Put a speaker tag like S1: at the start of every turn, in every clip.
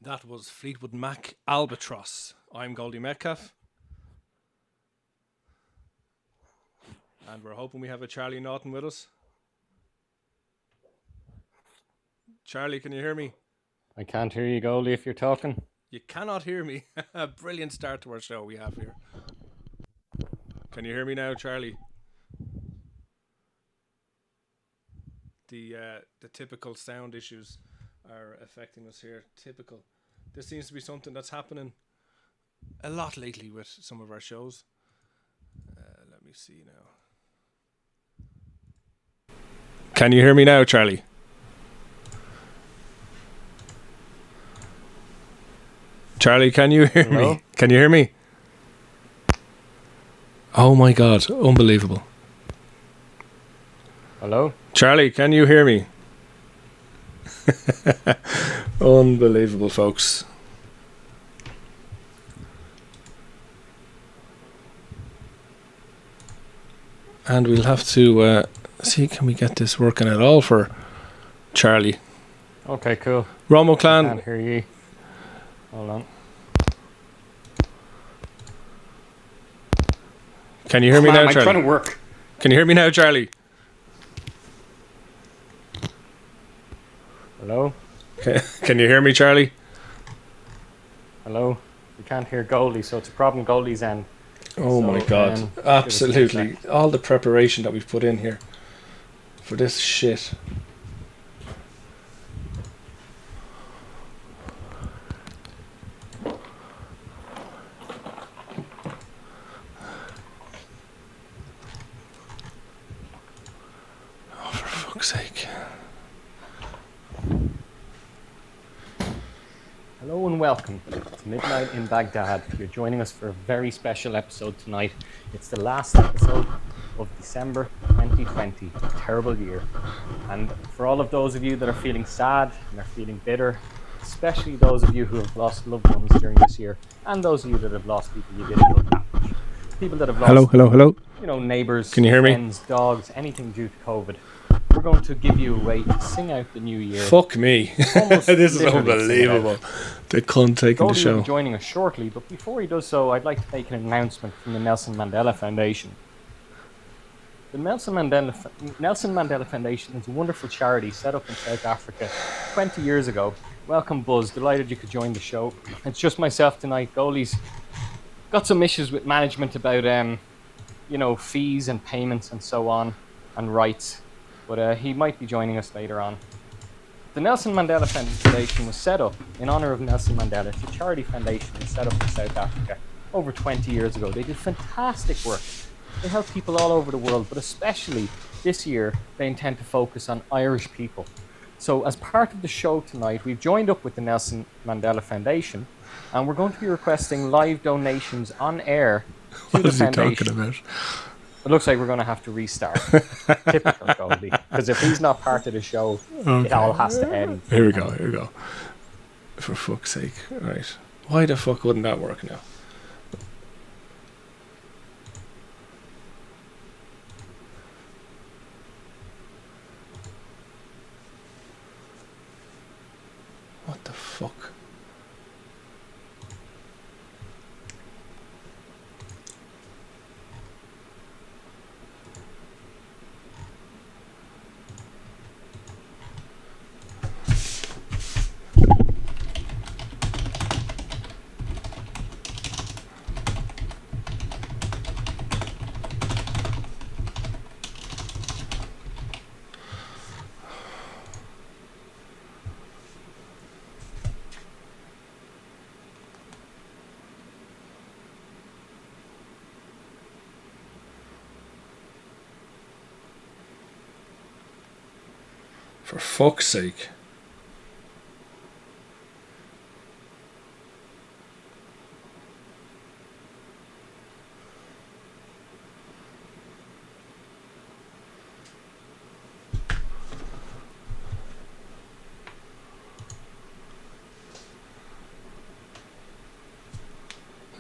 S1: That was Fleetwood Mac Albatross. I'm Goldie Metcalf. And we're hoping we have a Charlie Naughton with us. Charlie, can you hear me?
S2: I can't hear you, Goldie, if you're talking.
S1: You cannot hear me. A brilliant start to our show we have here. Can you hear me now, Charlie? The typical sound issues are affecting us here. Typical. This seems to be something that's happening a lot lately with some of our shows. Let me see now. Can you hear me now, Charlie? Charlie, can you hear me? Can you hear me? Oh my God, unbelievable.
S2: Hello?
S1: Charlie, can you hear me? Unbelievable, folks. And we'll have to see, can we get this working at all for Charlie?
S2: Okay, cool.
S1: Romo Clan.
S2: I can't hear you. Hold on.
S1: Can you hear me now, Charlie?
S3: I'm trying to work.
S1: Can you hear me now, Charlie?
S2: Hello?
S1: Can you hear me, Charlie?
S2: Hello? You can't hear Goldie, so it's a problem Goldie's end.
S1: Oh my God. Absolutely. All the preparation that we've put in here for this shit. Oh, for fuck's sake.
S2: Hello and welcome to Midnight in Baghdad. You're joining us for a very special episode tonight. It's the last episode of December 2020, a terrible year. And for all of those of you that are feeling sad and are feeling bitter, especially those of you who have lost loved ones during this year, and those of you that have lost people you didn't love that much, people that have lost,
S1: Hello.
S2: Neighbours,
S1: Can you hear me?
S2: friends, dogs, anything due to COVID. We're going to give you a way to sing out the new year.
S1: Fuck me. This is unbelievable. They couldn't take the show.
S2: Will be joining us shortly, but before he does so, I'd like to make an announcement from the Nelson Mandela Foundation. The Nelson Mandela Foundation is a wonderful charity set up in South Africa 20 years ago. Welcome, Buzz. Delighted you could join the show. It's just myself tonight. Goldie's got some issues with management about, fees and payments and so on, and rights. But he might be joining us later on. The Nelson Mandela Foundation was set up in honour of Nelson Mandela. It's a charity foundation set up in South Africa over 20 years ago. They did fantastic work. They help people all over the world, but especially this year, they intend to focus on Irish people. So as part of the show tonight, we've joined up with the Nelson Mandela Foundation, and we're going to be requesting live donations on air to the foundation.
S1: What is he talking about?
S2: It looks like we're going to have to restart. Typical Goldie. Because if he's not part of the show, It all has to end.
S1: Here we go. For fuck's sake. Right. Why the fuck wouldn't that work now? What the fuck? For fuck's sake.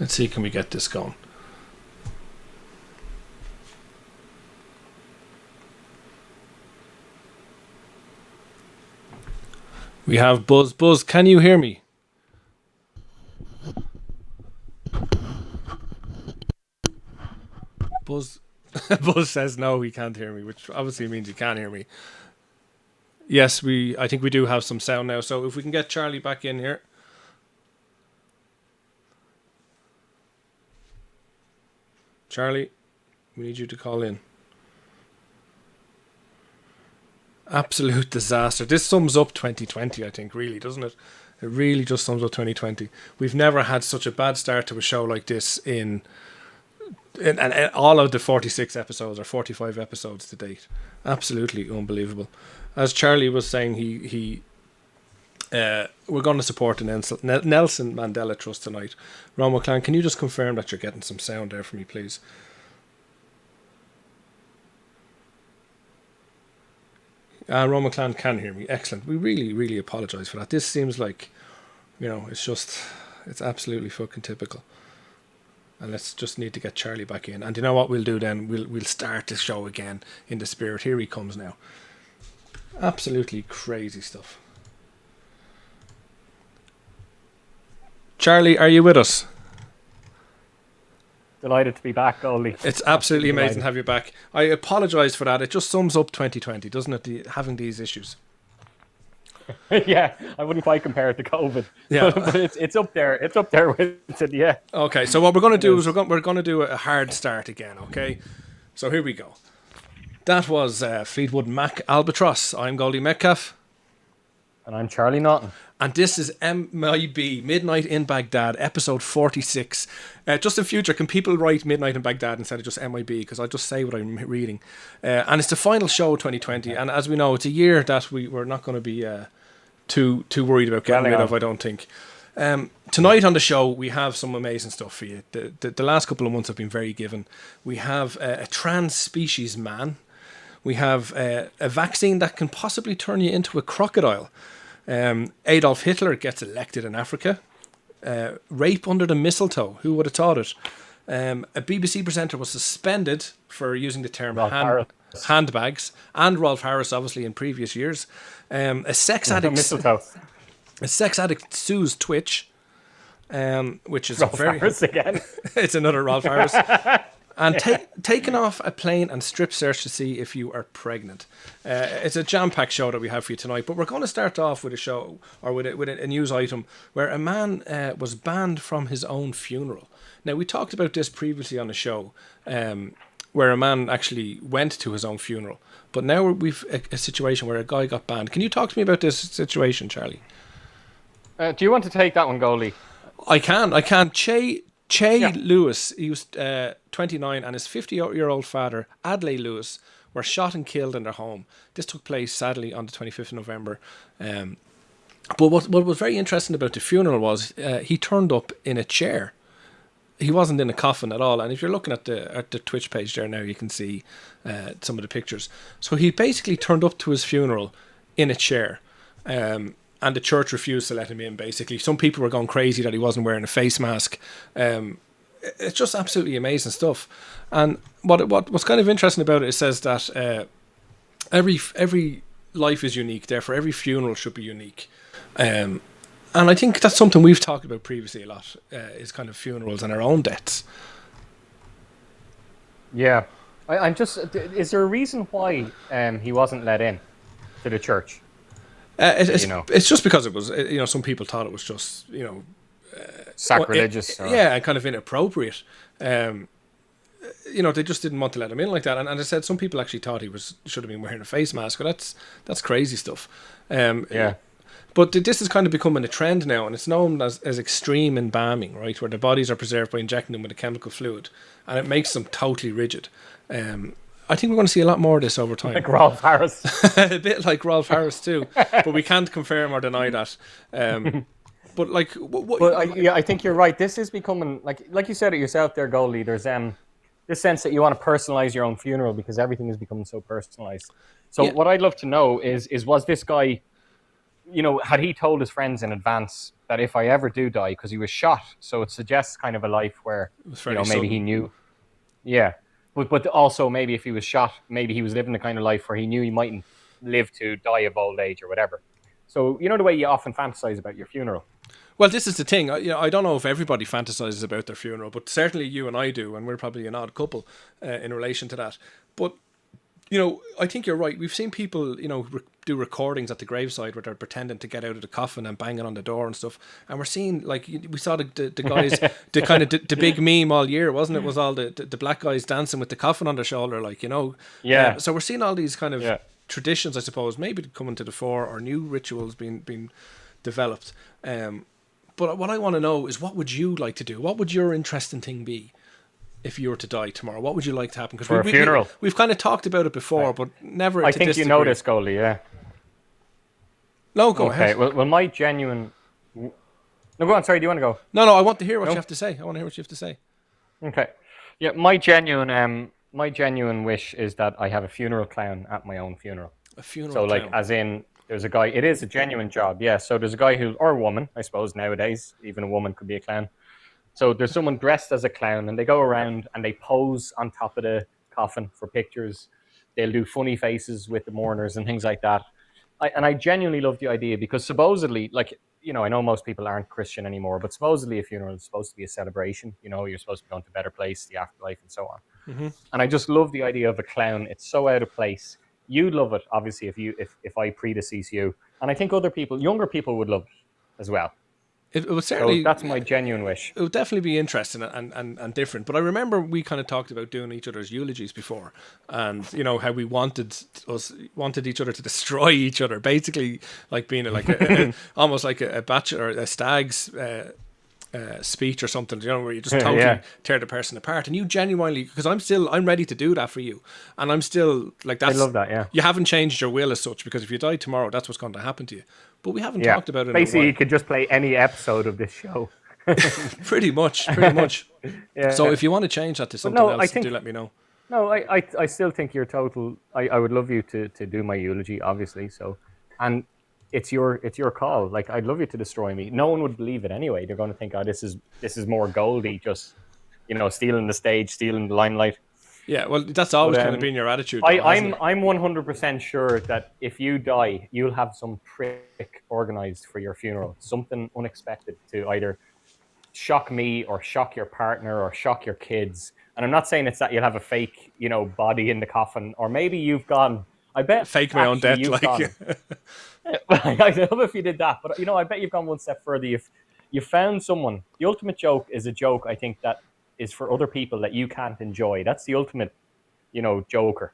S1: Let's see, can we get this going? We have Buzz. Buzz, can you hear me? Buzz Buzz says no, he can't hear me, which obviously means he can hear me. Yes, I think we do have some sound now. So if we can get Charlie back in here. Charlie, we need you to call in. Absolute disaster. This sums up 2020, I think, really, doesn't it? It really just sums up 2020. We've never had such a bad start to a show like this in all of the 46 episodes or 45 episodes to date. Absolutely unbelievable. As Charlie was saying, we're going to support the Nelson Mandela Trust tonight. Ron McClan, can you just confirm that you're getting some sound there for me, please? Ron McClan can hear me. Excellent. We really, really apologise for that. This seems like, it's absolutely fucking typical. And let's just need to get Charlie back in. And you know what we'll do then? We'll start the show again in the spirit. Here he comes now. Absolutely crazy stuff. Charlie, are you with us?
S2: Delighted to be back, Goldie.
S1: It's absolutely amazing to have you back. I apologise for that. It just sums up 2020, doesn't it? Having these issues.
S2: Yeah, I wouldn't quite compare it to COVID.
S1: Yeah,
S2: but it's up there. It's up there with it. Yeah.
S1: Okay, so what we're going to do is we're going to do a hard start again. Okay, so here we go. That was Fleetwood Mac Albatross. I'm Goldie Metcalf.
S2: And I'm Charlie Naughton.
S1: And this is MIB, Midnight in Baghdad, episode 46. Just in future, can people write Midnight in Baghdad instead of just MIB? Because I'll just say what I'm reading. And it's the final show of 2020. And as we know, it's a year that we're not going to be too worried about getting rid of, I don't think. Tonight on the show, we have some amazing stuff for you. The last couple of months have been very given. We have a trans-species man. We have a vaccine that can possibly turn you into a crocodile. Adolf Hitler gets elected in Africa. Rape under the mistletoe. Who would have thought it? A BBC presenter was suspended for using the term handbags. And Rolf Harris, obviously, in previous years. A sex addict sues Twitch, which is
S2: Rolf Harris again.
S1: It's another Rolf Harris. And taking off a plane and strip search to see if you are pregnant. It's a jam-packed show that we have for you tonight, but we're going to start off with a show, or with a news item, where a man was banned from his own funeral. Now, we talked about this previously on the show, where a man actually went to his own funeral. But now we've a situation where a guy got banned. Can you talk to me about this situation, Charlie?
S2: Do you want to take that one, Goldie?
S1: I can. Che Lewis, he was 29, and his 50-year-old father, Adlai Lewis, were shot and killed in their home. This took place, sadly, on the 25th of November. But what was very interesting about the funeral was he turned up in a chair. He wasn't in a coffin at all. And if you're looking at the Twitch page there now, you can see some of the pictures. So he basically turned up to his funeral in a chair. And the church refused to let him in, basically. Some people were going crazy that he wasn't wearing a face mask. It's just absolutely amazing stuff. And what's kind of interesting about it says that every life is unique, therefore every funeral should be unique. And I think that's something we've talked about previously a lot, is kind of funerals and our own deaths.
S2: Yeah. I'm just... Is there a reason why he wasn't let in to the church?
S1: It's just because it was, some people thought it was just,
S2: sacrilegious.
S1: And kind of inappropriate. They just didn't want to let him in like that. And I said some people actually thought he should have been wearing a face mask. But that's crazy stuff. But this is kind of becoming a trend now, and it's known as extreme embalming, right? Where the bodies are preserved by injecting them with a chemical fluid, and it makes them totally rigid. I think we're going to see a lot more of this over time.
S2: Like Rolf Harris.
S1: A bit like Rolf Harris too, but we can't confirm or deny that. But like,
S2: I think you're right. This is becoming like you said it yourself there, Goldie. There's this sense that you want to personalize your own funeral because everything is becoming so personalized. So what I'd love to know is was this guy, had he told his friends in advance that if I ever do die, because he was shot, so it suggests kind of a life where maybe he knew, But also maybe if he was shot, maybe he was living the kind of life where he knew he mightn't live to die of old age or whatever. So, the way you often fantasize about your funeral.
S1: Well, this is the thing. I don't know if everybody fantasizes about their funeral, but certainly you and I do, and we're probably an odd couple in relation to that. But I think you're right. We've seen people, do recordings at the graveside where they're pretending to get out of the coffin and banging on the door and stuff. And we're seeing, like, we saw the guys, the kind of the big meme all year, wasn't it? Was all the black guys dancing with the coffin on their shoulder, like,
S2: Yeah.
S1: So we're seeing all these kind of
S2: Yeah.
S1: traditions, I suppose, maybe coming to the fore, or new rituals being developed. But what I want to know is, what would you like to do? What would your interesting thing be if you were to die tomorrow? What would you like to happen?
S2: For a funeral.
S1: We've kind of talked about it before, but never.
S2: I think you know this, Goldie, yeah.
S1: No, go ahead.
S2: Well, my genuine... No, go on, sorry, do you want to go?
S1: No, I want to hear what you have to say.
S2: Okay. Yeah, my genuine wish is that I have a funeral clown at my own funeral.
S1: A funeral
S2: clown? So,
S1: clown.
S2: like, as in, there's a guy... It is a genuine job, yeah. So there's a guy who... Or a woman, I suppose, nowadays. Even a woman could be a clown. So there's someone dressed as a clown, and they go around and they pose on top of the coffin for pictures. They'll do funny faces with the mourners and things like that. I genuinely love the idea, because supposedly, like, I know most people aren't Christian anymore, but supposedly a funeral is supposed to be a celebration. You're supposed to be going to a better place, the afterlife, and so on.
S1: Mm-hmm.
S2: And I just love the idea of a clown. It's so out of place. You'd love it, obviously, if I predecease you. And I think other people, younger people, would love it as well.
S1: It would certainly.
S2: So that's my genuine wish.
S1: It would definitely be interesting and different. But I remember we kind of talked about doing each other's eulogies before, and how we wanted each other to destroy each other, basically, like being almost like a bachelor, a stag's speech or something, where you just totally tear the person apart. And you genuinely, because I'm ready to do that for you, and I'm still like, that's,
S2: I love that. Yeah,
S1: you haven't changed your will as such, because if you die tomorrow, that's what's going to happen to you. But we haven't talked about it.
S2: Basically, you could just play any episode of this show.
S1: pretty much.
S2: Yeah.
S1: So if you want to change that to something else, do let me know.
S2: No, I still think you're total. I would love you to do my eulogy, obviously. So, and it's your call. Like, I'd love you to destroy me. No one would believe it anyway. They're going to think, this is more Goldie, just stealing the stage, stealing the limelight.
S1: Yeah, well, that's always kind of been your attitude.
S2: I'm 100% sure that if you die, you'll have some trick organized for your funeral, something unexpected to either shock me or shock your partner or shock your kids. And I'm not saying it's that you'll have a fake, body in the coffin, or maybe you've gone. I bet
S1: fake my own death, like.
S2: I love if you did that, but I bet you've gone one step further. If you found someone, the ultimate joke is a joke, I think, that is for other people that you can't enjoy. That's the ultimate, joker.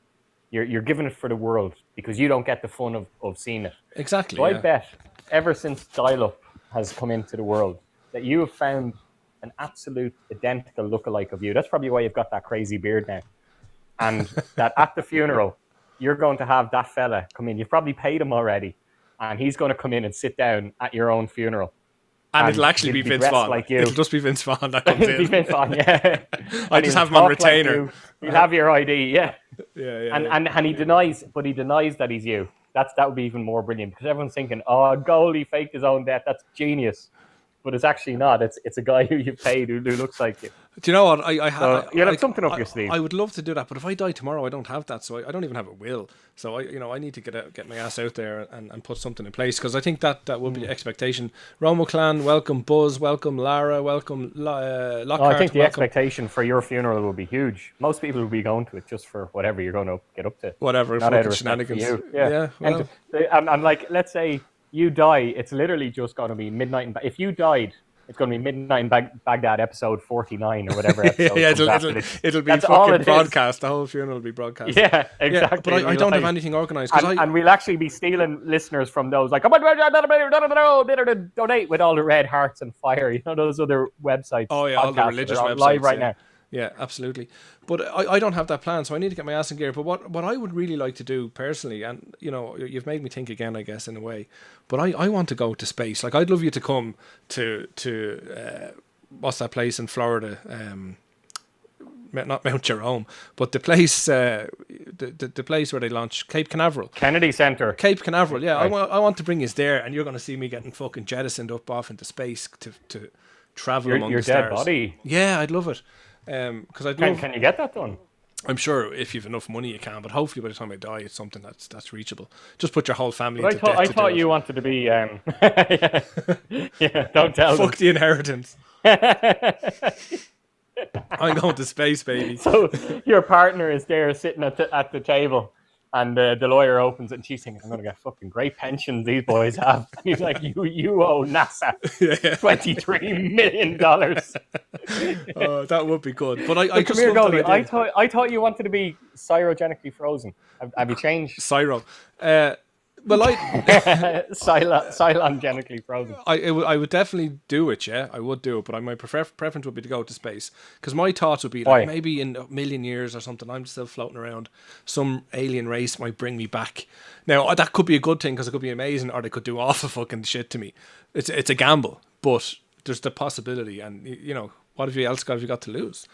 S2: You're giving it for the world because you don't get the fun of seeing it.
S1: Exactly.
S2: So I bet ever since dial-up has come into the world that you have found an absolute identical lookalike of you. That's probably why you've got that crazy beard now. And that at the funeral, you're going to have that fella come in. You've probably paid him already. And he's going to come in and sit down at your own funeral.
S1: And it'll actually be Vince Vaughn.
S2: Like you.
S1: It'll just be Vince Vaughn that comes in.
S2: It'll be Vince Vaughn, yeah.
S1: I just have him on retainer.
S2: Like he'll have your ID, yeah.
S1: Yeah.
S2: And he denies that he's you. That would be even more brilliant, because everyone's thinking, Goldie faked his own death. That's genius. But it's actually not. It's a guy who you paid who looks like you.
S1: Do you know what?
S2: You'll have something up your sleeve.
S1: I would love to do that, but if I die tomorrow, I don't have that, so I don't even have a will. So I need to get my ass out there and put something in place, because I think that would be the expectation. Romo Clan, welcome. Buzz, welcome. Lara, welcome. Lockhart,
S2: I think the
S1: welcome.
S2: expectation for your funeral will be huge. Most people will be going to it just for whatever you're going to get up to.
S1: Whatever,
S2: not out of
S1: shenanigans.
S2: You. Yeah.
S1: Well.
S2: And like, let's say you die, it's literally just going to be midnight. If you died, it's going to be Midnight in Baghdad, episode 49 or whatever episode.
S1: It'll be fucking broadcast. The whole funeral will be broadcast.
S2: Yeah, exactly.
S1: But I don't have anything organised.
S2: And we'll actually be stealing listeners from those, like, donate with all the red hearts and fire. Those other websites.
S1: Oh, yeah, all the religious websites.
S2: Live right now.
S1: Yeah, absolutely. But I don't have that plan, so I need to get my ass in gear. But what I would really like to do personally, and you've made me think again, I guess, in a way, but I want to go to space. Like, I'd love you to come to what's that place in Florida? Not Mount Jerome, but the place the place where they launched Cape Canaveral.
S2: Kennedy Center.
S1: Cape Canaveral, yeah.
S2: Right.
S1: I want to bring you there, and you're going to see me getting fucking jettisoned up off into space to travel among
S2: your
S1: the stars.
S2: Dead body.
S1: Yeah, I'd love it. Because I'd love.
S2: Can you get that done?
S1: I'm sure if you've enough money, you can. But hopefully, by the time I die, it's something that's reachable. Just put your whole family
S2: But
S1: into debt.
S2: I
S1: to
S2: thought
S1: do
S2: you
S1: it.
S2: wanted to be. Yeah, yeah. Don't tell them.
S1: Fuck the inheritance. I'm going to space, baby.
S2: So your partner is there sitting at the table, and the lawyer opens it, and she's thinking, "I'm going to get fucking great pensions these boys have." And he's like, "You owe NASA
S1: Yeah.
S2: $23 million."
S1: That would be good. But I
S2: Come
S1: just
S2: here,
S1: love that
S2: Goldie.
S1: idea.
S2: I thought you wanted to be cryogenically frozen. Have you changed?
S1: Cyro. Well,
S2: Cylongenically frozen.
S1: I would definitely do it. Yeah, I would do it. But my preference would be to go to space, because my thoughts would be
S2: Why?
S1: like, maybe in a million years or something, I'm still floating around. Some alien race might bring me back. Now that could be a good thing, because it could be amazing, or they could do awful fucking shit to me. It's a gamble, but there's the possibility. And what have you got to lose?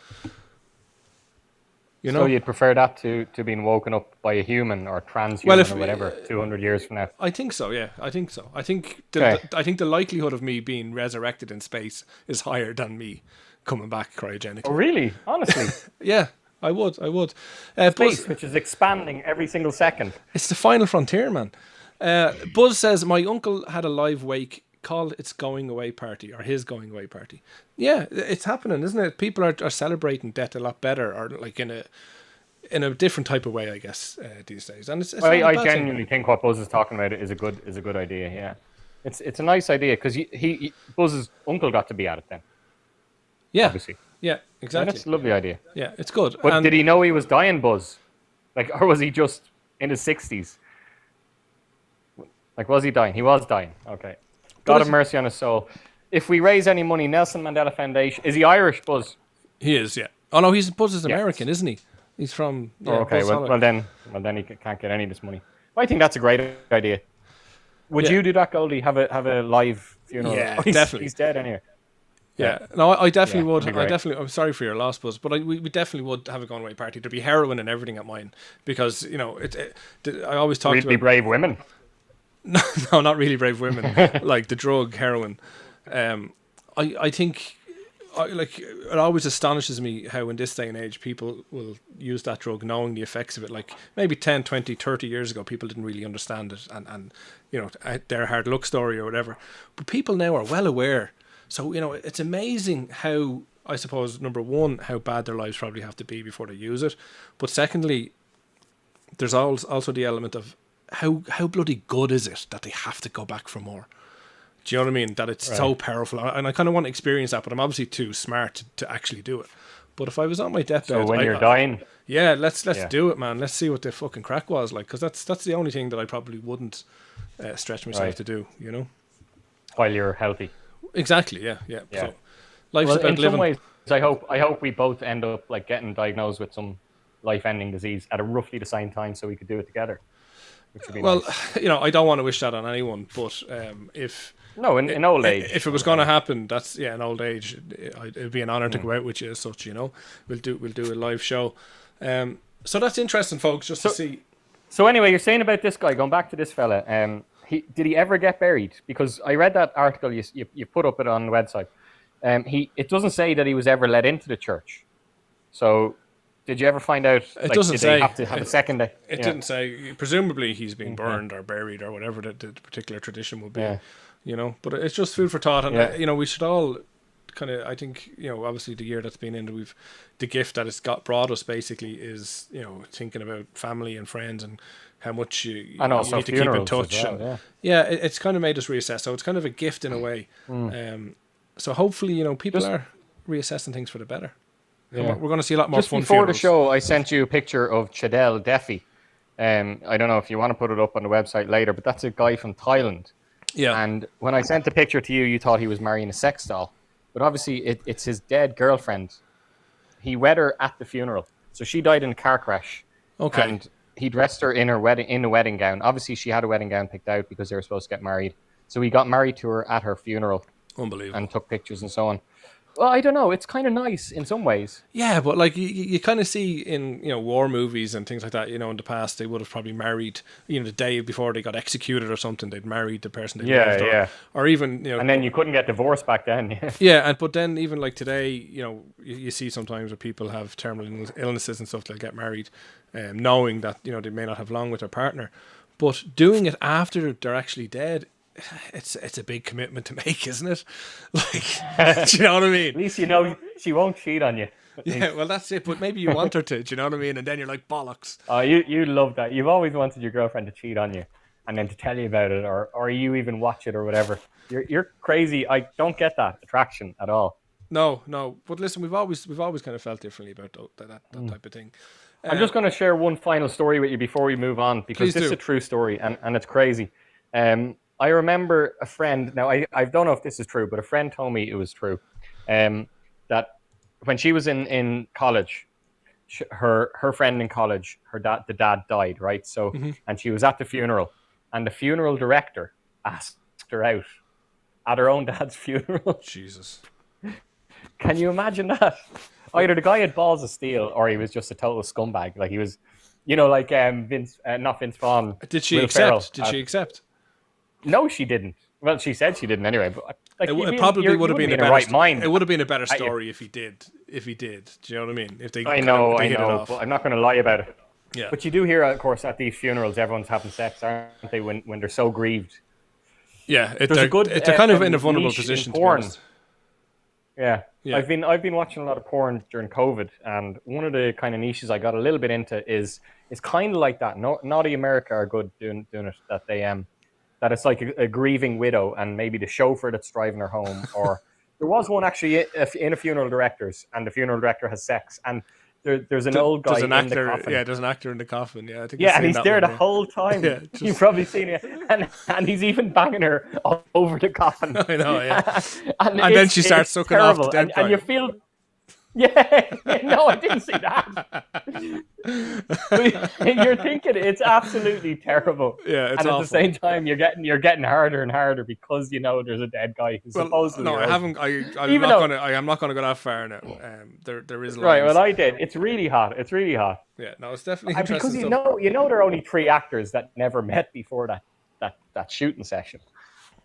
S2: So you'd prefer that to being woken up by a human or transhuman or whatever 200 years from now?
S1: I think so. Yeah, I think so. I think
S2: Okay.
S1: I think the likelihood of me being resurrected in space is higher than me coming back cryogenically.
S2: Oh, really? Honestly?
S1: Yeah, I would.
S2: Space,
S1: Buzz,
S2: which is expanding every single second.
S1: it's the final frontier, man. Buzz says my uncle had a live wake called its going away party, or his going away party. Yeah, it's happening, isn't it? People are celebrating death a lot better, or like in a different type of way, I guess, these days. And it's not a
S2: I
S1: bad
S2: genuinely think what Buzz is talking about is a good idea. Yeah, it's a nice idea because he Buzz's uncle got to be at it then.
S1: Yeah,
S2: obviously.
S1: Yeah,
S2: And
S1: exactly.
S2: it's a lovely idea.
S1: Yeah, it's good.
S2: But
S1: And
S2: did he know he was dying, Buzz? Like, or was he just in his 60s? Like, was he dying? He was dying. Okay. God have mercy on his soul. If we raise any money, Nelson Mandela Foundation. Is he Irish, Buzz?
S1: He is, yeah. Oh no, Buzz is
S2: Yeah.
S1: American, isn't he? He's from. Yeah,
S2: Oh, okay.
S1: Buzz
S2: Well,
S1: Holland.
S2: then he can't get any of this money. I think that's a great idea. Would
S1: Yeah.
S2: you do that, Goldie? Have a live funeral?
S1: Yeah,
S2: Oh,
S1: definitely.
S2: He's dead anyway.
S1: Yeah, no, I definitely
S2: Yeah,
S1: would.
S2: that'd be great.
S1: I'm sorry for your loss, Buzz, but we definitely would have a going away party. There'd be heroin and everything at mine, because I always talk
S2: Really
S1: about
S2: brave women.
S1: no, not really brave women, like the drug heroin. I think, it always astonishes me how in this day and age people will use that drug knowing the effects of it. Like maybe 10, 20, 30 years ago, people didn't really understand it, and their hard luck story or whatever. But people now are well aware. So, it's amazing how, I suppose, number one, how bad their lives probably have to be before they use it. But secondly, there's also the element of how bloody good is it that they have to go back for more. Do you know what I mean? That it's so powerful. And I kind of want to experience that, but I'm obviously too smart to actually do it. But if I was on my deathbed...
S2: So when you're dying...
S1: Yeah, let's do it, man. Let's see what the fucking crack was like, because that's the only thing that I probably wouldn't stretch myself to do,
S2: While you're healthy.
S1: Exactly, yeah.
S2: Yeah.
S1: So life's
S2: Well,
S1: about
S2: in
S1: living.
S2: some ways, I hope we both end up like getting diagnosed with some life-ending disease at a roughly the same time, so we could do it together. Which would be
S1: Well,
S2: nice.
S1: I don't want to wish that on anyone, but if
S2: No, in old age.
S1: if it was going to happen, that's in old age. It'd be an honor to go out with you as such. We'll do a live show. So that's interesting, folks, just to see.
S2: So anyway, you're saying about this guy, going back to this fella, did he ever get buried? Because I read that article you put up it on the website. It doesn't say that he was ever let into the church. So did you ever find out?
S1: It doesn't
S2: did
S1: say.
S2: They have to have a second day.
S1: It didn't say. Presumably, he's been burned or buried or whatever the particular tradition would be.
S2: Yeah.
S1: But it's just food for thought, and
S2: Yeah.
S1: we should all kind of. I think obviously the year that's been in, the gift that it's brought us basically is thinking about family and friends and how much you
S2: also
S1: need to keep in
S2: funerals as
S1: touch.
S2: well,
S1: And it's kind of made us reassess. So it's kind of a gift in a way. So hopefully people are reassessing things for the better.
S2: Yeah.
S1: We're going to see a lot more
S2: Just
S1: fun
S2: before
S1: funerals.
S2: the show, I sent you a picture of Chadel Defi. I don't know if you want to put it up on the website later, but that's a guy from Thailand.
S1: Yeah.
S2: And when I sent the picture to you, you thought he was marrying a sex doll. But obviously, it's his dead girlfriend. He wed her at the funeral. So she died in a car crash.
S1: Okay.
S2: And he dressed her in a wedding gown. Obviously, she had a wedding gown picked out because they were supposed to get married. So he got married to her at her funeral
S1: Unbelievable.
S2: and took pictures and so on. Well, I don't know. It's kind of nice in some ways.
S1: Yeah, but like you kind of see in war movies and things like that. In the past they would have probably married. The day before they got executed or something, they'd married the person they loved, or even
S2: And then you couldn't get divorced back then.
S1: Yeah, but then even like today, you see sometimes where people have terminal illnesses and stuff, they'll get married, knowing that they may not have long with their partner, but doing it after they're actually dead, it's a big commitment to make, isn't it? Like, do you know what I mean?
S2: At least she won't cheat on you.
S1: Yeah, well that's it. But maybe you want her to. Do you know what I mean? And then you're like, bollocks.
S2: Oh, you love that. You've always wanted your girlfriend to cheat on you, and then to tell you about it, or you even watch it or whatever. You're crazy. I don't get that attraction at all.
S1: No. But listen, we've always kind of felt differently about that type of thing.
S2: I'm just going to share one final story with you before we move on, because this is a true story and it's crazy. I remember a friend. Now I don't know if this is true, but a friend told me it was true. That when she was in college, her friend in college, the dad died, right? So and she was at the funeral, and the funeral director asked her out at her own dad's funeral.
S1: Jesus.
S2: Can you imagine that? Either the guy had balls of steel, or he was just a total scumbag. Like he was, like Vince, not Vince Vaughn.
S1: Did she accept? Did she accept?
S2: No, she didn't. Well, she said she didn't anyway. But like,
S1: it probably would have been a better
S2: right mind.
S1: It would have been a better story if he did. If he did, do you know what I mean? If they,
S2: I know, but I'm not going to lie about it.
S1: Yeah.
S2: But you do hear, of course, at these funerals, everyone's having sex, aren't they? When they're so grieved.
S1: Yeah, they're kind of in a vulnerable position.
S2: Porn. Yeah. I've been watching a lot of porn during COVID, and one of the kind of niches I got a little bit into is kind of like that. Naughty America are good doing it. That they that it's like a grieving widow, and maybe the chauffeur that's driving her home, or there was one actually in a funeral director's, and the funeral director has sex, and there's an old guy in the coffin.
S1: Yeah, there's an actor in the coffin. Yeah, I think.
S2: Yeah, and he's there the whole time. Yeah, you've probably seen it, and he's even banging her over the coffin.
S1: I know, yeah. and then she starts sucking off the dead guy.
S2: And you feel. Yeah, no, I didn't see that. You're thinking it's absolutely terrible.
S1: Yeah, it's
S2: and
S1: awful.
S2: At the same time, you're getting harder and harder because there's a dead guy. Supposedly
S1: no, I haven't. I am not gonna go that far now. There is lines.
S2: Right. Well, I did. It's really hot.
S1: Yeah, no, it's definitely interesting.
S2: Because there are only 3 actors that never met before that shooting session.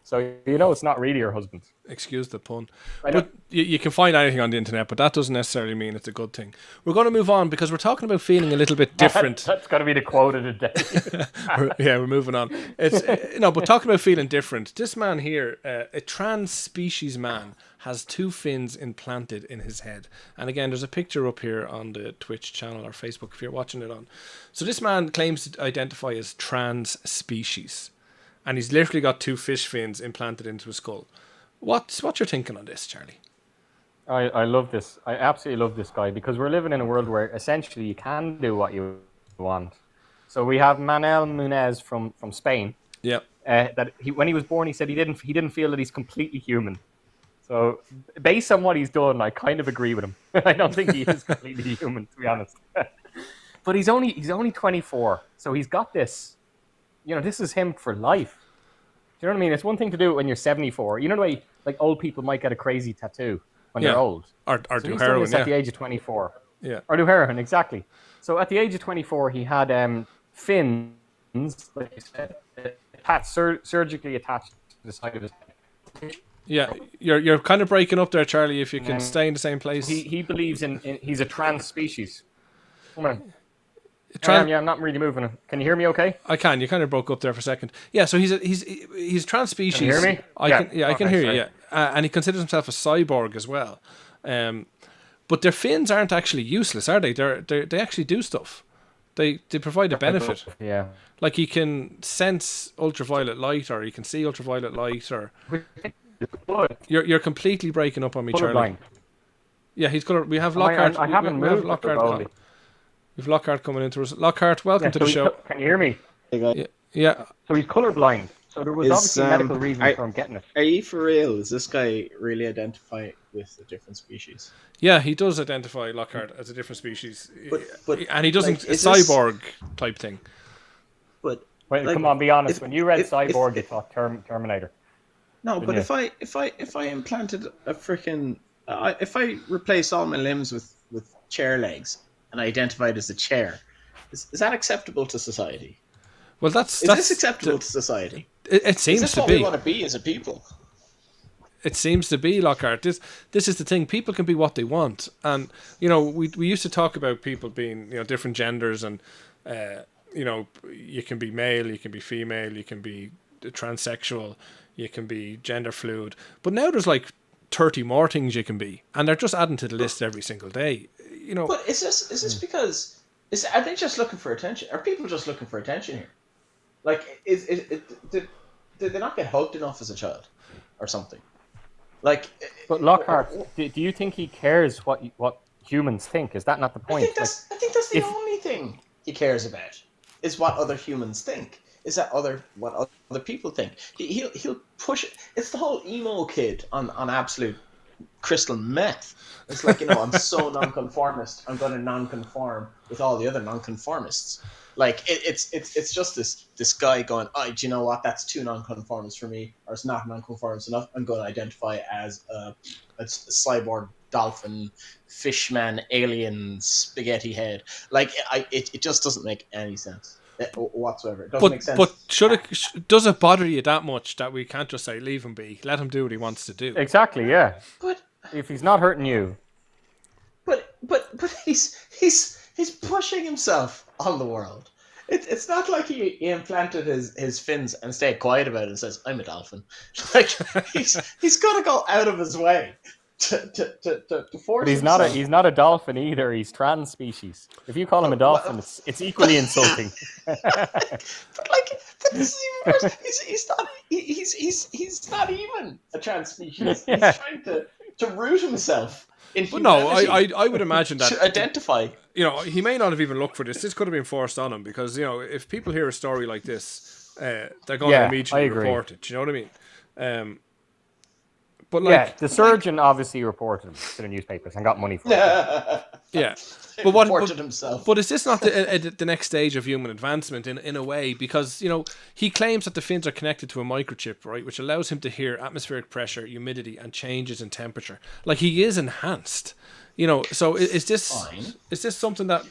S2: So it's not really your husband.
S1: Excuse the pun. But you can find anything on the internet, but that doesn't necessarily mean it's a good thing. We're going to move on because we're talking about feeling a little bit different.
S2: That's got to be the quote of the day.
S1: We're moving on. It's but talking about feeling different. This man here, a trans species man, has 2 fins implanted in his head. And again, there's a picture up here on the Twitch channel or Facebook if you're watching it on. So this man claims to identify as trans species. And he's literally got 2 fish fins implanted into his skull. What's your thinking on this, Charlie?
S2: I love this. I absolutely love this guy, because we're living in a world where essentially you can do what you want. So we have Manuel Munez from Spain.
S1: Yeah.
S2: When he was born, he said he didn't feel that he's completely human. So based on what he's done, I kind of agree with him. I don't think he is completely human, to be honest. But he's only 24, so he's got this. This is him for life. Do you know what I mean? It's one thing to do it when you're 74. You know the way like old people might get a crazy tattoo when they're old.
S1: Or do heroin,
S2: at the age of 24.
S1: Yeah.
S2: Or do heroin, exactly. So at the age of 24, he had fins, like you said, surgically attached to the side of his head.
S1: Yeah, you're kind of breaking up there, Charlie, if you can stay in the same place.
S2: He believes in he's a trans species. Come on. I'm not really moving. Can you hear me okay?
S1: I can. You kind of broke up there for a second. Yeah, so he's trans species.
S2: Can you hear me?
S1: I can hear you, yeah. And he considers himself a cyborg as well. But their fins aren't actually useless, are they? They actually do stuff. They provide a benefit.
S2: Yeah.
S1: Like he can sense ultraviolet light, or he can see ultraviolet light, or... You're completely breaking up on me, Charlie.
S2: Blind.
S1: Yeah, he's colored. We have Lockhart.
S2: I haven't moved.
S1: We've Lockhart coming into us. Lockhart, welcome to the show.
S2: Can you hear me?
S1: Yeah.
S2: So he's colorblind. So there was obviously medical reasons for him getting it.
S3: Are you for real? Does this guy really identify with a different species?
S1: Yeah, he does identify Lockhart as a different species.
S3: But
S1: and he doesn't a cyborg type thing.
S3: But
S2: wait, come on, be honest. When you read cyborg, you thought Terminator.
S3: No, but if I implanted a freaking If I replace all my limbs with chair legs and I identify it as a chair, is that acceptable to society?
S1: Well,
S3: Is this acceptable to society?
S1: it
S3: Is
S1: seems
S3: this
S1: to
S3: what we
S1: be.
S3: want to be as a people?
S1: It seems to be, Lockhart. This is the thing. People can be what they want, and we used to talk about people being different genders, and you can be male, you can be female, you can be transsexual, you can be gender fluid. But now there's like 30 more things you can be, and they're just adding to the list every single day.
S3: But is this because are they just looking for attention? Are people just looking for attention here? Like, did they not get hugged enough as a child, or something? Like,
S2: But Lockhart, do you think he cares what humans think? Is that not the
S3: I
S2: point?
S3: think that's the only thing he cares about is what other humans think. Is that what other people think? He'll push it. It's the whole emo kid on absolute crystal meth. It's like, I'm so nonconformist. I'm going to nonconform with all the other nonconformists. Like, it's just this guy going, do you know what? That's too nonconformist for me, or it's not nonconformist enough. I'm going to identify as a cyborg dolphin, fishman, alien, spaghetti head. Like, it just doesn't make any sense whatsoever. It doesn't make sense.
S1: But does it bother you that much that we can't just say leave him be, let him do what he wants to do?
S2: Exactly, yeah.
S3: But
S2: if he's not hurting you,
S3: but he's pushing himself on the world. It's not like he implanted his fins and stayed quiet about it and says, I'm a dolphin. Like, he's got to go out of his way to force.
S2: But he's not a dolphin either. He's trans species. If you call him a dolphin, it's equally insulting.
S3: But this is even worse. He's not even a trans species.
S2: Yeah.
S3: He's trying to root himself in
S1: But no,
S3: humanity.
S1: I would imagine that
S3: to identify.
S1: he may not have even looked for this. This could have been forced on him because if people hear a story like this, they're going to immediately report it. Do you know what I mean? But like,
S2: the surgeon obviously reported him to the newspapers and got money for it.
S1: Yeah,
S3: Reported himself.
S1: But is this not the next stage of human advancement in a way? Because he claims that the fins are connected to a microchip, right, which allows him to hear atmospheric pressure, humidity, and changes in temperature. Like, he is enhanced. So is this something that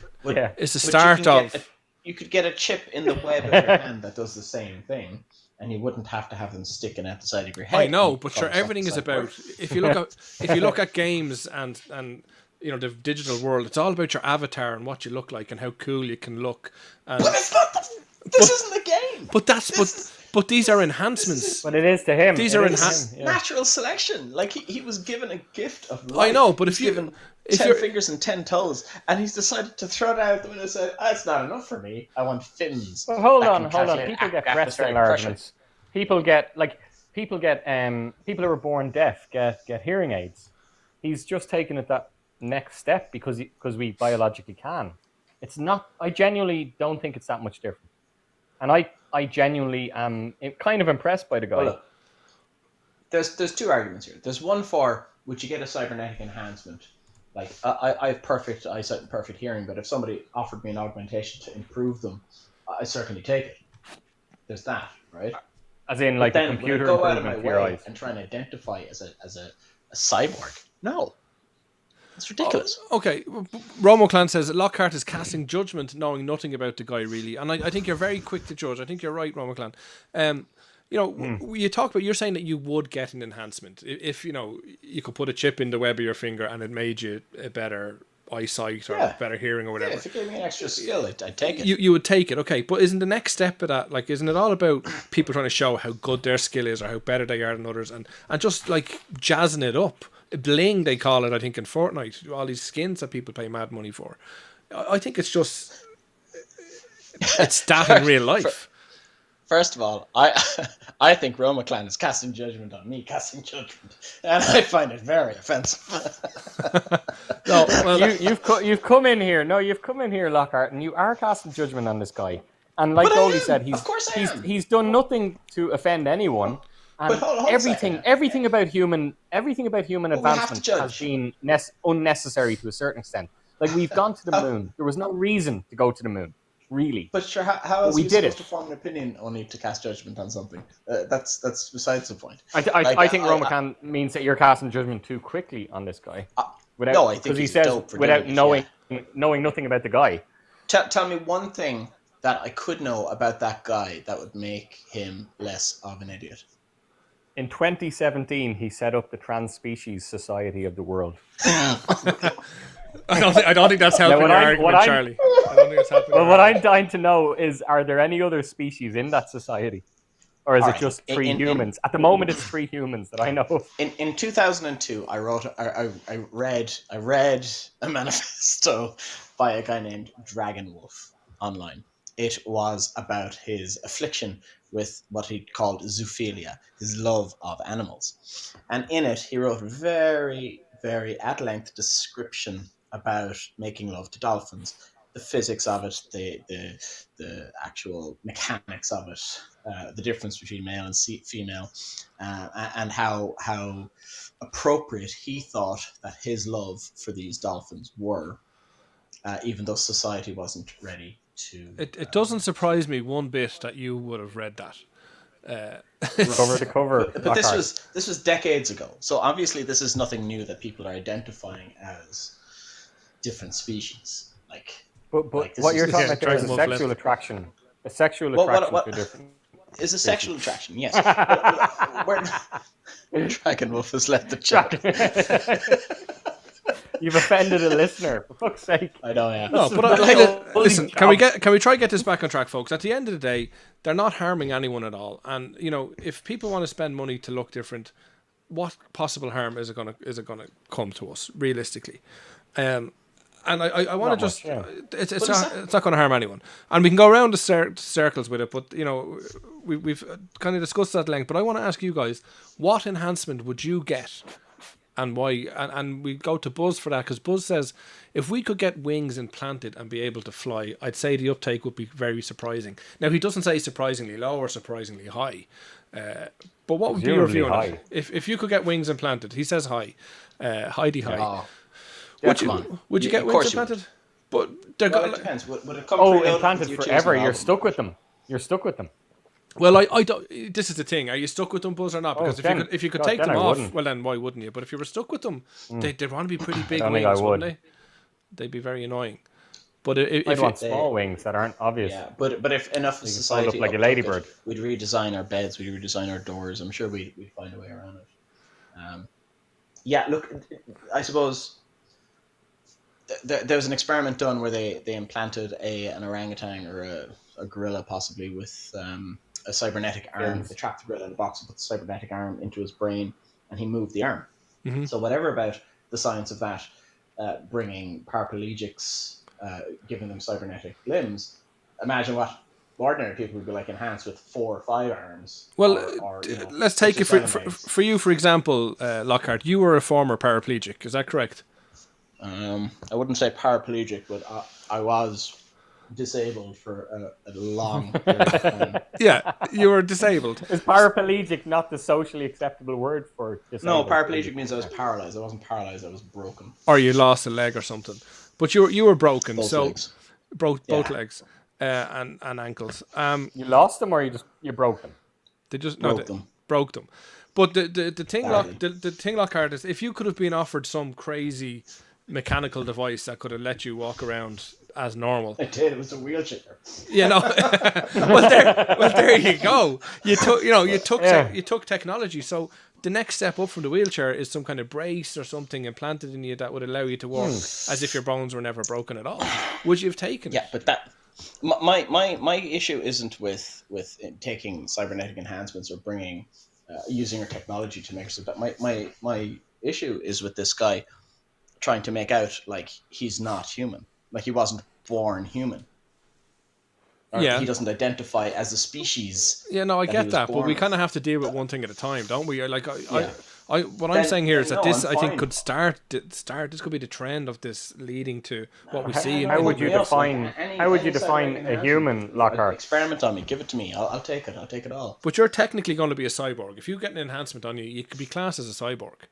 S1: is the start of?
S3: You could get a chip in the web of your hand that does the same thing, and you wouldn't have to have them sticking out the side of your head.
S1: I know, but sure, everything is about. If you look at games and the digital world, it's all about your avatar and what you look like and how cool you can look. And,
S3: but it's not. This isn't the game.
S1: But these are enhancements.
S2: But it is to him.
S1: These are
S3: natural selection. Like, he was given a gift of life.
S1: I know, but if
S3: he's given 10 fingers and 10 toes, and he's decided to throw it out the window and say, "It's not enough for me. I want fins."
S2: Well, hold on. People get breast enlargements. People who are born deaf get hearing aids. He's just taken it that next step because we biologically can. It's not. I genuinely don't think it's that much different, and I genuinely am kind of impressed by the guy.
S3: Well, look, there's two arguments here. There's one for would you get a cybernetic enhancement? Like, I have perfect eyesight and perfect hearing, but if somebody offered me an augmentation to improve them, I certainly take it. There's that, right?
S2: As in, like, a computer
S3: go out of my
S2: improvement for your
S3: way
S2: eyes.
S3: and try and identify as a cyborg. No. It's ridiculous.
S1: Okay, Romo Clan says Lockhart is casting judgment, knowing nothing about the guy really, and I think you're very quick to judge. I think you're right, Romo Clan. You talk about, you're saying that you would get an enhancement if you could put a chip in the web of your finger and it made you a better eyesight or better hearing or whatever.
S3: Yeah, if it gave me an extra skill, I'd take it.
S1: You would take it, okay, but isn't the next step of that, like, isn't it all about people trying to show how good their skill is or how better they are than others, and just like jazzing it up? Bling, they call it, I think, in Fortnite. All these skins that people pay mad money for. I think it's that in real life.
S3: First of all, I think Roma Clan is casting judgment on me casting judgment, and I find it very offensive.
S2: No, well, you've come in here. No, you've come in here, Lockhart, and you are casting judgment on this guy. And like Goldie said, he's done nothing to offend anyone. And everything about human advancement has been unnecessary to a certain extent. Like, we've gone to the moon. There was no reason to go to the moon. really.
S3: But sure, how else
S2: we
S3: are you
S2: did
S3: supposed
S2: it.
S3: to form an opinion only to cast judgment on something? That's besides the point.
S2: I think Roma Khan means that you're casting judgment too quickly on this guy,
S3: No, I think
S2: because he
S3: he's
S2: says
S3: dope for
S2: without
S3: doing it,
S2: knowing nothing about the guy.
S3: Tell me one thing that I could know about that guy that would make him less of an idiot.
S2: In 2017, he set up the Trans-Species Society of the World.
S1: I don't think that's helping your argument, Charlie. I don't think it's helping.
S2: Well, what I'm dying to know is, are there any other species in that society? Or is it just three humans? At the moment, it's three humans that I know of.
S3: In 2002, I read a manifesto by a guy named Dragon Wolf online. It was about his affliction with what he called zoophilia, his love of animals. And in it, he wrote a very, very at-length description about making love to dolphins, the physics of it, the actual mechanics of it, the difference between male and female, and how appropriate he thought that his love for these dolphins were, even though society wasn't ready to.
S1: It doesn't surprise me one bit that you would have read that.
S2: Cover to cover.
S3: But this was decades ago, so obviously this is nothing new that people are identifying as different species.
S2: But what you're talking about there is a sexual attraction. A sexual attraction to different.
S3: Is a sexual attraction, yes. Dragon Wolf has left the chat.
S2: You've offended a listener, for fuck's sake.
S3: I know, yeah.
S1: No, but listen, can we try to get this back on track, folks? At the end of the day, they're not harming anyone at all. And if people want to spend money to look different, what possible harm is it gonna come to us realistically? And I want to just it's not going to harm anyone, and we can go around the circles with it. But we've kind of discussed that at length. But I want to ask you guys, what enhancement would you get, and why? And we go to Buzz for that, because Buzz says if we could get wings implanted and be able to fly, I'd say the uptake would be very surprising. Now he doesn't say surprisingly low or surprisingly high, but what would be your view on it? If you could get wings implanted, he says high, high.
S3: Oh.
S1: Would you get wings implanted? But
S3: it depends. Would it come
S2: implanted forever? You're stuck with them.
S1: Well, I don't. This is the thing. Are you stuck with them, Buzz, or not? Because if you could take them off, well, then why wouldn't you? But if you were stuck with them, they'd want to be pretty big wings, wouldn't they? They'd be very annoying. But
S2: I'd want small wings that aren't obvious.
S3: Yeah, but if enough of society
S2: up like a ladybird,
S3: we'd redesign our beds, we'd redesign our doors. I'm sure we'd find a way around it. Yeah, look, I suppose. There was an experiment done where they implanted an orangutan or a gorilla possibly with a cybernetic arm. They trapped the gorilla in a box and put the cybernetic arm into his brain, and he moved the arm. Mm-hmm. So whatever about the science of that, bringing paraplegics, giving them cybernetic limbs, imagine what ordinary people would be like enhanced with 4 or 5 arms.
S1: Well, let's take it for you, for example, Lockhart. You were a former paraplegic, is that correct?
S3: I wouldn't say paraplegic, but I was disabled for a long period of time.
S1: Yeah, you were disabled.
S2: Is paraplegic not the socially acceptable word for disabled?
S3: No, paraplegic means I was paralyzed. I wasn't paralyzed, I was broken.
S1: Or you lost a leg or something. But you were broken,
S3: both legs.
S1: Both legs and ankles.
S2: You lost them, or you broke them?
S1: They just
S3: broke them.
S1: But the thing, Lockhart, is if you could have been offered some crazy mechanical device that could have let you walk around as normal.
S3: It did. It was a wheelchair.
S1: Yeah, no. well, there you go. You took technology. So the next step up from the wheelchair is some kind of brace or something implanted in you that would allow you to walk as if your bones were never broken at all. Would you have taken it?
S3: Yeah, but that my issue isn't with taking cybernetic enhancements or bringing using our technology to make stuff. My issue is with this guy trying to make out like he's not human, like he wasn't born human. Or he doesn't identify as a species.
S1: Yeah, no, I get that, but we kind of have to deal with one thing at a time, don't we? Like, I'm saying here is that this, I think, could start. This could be the trend of this leading to what we see.
S2: How would you define a human, Lockhart?
S3: Experiment on me. Give it to me. I'll take it. I'll take it all.
S1: But you're technically going to be a cyborg. If you get an enhancement on you, you could be classed as a cyborg.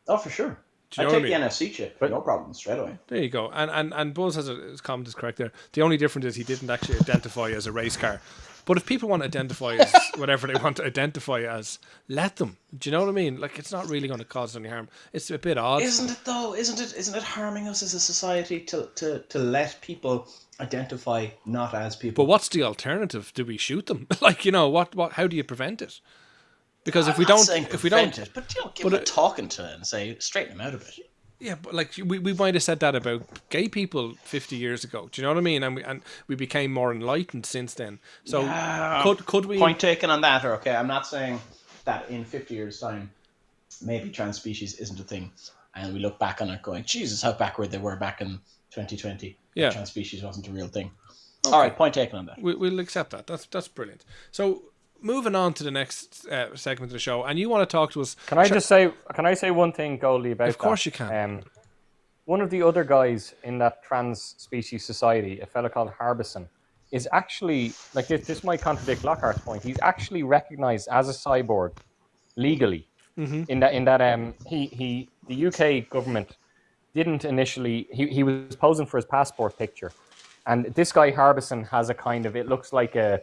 S3: Oh, for sure.
S1: Do you
S3: I
S1: know what I
S3: take
S1: mean?
S3: the NFC chip, no problem, straight away.
S1: There you go. And Buzz has his comment is correct there. The only difference is he didn't actually identify as a race car. But if people want to identify as whatever they want to identify as, let them. Do you know what I mean? Like, it's not really going to cause any harm. It's a bit odd.
S3: Isn't it though? Isn't it harming us as a society to let people identify not as people?
S1: But what's the alternative? Do we shoot them? Like, you know, what how do you prevent it? Because if we don't,
S3: it, but give them a talking to it and say straighten them out a bit.
S1: Yeah, but like we might have said that about gay people 50 years ago. Do you know what I mean? And we became more enlightened since then. So could we?
S3: Point taken on that. Or okay, I'm not saying that in 50 years' time, maybe trans species isn't a thing, and we look back on it going, Jesus, how backward they were back in 2020.
S1: Yeah,
S3: trans species wasn't a real thing.
S1: Okay.
S3: All right, point taken on that.
S1: We'll accept that. That's brilliant. So moving on to the next segment of the show, and you want to talk to us.
S2: Can I say one thing, Goldie, about that?
S1: Of course you can.
S2: One of the other guys in that trans species society, a fellow called Harbison, is actually, like this might contradict Lockhart's point, he's actually recognised as a cyborg legally. Mm-hmm. In that the UK government didn't initially, he was posing for his passport picture, and this guy Harbison has a kind of, it looks like a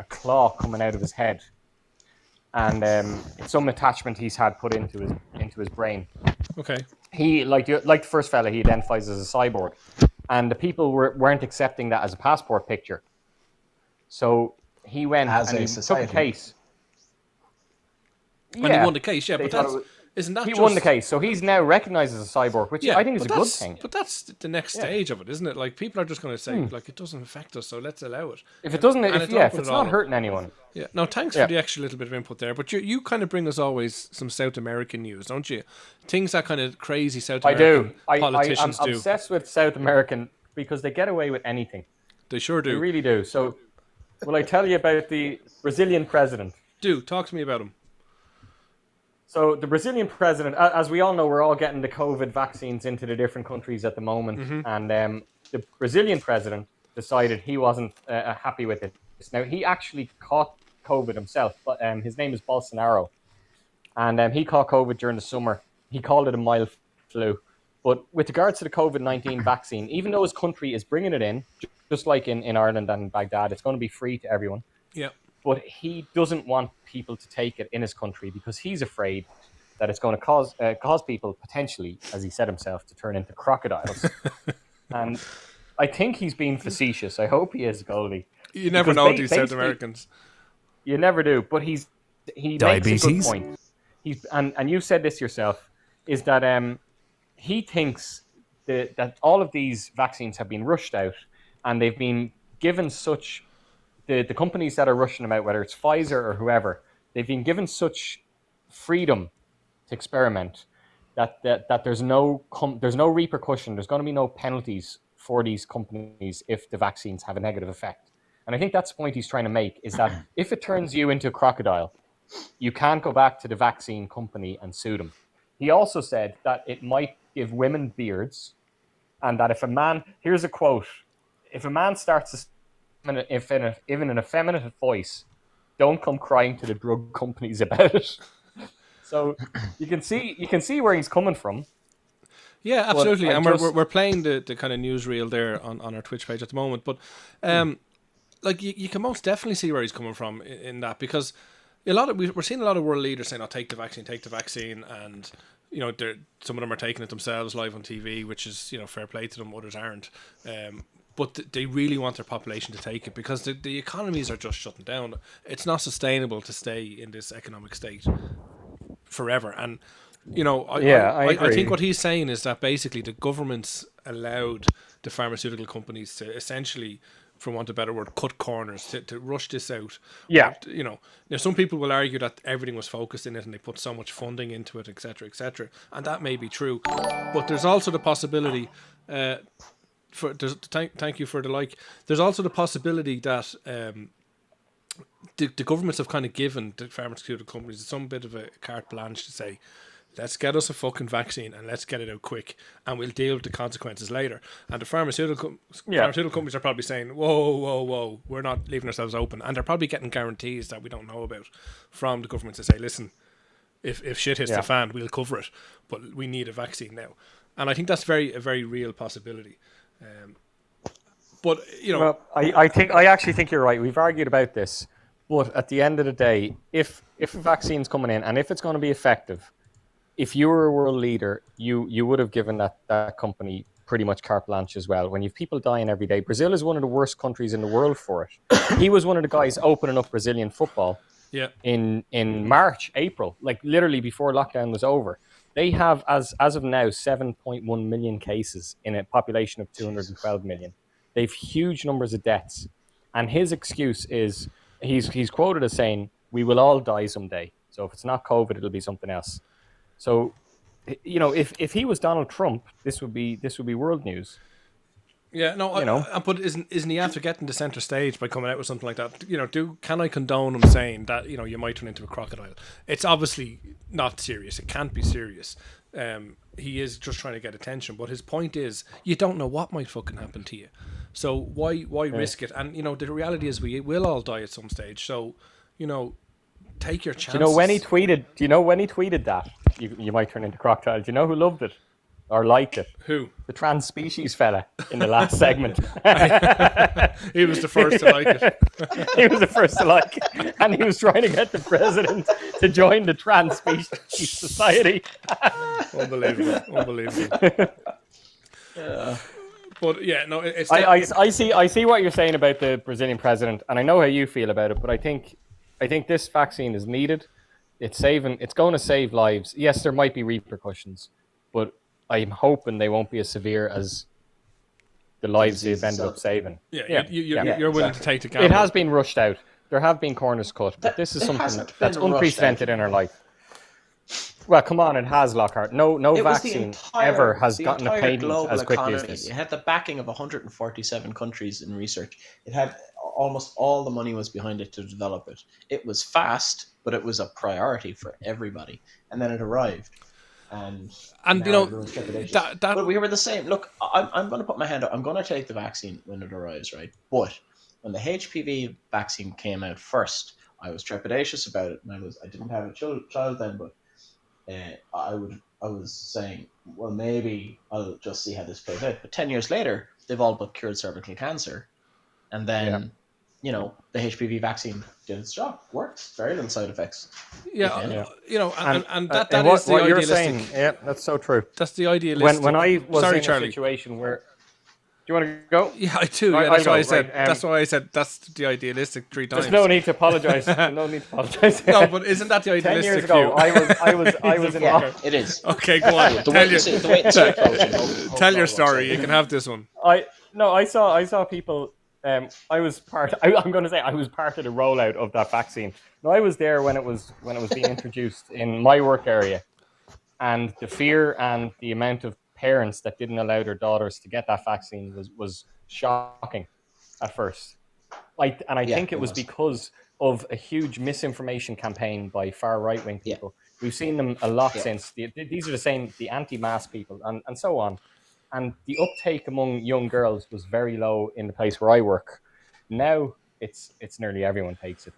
S2: claw coming out of his head, and some attachment he's had put into his brain.
S1: Okay.
S2: He like the first fella, he identifies as a cyborg, and the people weren't accepting that as a passport picture. So he went and he took a case.
S1: And he won the case, yeah. But isn't that
S2: he won the case? So he's now recognised as a cyborg, which I think is a good thing.
S1: But that's the next stage of it, isn't it? Like, people are just going to say, like, it doesn't affect us, so let's allow it.
S2: If it doesn't, if it's not hurting anyone.
S1: Yeah. No, thanks for the extra little bit of input there. But you kind of bring us always some South American news, don't you? Things that kind of crazy South American politicians do.
S2: I'm obsessed with South American because they get away with anything.
S1: They sure do.
S2: They really do. So, will I tell you about the Brazilian president?
S1: Talk to me about him.
S2: So the Brazilian president, as we all know, we're all getting the COVID vaccines into the different countries at the moment. Mm-hmm. And the Brazilian president decided he wasn't happy with it. Now, he actually caught COVID himself, but his name is Bolsonaro. And he caught COVID during the summer. He called it a mild flu. But with regards to the COVID-19 vaccine, even though his country is bringing it in, just like in Ireland and Baghdad, it's going to be free to everyone.
S1: Yeah.
S2: But he doesn't want people to take it in his country because he's afraid that it's going to cause people potentially, as he said himself, to turn into crocodiles. And I think he's being facetious. I hope he is, Goldie.
S1: You never know these South Americans.
S2: You never do. But he makes a good point. And you said this yourself, is that he thinks that all of these vaccines have been rushed out and they've been given such... The companies that are rushing them out, whether it's Pfizer or whoever, they've been given such freedom to experiment that there's no repercussion. There's going to be no penalties for these companies if the vaccines have a negative effect. And I think that's the point he's trying to make, is that if it turns you into a crocodile, you can't go back to the vaccine company and sue them. He also said that it might give women beards, and that if a man, here's a quote, if a man starts to even in a feminine voice, don't come crying to the drug companies about it. So you can see where he's coming from.
S1: Yeah, absolutely. And we're playing the kind of newsreel there on our Twitch page at the moment. But like you can most definitely see where he's coming from in that, because we're seeing a lot of world leaders saying, "Oh, take the vaccine," and some of them are taking it themselves live on TV, which is fair play to them. Others aren't. But they really want their population to take it because the economies are just shutting down. It's not sustainable to stay in this economic state forever. And, I think what he's saying is that basically the government's allowed the pharmaceutical companies to essentially, for want of a better word, cut corners, to rush this out.
S2: Yeah.
S1: Now some people will argue that everything was focused in it and they put so much funding into it, etc., etc. And that may be true. But there's also the possibility... thank you for the like. There's also the possibility that the governments have kind of given the pharmaceutical companies some bit of a carte blanche to say, let's get us a fucking vaccine and let's get it out quick, and we'll deal with the consequences later. And the pharmaceutical companies are probably saying, whoa, we're not leaving ourselves open, and they're probably getting guarantees that we don't know about from the government to say, listen, If shit hits the fan, we'll cover it, but we need a vaccine now. And I think that's a very real possibility. But
S2: well, I actually think you're right. We've argued about this, but at the end of the day, if a vaccine's coming in and if it's going to be effective, if you were a world leader, you would have given that company pretty much carte blanche as well. When you've people dying every day, Brazil is one of the worst countries in the world for it. He was one of the guys opening up Brazilian football.
S1: Yeah.
S2: In March, April, like literally before lockdown was over. They have, as of now, 7.1 million cases in a population of 212 million. They've huge numbers of deaths. And his excuse is, he's quoted as saying, we will all die someday. So if it's not COVID, it'll be something else. So, if he was Donald Trump, this would be world news.
S1: Yeah, no, but isn't he after getting the centre stage by coming out with something like that? Can I condone him saying that you might turn into a crocodile? It's obviously not serious. It can't be serious. He is just trying to get attention. But his point is, you don't know what might fucking happen to you. So why risk it? And the reality is we will all die at some stage. So take your chances.
S2: Do you know when he tweeted that you might turn into crocodile? Do you know who loved it or liked it?
S1: Who?
S2: The trans species fella in the last segment.
S1: He was the first to like it.
S2: He was the first to like it, and he was trying to get the president to join the trans species society.
S1: Unbelievable. But yeah, no, it's.
S2: I see what you're saying about the Brazilian president, and I know how you feel about it. But I think this vaccine is needed. It's going to save lives. Yes, there might be repercussions, but I'm hoping they won't be as severe as the lives they've ended up saving.
S1: Yeah, you're willing to take the gamble.
S2: It has been rushed out. There have been corners cut, but this is something that's unprecedented in our life. Well, come on, it has, Lockhart. No vaccine ever has gotten a patent as quickly as this.
S3: It had the backing of 147 countries in research. It had almost all the money was behind it to develop it. It was fast, but it was a priority for everybody. And then it arrived. And but we were the same. Look, I'm going to put my hand up. I'm going to take the vaccine when it arrives, right? But when the HPV vaccine came out first, I was trepidatious about it, and I didn't have a child then, but I was saying, well, maybe I'll just see how this plays out. But 10 years later, they've all but cured cervical cancer, and then the HPV vaccine did its job, worked, very little side effects.
S1: And that is the
S2: what
S1: idealistic.
S2: You're saying, yeah, that's so true.
S1: That's the idealistic.
S2: When I was in
S1: Charlie.
S2: a situation where. Do you want to go?
S1: Yeah, I do. Yeah, that's why I said. That's why I said that's the idealistic 3 times.
S2: There's no need to apologise.
S1: No, but isn't that the idealistic
S2: 10 years ago, I was in.
S3: Yeah, it is.
S1: Okay, go on. Tell your story. You can have this one.
S2: I saw people. I'm going to say I was part of the rollout of that vaccine. No, I was there when it was being introduced in my work area, and the fear and the amount of parents that didn't allow their daughters to get that vaccine was shocking at first. I think it was because of a huge misinformation campaign by far right-wing people. Yeah. We've seen them a lot since. These are the anti-mask people and so on. And the uptake among young girls was very low in the place where I work. Now it's nearly everyone takes it.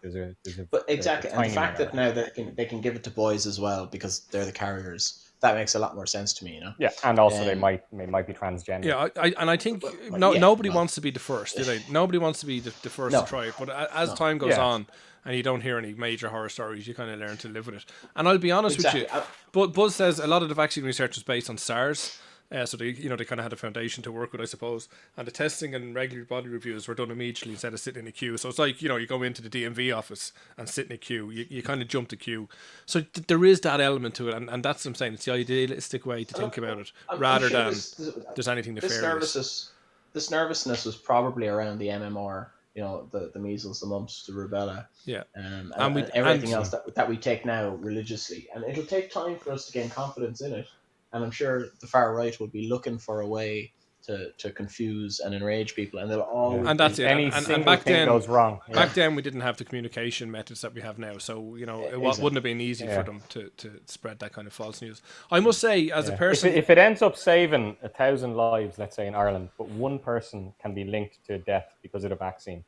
S3: But exactly, and the fact that now they can give it to boys as well because they're the carriers. That makes a lot more sense to me,
S2: Yeah, and also they might be transgender.
S1: Yeah, I think nobody wants to be the first, do they? Nobody wants to be the first to try it. But as time goes on, and you don't hear any major horror stories, you kind of learn to live with it. And I'll be honest with you, but Buzz says a lot of the vaccine research was based on SARS. So they kind of had a foundation to work with, I suppose. And the testing and regular body reviews were done immediately instead of sitting in a queue. So it's like, you go into the DMV office and sit in a queue. You kind of jump the queue. So there is that element to it. And that's what I'm saying. It's the idealistic way to think about it rather than there's anything nefarious.
S3: This nervousness was probably around the MMR, the measles, the mumps, the rubella.
S1: Yeah.
S3: And everything else that we take now religiously. And it'll take time for us to gain confidence in it. And I'm sure the far right will be looking for a way to confuse and enrage people, and they'll all.
S1: And that's it.
S2: And back then goes wrong.
S1: Yeah. Back then, we didn't have the communication methods that we have now, so wouldn't have been easy for them to spread that kind of false news. I must say, as a person,
S2: if it ends up saving 1,000 lives, let's say in Ireland, but one person can be linked to death because of the vaccine,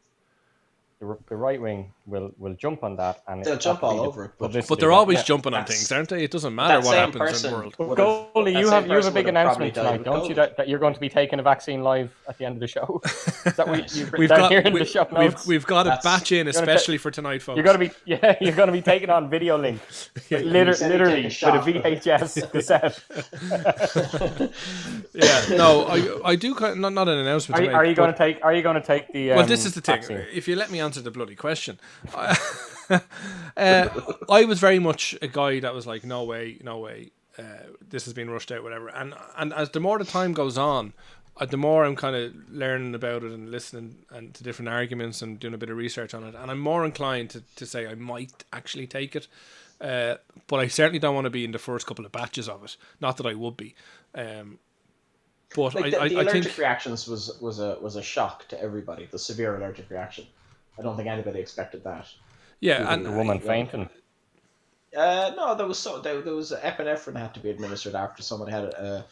S2: the right wing will jump on that, and
S3: They'll jump all over it,
S1: But they're always jumping on things, aren't they? It doesn't matter what happens in the world.
S2: Goalie, you have a big announcement tonight, don't you? That you're going to be taking a vaccine live at the end of the show. Is that what you've written down here in the show notes?
S1: We've got a batch in especially for tonight, folks.
S2: You're going to be taking on video link, literally with a VHS cassette.
S1: Yeah, no, I do not an announcement.
S2: Are you going to take the?
S1: Well, this is the thing.
S2: vaccine?
S1: If you let me answer the bloody question, I was very much a guy that was like, no way, this has been rushed out, whatever. And as the more the time goes on, the more I'm kind of learning about it and listening and to different arguments and doing a bit of research on it, and I'm more inclined to say I might actually take it, but I certainly don't want to be in the first couple of batches of it. Not that I would be. But
S3: the
S1: I
S3: allergic
S1: think
S3: reactions was a shock to everybody. The severe allergic reaction. I don't think anybody expected that.
S1: yeah, and
S2: The woman fainting.
S3: No, there was epinephrine that had to be administered after someone had an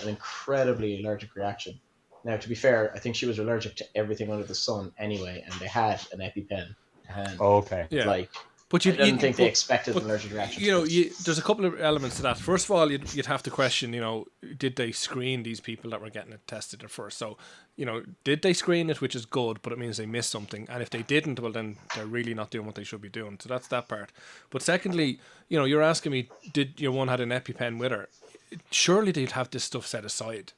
S3: incredibly allergic reaction. Now, to be fair, I think she was allergic to everything under the sun anyway, and they had an EpiPen to hand.
S2: Oh, okay.
S1: yeah.
S3: Like,
S1: But
S3: I didn't think they expected an allergic reaction.
S1: There's a couple of elements to that. First of all, you'd have to question, did they screen these people that were getting it tested at first? So, did they screen it, which is good, but it means they missed something. And if they didn't, well, then they're really not doing what they should be doing. So that's that part. But secondly, you're asking me, did your one had an EpiPen with her? Surely they'd have this stuff set aside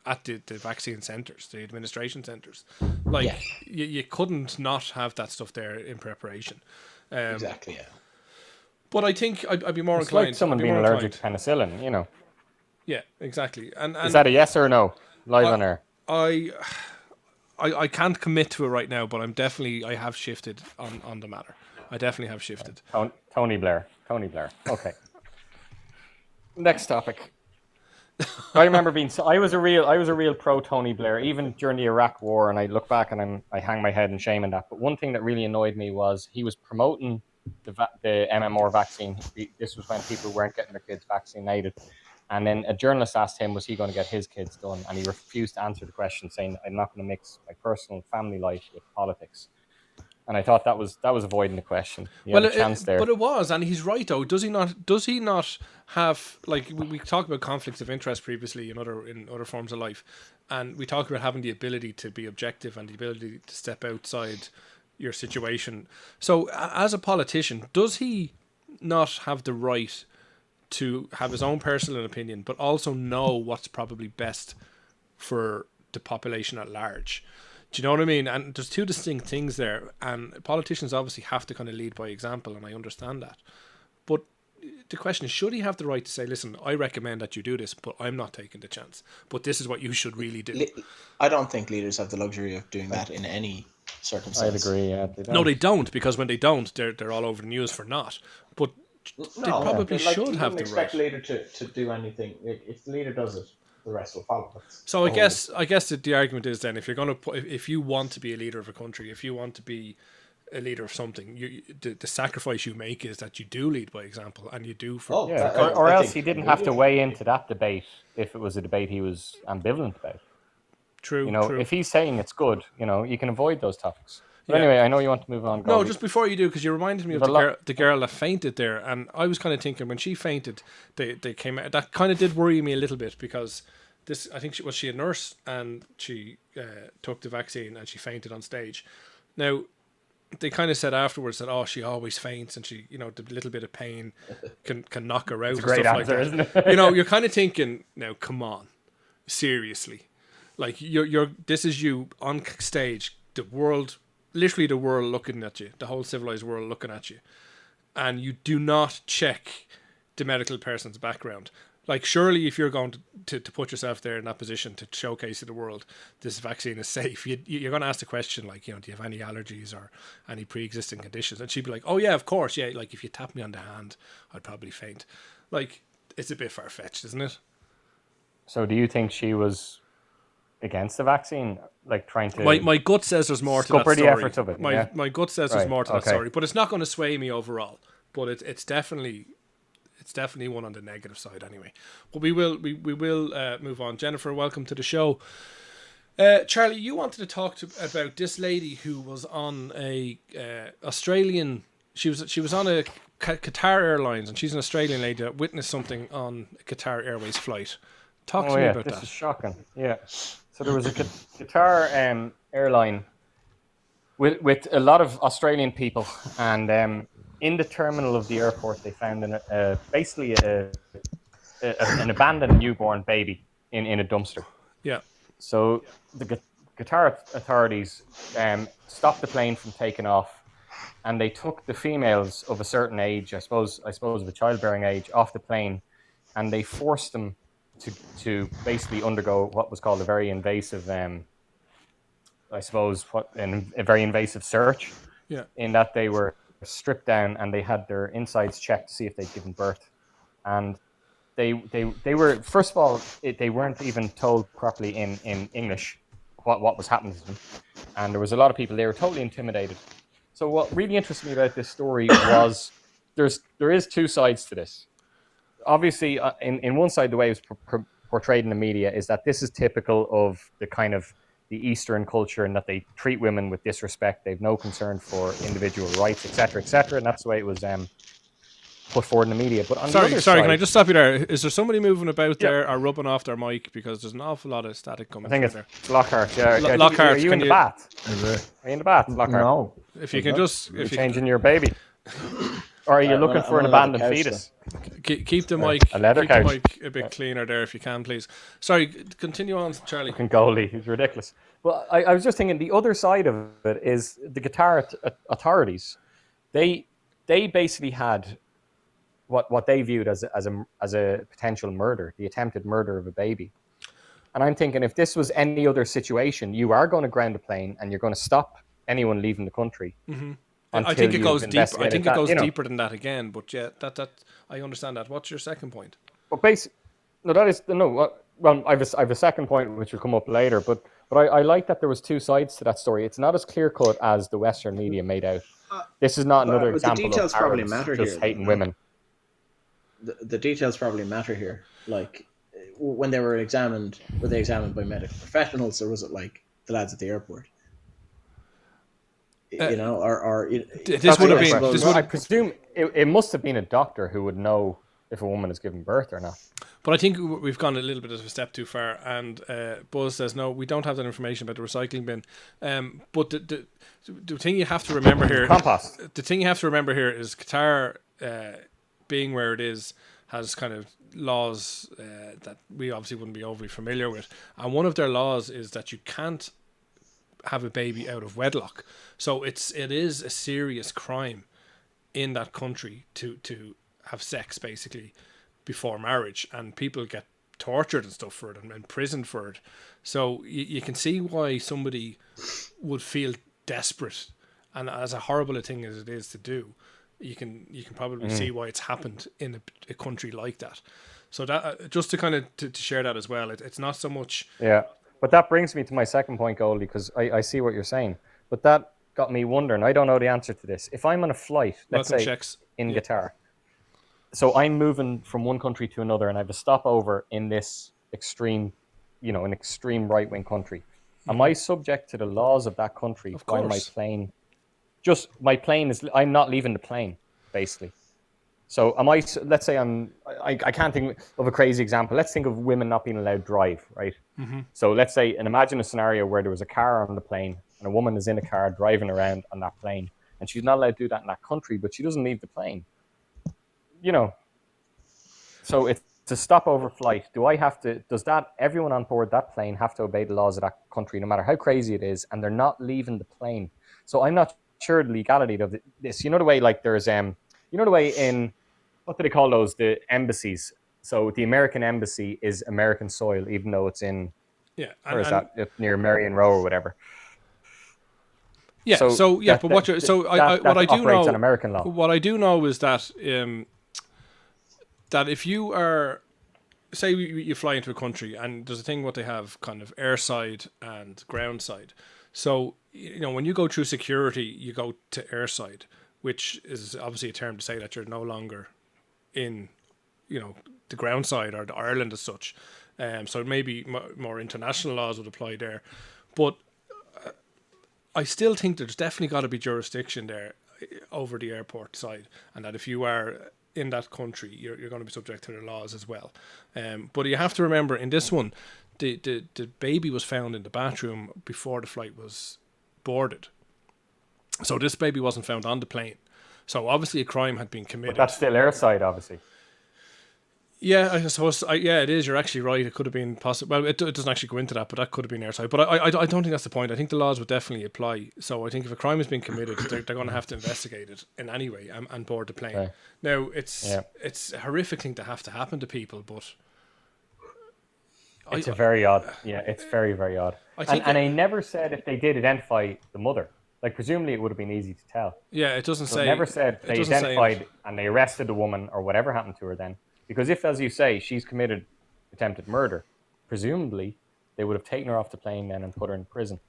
S1: at the vaccine centres, the administration centres. Like, you couldn't not have that stuff there in preparation.
S3: Exactly, yeah.
S1: But I think I'd be more
S2: It's
S1: inclined.
S2: like someone being allergic to penicillin,
S1: Yeah, exactly. And
S2: Is that a yes or a no? Live on air.
S1: I can't commit to it right now, but I have shifted on the matter. I definitely have shifted.
S2: Tony Blair. Okay. Next topic. I remember I was a real pro Tony Blair, even during the Iraq War, and I look back and I hang my head in shame in that. But one thing that really annoyed me was he was promoting the MMR vaccine. This was when people weren't getting their kids vaccinated. And then a journalist asked him, was he going to get his kids done? And he refused to answer the question, saying, I'm not going to mix my personal family life with politics. And I thought that was avoiding the question. Had a chance there.
S1: But it was, and he's right though. Does he not have, like, we talked about conflicts of interest previously in other forms of life, and we talked about having the ability to be objective and the ability to step outside your situation. So as a politician, does he not have the right to have his own personal opinion, but also know what's probably best for the population at large? Do you know what I mean? And there's two distinct things there, and politicians obviously have to kind of lead by example, and I understand that. But the question is, should he have the right to say, listen, I recommend that you do this, but I'm not taking the chance, but this is what you should really do?
S3: I don't think leaders have the luxury of doing that in any circumstance.
S2: I'd agree, yeah.
S1: No, they don't, because when they don't, they're all over the news for not. But they probably should have the right.
S3: Expect the leader to do anything. If the leader does it, the rest will follow.
S1: So I guess that the argument is then, if you're going to if you want to be a leader of a country, if you want to be a leader of something, the sacrifice you make is that you do lead by example, and you do for
S2: or else he didn't have to weigh into that debate if it was a debate he was ambivalent about.
S1: True.
S2: If he's saying it's good, you can avoid those topics. But anyway, I know you want to move on.
S1: No, just before you do, because you reminded me of the girl that fainted there, and I was kind of thinking when she fainted, they came out. That kind of did worry me a little bit, because I think she a nurse, and she took the vaccine and she fainted on stage. Now, they kind of said afterwards that she always faints, and she the little bit of pain can knock her out. It's
S2: a great
S1: stuff
S2: answer,
S1: like that.
S2: Isn't it?
S1: You're kind of thinking, now come on, seriously, like this is you on stage, literally the world looking at you, the whole civilized world looking at you, and you do not check the medical person's background. Like, surely if you're going to put yourself there in that position to showcase to the world this vaccine is safe, you're going to ask the question, like, do you have any allergies or any pre-existing conditions? And she'd be like, oh yeah, of course, yeah, like if you tap me on the hand, I'd probably faint. Like, it's a bit far-fetched, isn't it?
S2: So do you think she was against the vaccine, like trying to...
S1: My gut says there's more to that story.
S2: The efforts of it.
S1: My gut says there's more to that story, but it's not going to sway me overall. But it's definitely one on the negative side anyway. But we will move on. Jennifer, welcome to the show. Charlie, you wanted to talk about this lady who was on a Australian. She was on a Qatar Airlines, and she's an Australian lady that witnessed something on a Qatar Airways flight. Talk to me about
S2: this
S1: that.
S2: is shocking. Yeah. So there was a Qatar airline with a lot of Australian people, and in the terminal of the airport, they found basically an abandoned newborn baby in a dumpster.
S1: Yeah.
S2: So the Qatar authorities stopped the plane from taking off, and they took the females of a certain age, I suppose of a childbearing age, off the plane, and they forced them to basically undergo what was called a very invasive, a very invasive search.
S1: Yeah.
S2: In that they were stripped down and they had their insides checked to see if they'd given birth, and they were, first of all, they weren't even told properly in English what was happening to them, and there was a lot of people, they were totally intimidated. So what really interested me about this story was there is two sides to this. Obviously, in one side, the way it was portrayed in the media is that this is typical of the kind of the Eastern culture, and that they treat women with disrespect. They've no concern for individual rights, etc., and that's the way it was put forward in the media. But on the other
S1: Sorry,
S2: side,
S1: can I just stop you there? Is there somebody moving about
S2: Yeah.
S1: there or rubbing off their mic, because there's an awful lot of static coming
S2: I think
S1: through
S2: it's Lockhart. Yeah,
S1: Lockhart,
S2: are you
S1: can
S2: in the
S1: you-
S2: bath?
S4: Is it?
S2: Are you in the bath, Lockhart?
S4: No.
S1: there? If you can just
S2: You're changing your baby, or are you
S3: I'm
S2: looking
S3: on-
S2: for
S3: I'm
S2: an
S3: on the
S2: abandoned
S3: couch,
S2: fetus?
S1: keep the mic,
S2: a leather
S1: keep the
S2: couch.
S1: mic a bit cleaner there if you can, please. Sorry, continue on, Charlie.
S2: Fucking goalie, he's ridiculous. Well, I was just thinking the other side of it is the Qatar authorities. They basically had what they viewed as a potential murder, the attempted murder of a baby. And I'm thinking, if this was any other situation, you are going to ground a plane and you're going to stop anyone leaving the country.
S1: Mm-hmm.
S2: until
S1: I think it
S2: you've
S1: goes deeper. I
S2: investigated
S1: think it
S2: that,
S1: goes
S2: you know.
S1: deeper than that again. But yeah, that I understand that. What's your second point?
S2: But well, I have a second point which will come up later. But I like that there was two sides to that story. It's not as clear cut as the Western media made out. This is not another
S3: but the
S2: example
S3: details
S2: of
S3: probably
S2: Arabs
S3: matter
S2: just
S3: here,
S2: hating
S3: though.
S2: women.
S3: The details probably matter here. Like, when they were examined by medical professionals, or was it like the lads at the airport?
S1: This would have been.
S3: suppose-
S1: This
S2: Well,
S1: would
S2: I presume it must have been a doctor who would know if a woman is giving birth or not.
S1: But I think we've gone a little bit of a step too far. And Buzz says, no, we don't have that information about the recycling bin. But the thing you have to remember here,
S2: Compost.
S1: the thing you have to remember here is Qatar, being where it is, has kind of laws that we obviously wouldn't be overly familiar with. And one of their laws is that you can't have a baby out of wedlock. So it is a serious crime in that country to have sex basically before marriage, and people get tortured and stuff for it and imprisoned for it. So you can see why somebody would feel desperate, and as a horrible a thing as it is to do, you can probably see why it's happened in a country like that. So that just to kind of to share that as well, it's not so much.
S2: Yeah. But that brings me to my second point, Goldie, because I see what you're saying. But that got me wondering. I don't know the answer to this. If I'm on a flight, let's
S1: Welcome
S2: say
S1: checks.
S2: in Qatar, so I'm moving from one country to another, and I have a stopover in this extreme, an extreme right-wing country. Am I subject to the laws of that country
S1: Of
S2: while my
S1: course.
S2: plane? I'm not leaving the plane, basically. So am I? Let's say I can't think of a crazy example. Let's think of women not being allowed to drive, right?
S1: Mm-hmm.
S2: So let's say, and imagine a scenario where there was a car on the plane and a woman is in a car driving around on that plane, and she's not allowed to do that in that country, but she doesn't leave the plane. So it's a stopover flight. Does everyone on board that plane have to obey the laws of that country, no matter how crazy it is, and they're not leaving the plane? So I'm not sure the legality of this. You know the way, like, there's the way in, what do they call those, the embassies? So the American embassy is American soil, even though it's in,
S1: Yeah.
S2: where is that, near Marion Row or whatever.
S1: Yeah. But what I do know,
S2: on American law.
S1: what I do know is that that if you are, say you fly into a country, and there's a thing what they have kind of airside and ground side. So when you go through security, you go to airside, which is obviously a term to say that you're no longer in the ground side or the Ireland as such. So maybe more international laws would apply there. But I still think there's definitely got to be jurisdiction there over the airport side, and that if you are in that country, you're going to be subject to their laws as well. But you have to remember, in this one, the baby was found in the bathroom before the flight was boarded. So this baby wasn't found on the plane. So obviously a crime had been committed.
S2: But that's still airside, obviously.
S1: Yeah, I suppose. Yeah, it is. You're actually right. It could have been possible. Well, it doesn't actually go into that, but that could have been airside. But I don't think that's the point. I think the laws would definitely apply. So I think if a crime has been committed, they're going to have to investigate it in any way and board the plane.
S2: Okay.
S1: Now, it's a horrific thing to have to happen to people, but
S2: it's very odd. Yeah, it's very, very odd. And I never said if they did identify the mother. Like, presumably it would have been easy to tell.
S1: Yeah, it doesn't say.
S2: It never said they identified and they arrested the woman or whatever happened to her then. Because if, as you say, she's committed attempted murder, presumably they would have taken her off the plane then and put her in prison.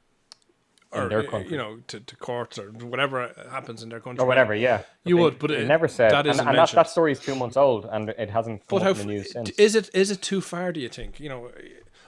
S2: In their country.
S1: To courts or whatever happens in their country.
S2: Or whatever, yeah.
S1: But
S2: it never said.
S1: That isn't
S2: mentioned. That story is 2 months old and it hasn't come up in the news since.
S1: Is it too far, do you think?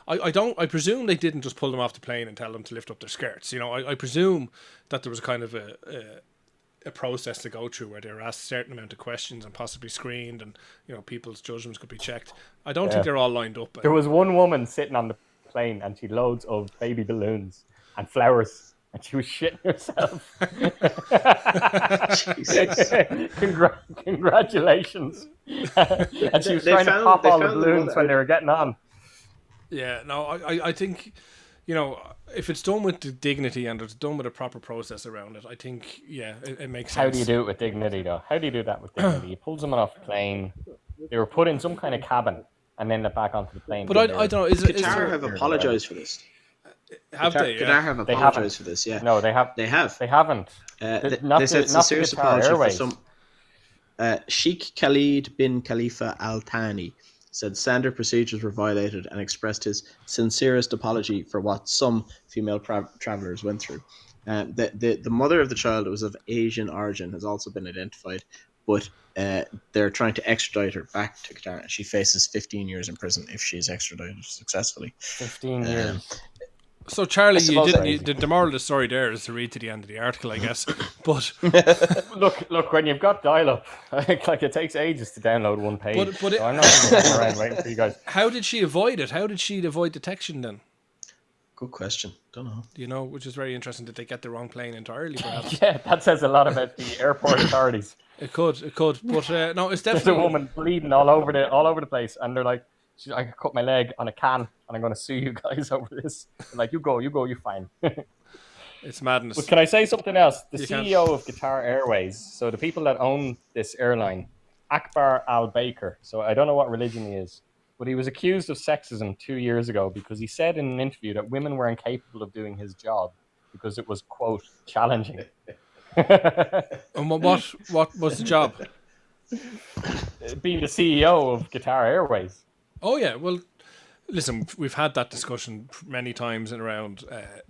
S1: I presume they didn't just pull them off the plane and tell them to lift up their skirts. I presume that there was kind of a process to go through where they were asked a certain amount of questions and possibly screened, and people's judgments could be checked. I don't think they're all lined up.
S2: There was one woman sitting on the plane and she had loads of baby balloons and flowers and she was shitting herself. Congratulations. And she was trying to pop all the balloons when they were getting on.
S1: Yeah, no, I think, if it's done with dignity and it's done with a proper process around it, I think, it makes sense.
S2: How do you do it with dignity, though? How do you do that with dignity? You pull someone off the plane, they were put in some kind of cabin, and then they're back onto the plane.
S1: But I don't know.
S3: Qatar have apologized for this.
S1: Have they? Yeah.
S3: Qatar have apologized for this, yeah.
S2: No, they have.
S3: They have.
S2: They haven't.
S3: They said it's a serious apology for some... Sheikh Khalid bin Khalifa Al Thani said standard procedures were violated and expressed his sincerest apology for what some female travelers went through. The mother of the child, was of Asian origin, has also been identified, but they're trying to extradite her back to Qatar. She faces 15 years in prison if she is extradited successfully.
S2: 15 years.
S1: So, Charlie, the moral of the story there is to read to the end of the article, I guess. But
S2: look, when you've got dial-up, like it takes ages to download one page. So I'm not going to go around waiting for you guys.
S1: How did she avoid it? How did she avoid detection then?
S3: Good question. Don't know.
S1: Which is very interesting. Did they get the wrong plane entirely, perhaps?
S2: Yeah, that says a lot about the airport authorities.
S1: It could. But no, it's definitely...
S2: There's a woman bleeding all over the place, and they're like, I cut my leg on a can, and I'm going to sue you guys over this. I'm like, you go, you're fine.
S1: It's madness.
S2: But can I say something else? The CEO of Qatar Airways, so the people that own this airline, Akbar Al-Baker, so I don't know what religion he is, but he was accused of sexism 2 years ago because he said in an interview that women were incapable of doing his job because it was, quote, challenging.
S1: And what was the job?
S2: Being the CEO of Qatar Airways.
S1: Oh, yeah. Well, listen, we've had that discussion many times around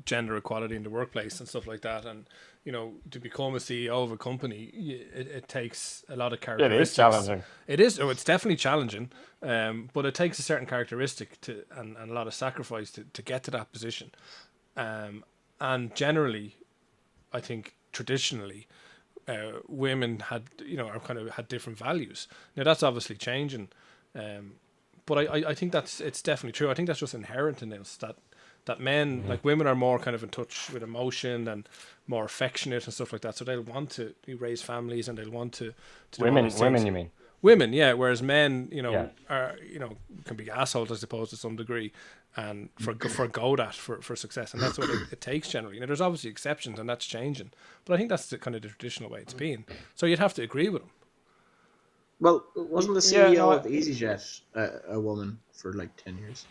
S1: gender equality in the workplace and stuff like that. And, to become a CEO of a company, it takes a lot of characteristics.
S2: It is challenging.
S1: It is. Oh, it's definitely challenging. But it takes a certain characteristic and a lot of sacrifice to get to that position. And generally, I think traditionally, women had different values. Now, that's obviously changing. But I think it's definitely true. I think that's just inherent in us that men, like women, are more kind of in touch with emotion and more affectionate and stuff like that. So they'll want to raise families and they'll want to do
S2: women, you mean?
S1: Women, yeah. Whereas men, are can be assholes, I suppose, to some degree, and forgo that for success, and that's what it takes generally. There's obviously exceptions, and that's changing. But I think that's the kind of the traditional way it's been. So you'd have to agree with them.
S3: Well, wasn't the CEO of EasyJet a woman for like 10 years?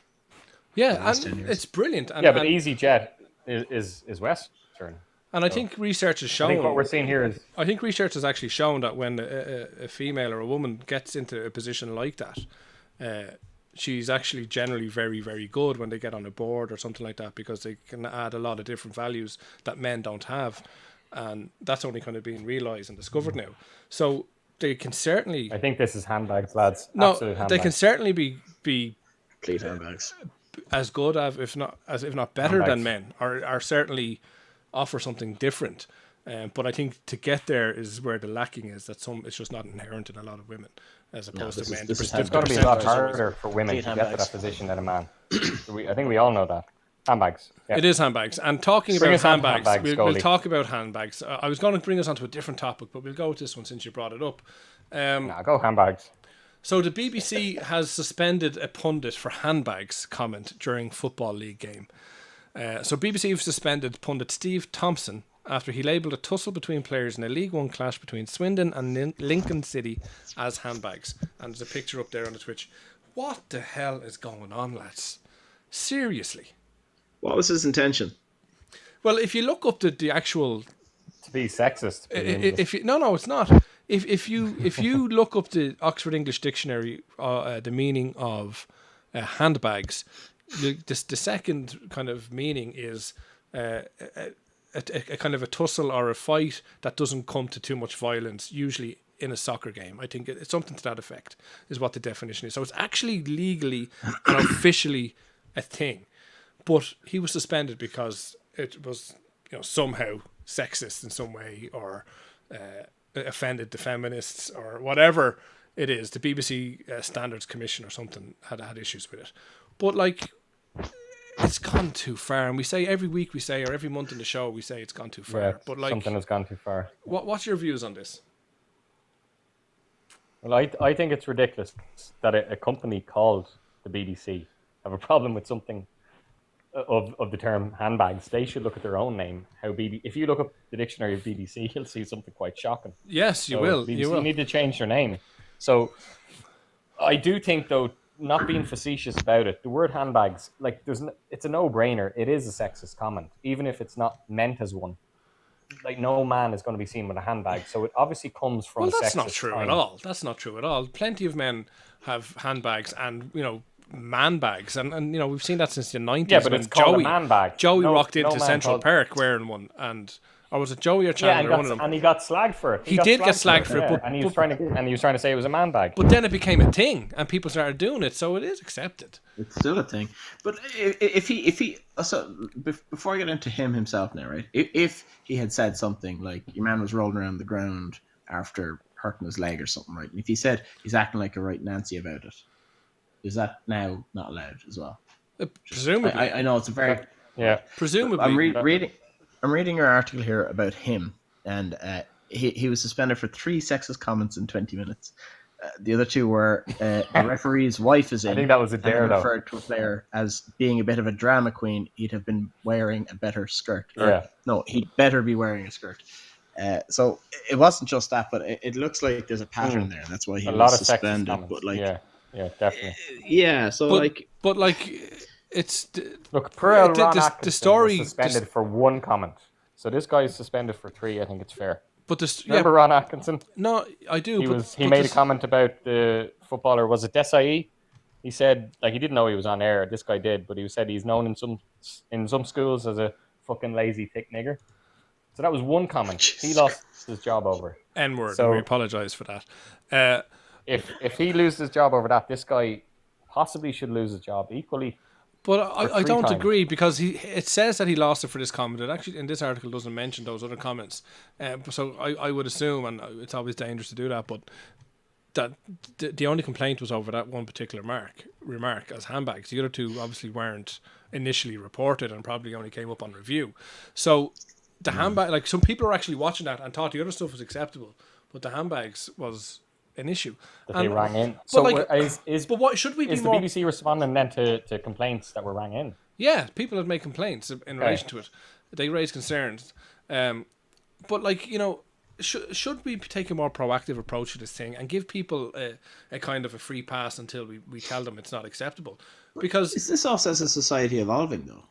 S1: Yeah, and it's brilliant.
S2: But EasyJet is Western.
S1: And I think research has shown...
S2: I think what we're seeing here is...
S1: I think research has actually shown that when a female or a woman gets into a position like that, she's actually generally very, very good when they get on a board or something like that, because they can add a lot of different values that men don't have. And that's only kind of being realised and discovered now. So... they can certainly...
S2: I think this is handbags, lads.
S1: No,
S2: absolute handbags.
S1: they can certainly be
S3: Pleat handbags.
S1: as good if not better
S2: Handbags.
S1: than men, or certainly offer something different. But I think to get there is where the lacking is. That it's just not inherent in a lot of women as opposed to men.
S3: this is
S2: It's got to be a lot harder for women
S3: Pleat
S2: to get to
S3: handbags.
S2: that position than a man. I think we all know that. Handbags. Yeah.
S1: It is handbags. And talking
S2: Bring
S1: about
S2: us on to
S1: handbags,
S2: handbags,
S1: we'll
S2: Goldie.
S1: talk about handbags. I was going to bring us onto a different topic, but we'll go with this one since you brought it up.
S2: Nah, go handbags.
S1: So the BBC has suspended a pundit for handbags comment during Football League game. So BBC have suspended pundit Steve Thompson after he labelled a tussle between players in a League One clash between Swindon and Lincoln City as handbags. And there's a picture up there on the Twitch. What the hell is going on, lads? Seriously.
S3: What was his intention?
S1: Well, if you look up the actual...
S2: To be sexist.
S1: If you, no, it's not. If you look up the Oxford English Dictionary, the meaning of handbags, the second kind of meaning is a kind of a tussle or a fight that doesn't come to too much violence, usually in a soccer game. I think it's something to that effect is what the definition is. So it's actually legally and officially a thing, but he was suspended because it was somehow sexist in some way or offended the feminists or whatever it is. The BBC Standards Commission or something had issues with it, but like it's gone too far. And we say every week or every month in the show we say it's gone too far.
S2: Yeah,
S1: but like
S2: something has gone too far.
S1: What's your views on this?
S2: Well, I think it's ridiculous that a company called the BBC have a problem with something of the term handbags. They should look at their own name. If you look up the dictionary of BBC, you'll see something quite shocking.
S1: Yes, you
S2: So
S1: will.
S2: BBC
S1: You will.
S2: need to change their name. So I do think, though, not being facetious about it, the word handbags, like it's a no-brainer. It is a sexist comment, even if it's not meant as one. Like no man is going to be seen with a handbag, so it obviously comes from.
S1: Well, that's
S2: sexist
S1: not true
S2: time.
S1: at all. That's not true at all. Plenty of men have handbags and man bags, and we've seen that since the 90s.
S2: Yeah, but it's called a man bag.
S1: Joey
S2: No-
S1: rocked
S2: no
S1: into
S2: man
S1: Central
S2: called-
S1: Park wearing one, or was it Joey or
S2: Yeah,
S1: Chandler? one of them.
S2: and he got slagged for it.
S1: He did get slagged for it,
S2: yeah.
S1: but-
S2: and he was trying to say it was a man bag.
S1: But then it became a thing, and people started doing it, so it is accepted.
S3: It's still a thing. But if he so before I get into him himself now, right? If he had said something like your man was rolling around the ground after hurting his leg or something, right? And if he said he's acting like a right Nancy about it, is that now not allowed as well?
S1: Presumably,
S3: I know it's a very
S2: Yeah,
S1: presumably.
S3: I'm reading your article here about him, and he was suspended for 3 sexist comments in 20 minutes. The other 2 were the referee's wife is in.
S2: I think that was a
S3: and
S2: dare, though.
S3: referred to a player as being a bit of a drama queen. He'd have been wearing a better skirt.
S2: Yeah.
S3: No, he'd better be wearing a skirt. So it wasn't just that, but it looks like there's a pattern there. That's why he
S2: a
S3: was
S2: lot of sexist
S3: suspended.
S2: comments.
S3: But like,
S2: yeah, definitely.
S3: yeah. So
S1: but it's
S2: Look, Perel
S1: the-
S2: Ron
S1: the
S2: Atkinson
S1: story-
S2: was suspended for 1 comment. So this guy is suspended for 3. I think it's fair.
S1: but this
S2: Remember Ron Atkinson?
S1: no, I do.
S2: He made a comment about the footballer. Was it Desai? He said he didn't know he was on air. This guy did, but he said he's known in some schools as a fucking lazy thick nigger. So that was 1 comment. He lost his job over it.
S1: N-word.
S2: So-
S1: and we apologise for that.
S2: If he loses his job over that, this guy possibly should lose his job equally.
S1: But I
S2: 3
S1: don't
S2: times.
S1: agree because it says that he lost it for this comment. It actually in this article doesn't mention those other comments. So I would assume, and it's always dangerous to do that, but that the only complaint was over that one particular remark as handbags. The other 2 obviously weren't initially reported and probably only came up on review. So the handbag, like some people are actually watching that and thought the other stuff was acceptable, but the handbags was an issue.
S2: That they rang in.
S1: But
S2: So
S1: like,
S2: is
S1: but what should we be
S2: the
S1: more?
S2: BBC responding then to complaints that were rang in?
S1: Yeah, people have made complaints in relation to it. They raise concerns. But like, should we take a more proactive approach to this thing and give people a kind of a free pass until we tell them it's not acceptable? Because
S3: is this us as a society evolving though?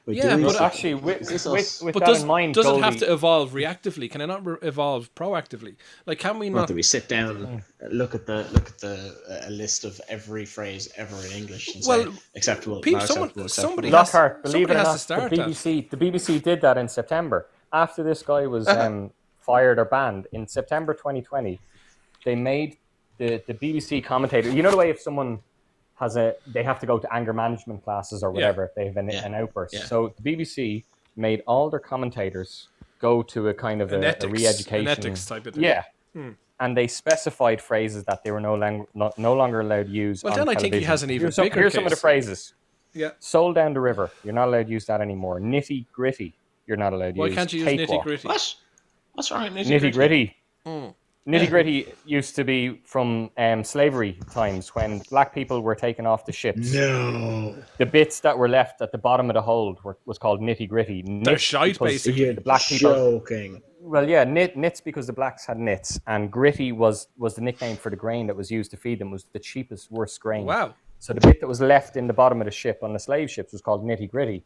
S3: By
S1: Yeah,
S3: doing
S1: but
S3: so?
S2: Actually, with
S3: Is this us?
S2: that
S1: does,
S2: in mind,
S1: does it have
S2: Goldie-
S1: to evolve reactively? Can it not evolve proactively? Like, can we
S3: Not
S1: not?
S3: that we sit down, look at the a list of every phrase ever in English and
S1: Well,
S3: say acceptable,
S1: people-
S3: not
S1: someone-
S3: acceptable, acceptable.
S1: somebody has-
S2: Lockhart, believe it
S1: somebody
S2: or
S1: has
S2: not,
S1: to start
S2: the BBC did that in September. After this guy was fired or banned in September 2020, they made the BBC commentator. You know the way if someone they have to go to anger management classes or whatever if they have an outburst.
S3: Yeah.
S2: So the BBC made all their commentators go to a kind of a re-education,
S1: an ethics type of thing.
S2: Yeah. And they specified phrases that they were no longer allowed to use.
S1: Well,
S2: on
S1: then I
S2: television.
S1: think he has an even bigger
S2: Here's some of the
S1: case.
S2: phrases.
S1: Yeah.
S2: Soul down the river. You're not allowed to use that anymore. Nitty gritty. You're not allowed to use.
S1: Why can't you use
S2: Cakewalk.
S1: nitty gritty?
S3: What's wrong with
S2: Nitty gritty?
S1: Mm.
S2: Nitty gritty used to be from slavery times when black people were taken off the ships.
S4: No.
S2: The bits that were left at the bottom of the hold was called nitty gritty.
S1: They're shite, basically.
S2: The black people.
S4: Joking.
S2: Well, yeah, nits because the blacks had nits, and gritty was the nickname for the grain that was used to feed them. Was the cheapest, worst grain.
S1: Wow.
S2: So the bit that was left in the bottom of the ship on the slave ships was called nitty gritty.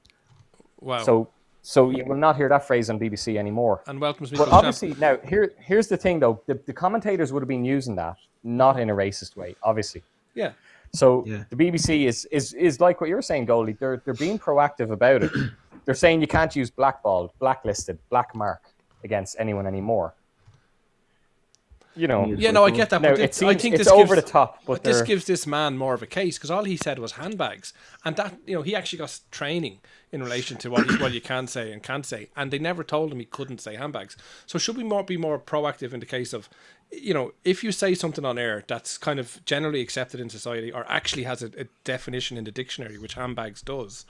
S1: Wow.
S2: So you will not hear that phrase on BBC anymore.
S1: And welcomes me.
S2: But obviously, now here's the thing though: the commentators would have been using that not in a racist way, obviously.
S1: Yeah.
S2: So the BBC is like what you're saying, Goldie. They're being proactive about it. They're saying you can't use blackballed, blacklisted, black mark against anyone anymore. You know.
S1: Yeah, no, I get that.
S2: Now,
S1: But I think
S2: it's
S1: this
S2: over
S1: gives,
S2: the top. But
S1: this gives this man more of a case because all he said was handbags, and that he actually got training in relation to what you can say and can't say, and they never told him he couldn't say handbags. So should we be more proactive in the case of, if you say something on air that's kind of generally accepted in society or actually has a definition in the dictionary, which handbags does,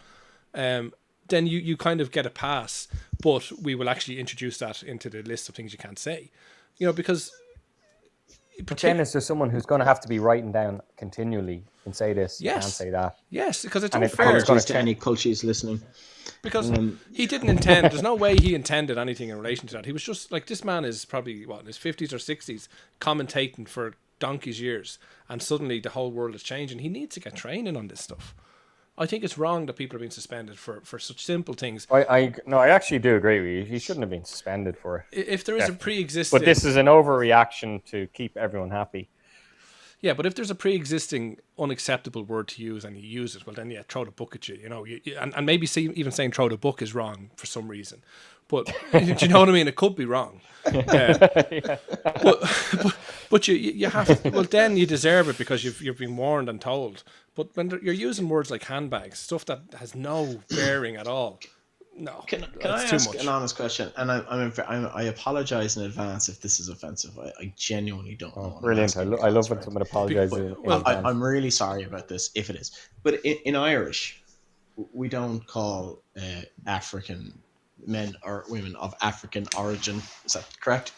S1: then you kind of get a pass, but we will actually introduce that into the list of things you can't say, because.
S2: But then is there someone who's going to have to be writing down continually and say this,
S1: Yes.
S2: you can't say that.
S1: Yes, because it's
S2: And
S1: unfair.
S3: Apologies to any cultures listening.
S1: Because he didn't intend. There's no way he intended anything in relation to that. He was just like, this man is probably in his 50s or 60s, commentating for donkey's years, and suddenly the whole world is changing. He needs to get training on this stuff. I think it's wrong that people are being suspended for such simple things.
S2: I actually do agree with you. He shouldn't have been suspended for it.
S1: If there is a pre-existing,
S2: but this is an overreaction to keep everyone happy.
S1: Yeah, but if there's a pre-existing unacceptable word to use and you use it, well then throw the book at you. And maybe even saying throw the book is wrong for some reason. But do you know what I mean? It could be wrong.
S2: Yeah.
S1: But you have to, well then you deserve it because you've been warned and told. But when you're using words like handbags, stuff that has no bearing at all, no.
S3: Can I ask an honest question? And I apologize in advance if this is offensive. I genuinely don't know.
S2: Brilliant! I love when someone apologizes.
S3: Well, I'm really sorry about this if it is. But in Irish, we don't call African men or women of African origin. Is that correct?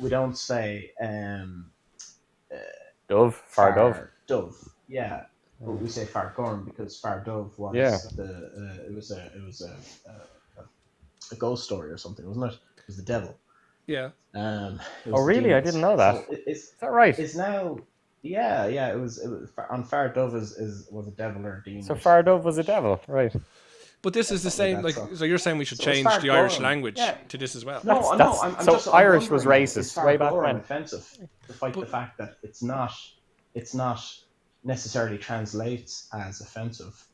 S3: We don't say
S2: dove, far dove.
S3: Dove, yeah. But we say far gorm because far dove was it was a ghost story or something, wasn't it? It was the devil.
S1: Yeah.
S2: Oh really? I didn't know that.
S3: So
S2: is that right?
S3: It's now. Yeah. It was on far dove was a devil or a demon.
S2: So far dove was a devil, right?
S1: But this is the same. So you're saying we should change the Irish language to this as well?
S3: No, I'm just
S2: Irish was racist way back when.
S3: Offensive, despite the fact that it's not necessarily translates as offensive,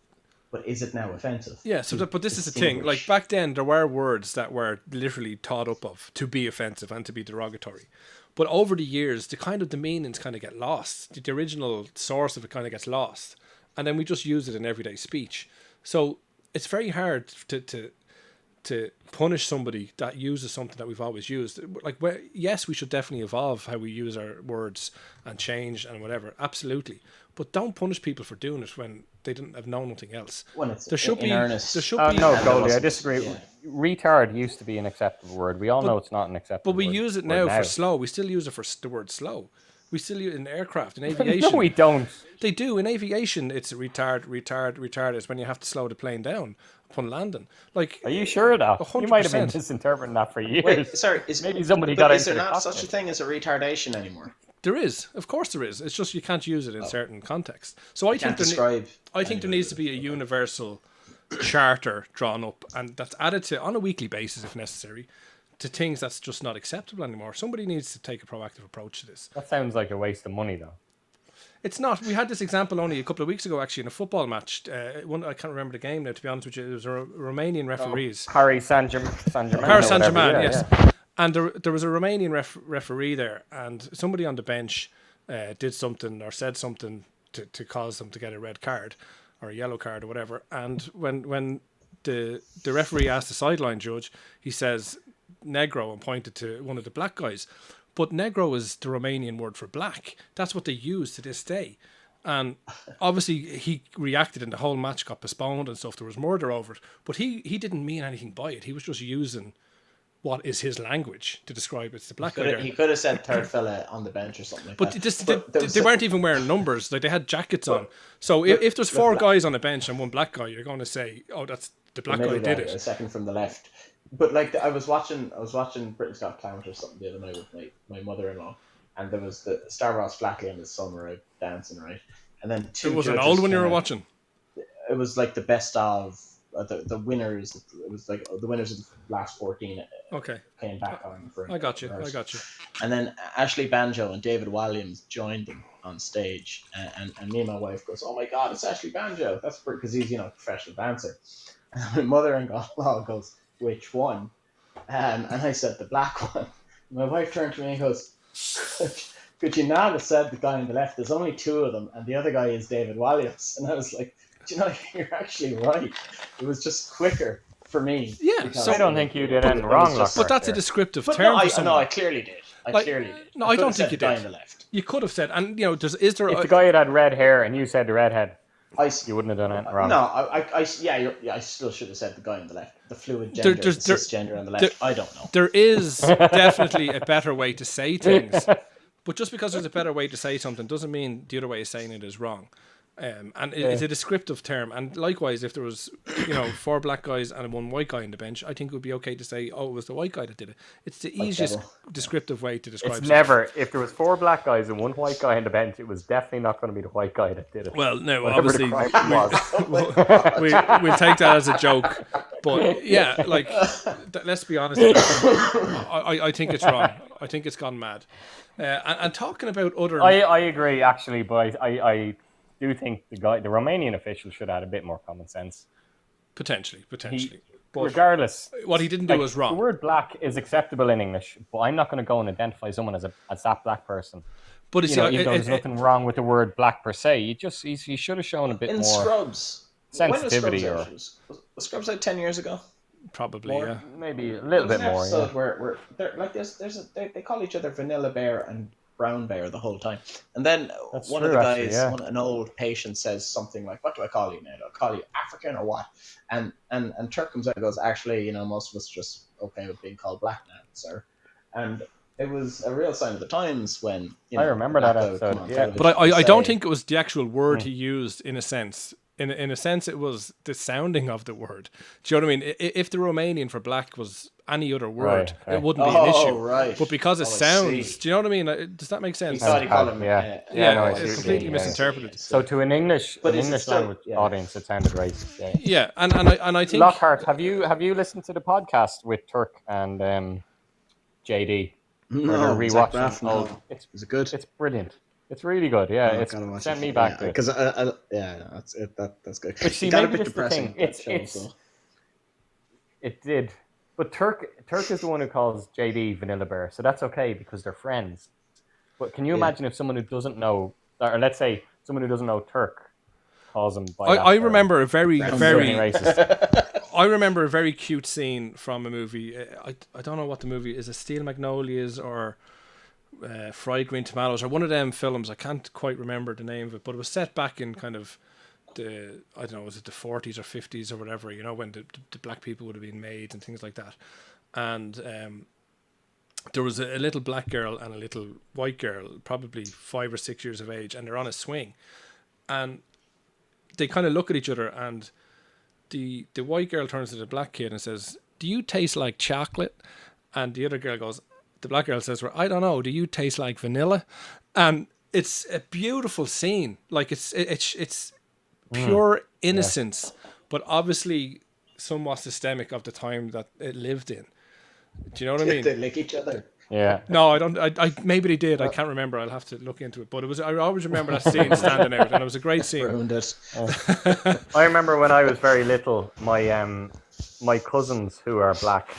S3: but is it now offensive?
S1: Yeah. But this is the thing. Like back then, there were words that were literally taught up of to be offensive and to be derogatory. But over the years, the meanings kind of get lost. The original source of it kind of gets lost, and then we just use it in everyday speech. So it's very hard to punish somebody that uses something that we've always used. Like, yes, we should definitely evolve how we use our words and change and whatever. Absolutely. But don't punish people for doing it when they didn't have known nothing else.
S3: When it's
S1: there should
S3: in
S1: be
S3: earnest.
S1: There should be.
S2: No, Goldie, I disagree. Yeah. Retard used to be an acceptable word. We all know it's not an acceptable word.
S1: But we use it now for slow. We still use it for the word slow. We still use it in aircraft, in aviation.
S2: No, we don't.
S1: They do. In aviation, it's retard is when you have to slow the plane down upon landing. Like,
S2: are you sure of that?
S1: 100%.
S2: You might have been misinterpreting that for years.
S3: Wait, sorry,
S2: maybe somebody got into
S3: Is there
S2: the
S3: not
S2: cockpit.
S3: such a thing as a retardation anymore?
S1: There is, of course, there is. It's just you can't use it in certain contexts. So I think there needs to be a universal charter drawn up, and that's added to on a weekly basis, if necessary, to things that's just not acceptable anymore. Somebody needs to take a proactive approach to this.
S2: That sounds like a waste of money, though.
S1: It's not. We had this example only a couple of weeks ago, actually, in a football match. I can't remember the game now, to be honest with you. It was a Romanian referees.
S2: Paris Saint-Germain.
S1: Paris Saint-Germain, yes.
S2: Yeah.
S1: And there was a Romanian referee there, and somebody on the bench did something or said something to cause them to get a red card or a yellow card or whatever. And when the referee asked the sideline judge, he says negro and pointed to one of the black guys. But negro is the Romanian word for black. That's what they use to this day. And obviously he reacted and the whole match got postponed and stuff. There was murder over it. But he didn't mean anything by it. He was just using what is his language to describe it's the black guy.
S3: He could have said third fella on the bench or something like
S1: but
S3: that.
S1: They weren't even wearing numbers. Like they had jackets on. So if there's four guys on a bench and one black guy, you're going to say, oh, that's the black guy did it.
S3: A second from the left. But like I was watching Britain's Got Talent or something the other night with my mother-in-law, and there was the Star Ross Blackley and his son were out dancing, right? And then
S1: it was an old one you were watching.
S3: It was like the best of the winners. It was like the winners of the last 14.
S1: Okay.
S3: Came back on for.
S1: I got you.
S3: And then Ashley Banjo and David Williams joined them on stage, and me and my wife goes, "Oh my God, it's Ashley Banjo!" That's because he's a professional dancer. And my mother-in-law goes, "Which one?" And I said, "The black one." My wife turned to me and goes, "Could you not have said the guy on the left? There's only two of them, and the other guy is David Williams." And I was like, "You're actually right. It was just quicker for me."
S1: Yeah, so
S2: I don't think you did anything wrong,
S1: but that's a descriptive term.
S3: I clearly did. I clearly did.
S1: No, I don't think you
S3: the guy
S1: did.
S3: On the left.
S1: You could have said, and is there?
S2: If the guy had red hair and you said the redhead, you wouldn't have done anything wrong.
S3: No, I still should have said the guy on the left. The fluid gender, cisgender on the left. I don't know.
S1: There is definitely a better way to say things, but just because there's a better way to say something doesn't mean the other way of saying it is wrong. And it's a descriptive term. And likewise, if there was, four black guys and one white guy on the bench, I think it would be okay to say, "Oh, it was the white guy that did it." It's the easiest descriptive way to describe.
S2: It's never. If there was four black guys and one white guy on the bench, it was definitely not going to be the white guy that did it.
S1: Well, no,
S2: whatever
S1: obviously
S2: we'll
S1: take that as a joke. But yeah, like let's be honest. I think it's wrong. I think it's gone mad. And talking about other,
S2: I agree actually, but I do think the Romanian official should have had a bit more common sense.
S1: Potentially.
S2: But regardless,
S1: what he didn't do was wrong.
S2: The word black is acceptable in English, but I'm not going to go and identify someone as that black person.
S1: But
S2: there's nothing wrong with the word black per se. He should have shown a bit
S3: in
S2: more
S3: Scrubs
S2: sensitivity.
S3: Was Scrubs out 10 years ago?
S1: Probably,
S3: more?
S1: Yeah.
S2: Maybe a little bit more.
S3: Yeah. Where they're like they call each other Vanilla Bear and Brown Bear the whole time, and then one of the guys, an old patient, says something like, "What do I call you now? Do I call you African or what?" And Turk comes out and goes, "Actually, most of us are just okay with being called black now, sir." And it was a real sign of the times when
S2: I remember that episode. Yeah,
S1: but I don't think it was the actual word he used in a sense. In a sense, it was the sounding of the word. Do you know what I mean? If the Romanian for black was any other word, it wouldn't be an issue.
S3: Right.
S1: But because it sounds, do you know what I mean? Does that make sense?
S3: He thought he called him.
S1: It's completely misinterpreted.
S2: So to an English language audience, it sounded racist.
S1: Yeah, and I think
S2: Lockhart, have you listened to the podcast with Turk and JD?
S3: No,
S2: Is it good? It's brilliant. It's really good. Yeah, send me back to it.
S3: Because that's good.
S2: But see, maybe this is the thing. It did, but Turk is the one who calls JD Vanilla Bear, so that's okay because they're friends. But can you imagine if someone who doesn't know, or let's say someone who doesn't know Turk, calls him by
S1: I remember a very
S2: racist.
S1: I remember a very cute scene from a movie. I don't know what the movie is. Steel Magnolias or Fried Green Tomatoes or one of them films. I can't quite remember the name of it, but it was set back in kind of was it the 40s or 50s or whatever, when the black people would have been made and things like that. And there was a little black girl and a little white girl, probably 5 or 6 years of age, and they're on a swing. And they kind of look at each other, and the white girl turns to the black kid and says, "Do you taste like chocolate?" And the other girl goes, the black girl says, "Well, I don't know. Do you taste like vanilla?" And it's a beautiful scene. Like it's pure innocence, but obviously somewhat systemic of the time that it lived in. Do you know what I mean?
S3: They lick each other.
S2: Yeah.
S1: No, I don't. I maybe they did. I can't remember. I'll have to look into it. But it was. I always remember that scene standing out, and it was a great scene.
S3: Ruined it.
S2: I remember when I was very little, my cousins who are black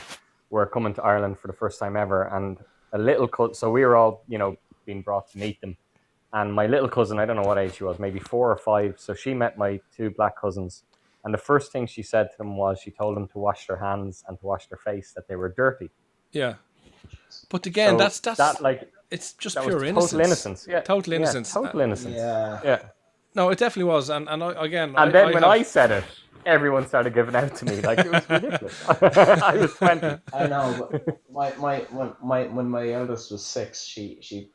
S2: were coming to Ireland for the first time ever, and a little so we were all being brought to meet them, And my little cousin, I don't know what age she was, maybe 4 or 5. So she met my 2 black cousins. And the first thing she said to them was she told them to wash their hands and to wash their face, that they were dirty.
S1: Yeah. But again,
S2: So
S1: that's
S2: like,
S1: it's just
S2: that
S1: pure
S2: was
S1: innocence.
S2: total innocence. Yeah.
S1: Total innocence.
S2: Yeah, total innocence.
S3: Yeah.
S1: No, it definitely was. And again,
S2: And then when I said it, everyone started giving out to me. Like, it was ridiculous. I was 20.
S3: I know, but when my eldest was 6, she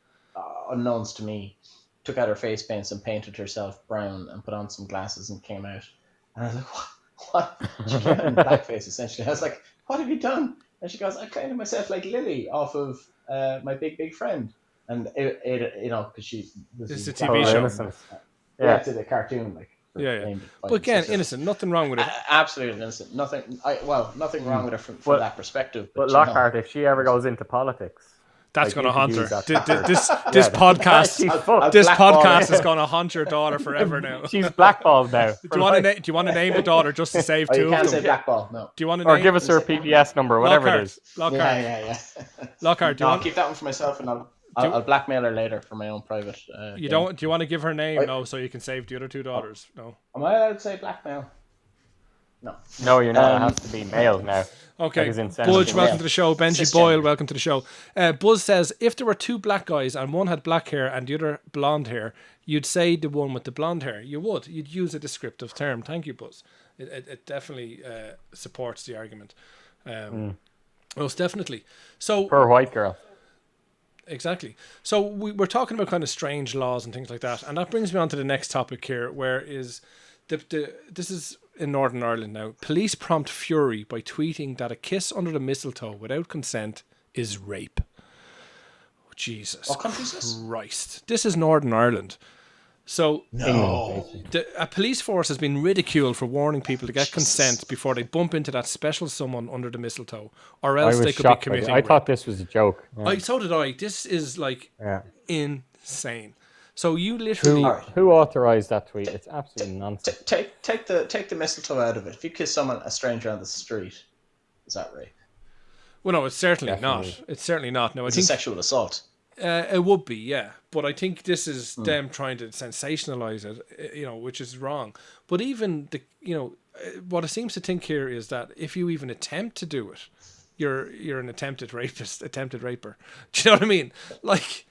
S3: unknowns to me, took out her face paints and painted herself brown and put on some glasses and came out. And I was like, what? She came out in blackface, essentially. I was like, what have you done? And she goes, I painted myself like Lily off of My Big Friend. And it because this
S1: It's
S3: is
S1: a TV show.
S3: Yeah, it's a cartoon, like.
S1: Yeah. But again, innocent. Nothing wrong with it.
S3: Absolutely innocent. Nothing wrong with it from that perspective.
S2: But Lockhart, if she ever goes into politics,
S1: that's going to haunt her. This
S2: podcast,
S1: this podcast is going to haunt your daughter forever now.
S2: She's blackballed now.
S1: Do you want to name the daughter just to save two
S3: you can't
S1: of them?
S3: say blackball, no.
S1: Do you want to
S2: or give us her PPS number, whatever
S1: Lockhart,
S2: it is.
S1: Lockhart.
S3: Yeah.
S1: Lockhart,
S3: I'll keep that one for myself, and I'll blackmail her later for my own private.
S1: Do you want to give her name? No, so you can save the other 2 daughters. No.
S3: Am I allowed to say blackmail?
S2: No, you're not. It has to be male now.
S1: Okay.
S2: Budge,
S1: welcome to the show. Benji Boyle, welcome to the show. Buzz says, if there were 2 black guys and one had black hair and the other blonde hair, you'd say the one with the blonde hair. You would. You'd use a descriptive term. Thank you, Buzz. It definitely supports the argument. Most definitely. So
S2: for a white girl.
S1: Exactly. So we're talking about kind of strange laws and things like that, and that brings me on to the next topic here, where is this is in Northern Ireland now. Police prompt fury by tweeting that a kiss under the mistletoe without consent is rape. Oh, Jesus
S3: what country is this?
S1: Christ. This is Northern Ireland. So a police force has been ridiculed for warning people to get consent before they bump into that special someone under the mistletoe, or else they could be committing rape.
S2: I thought this was a joke. Yeah.
S1: So did I. This is like insane. So you literally
S2: who authorized that tweet? It's absolutely nonsense.
S3: Take the mistletoe out of it. If you kiss a stranger on the street, is that rape?
S1: Well, no, it's certainly not. It's certainly not. No, I think
S3: sexual assault.
S1: It would be, yeah. But I think this is them trying to sensationalize it, which is wrong. But even what it seems to think here is that if you even attempt to do it, you're an attempted raper. Do you know what I mean? Like,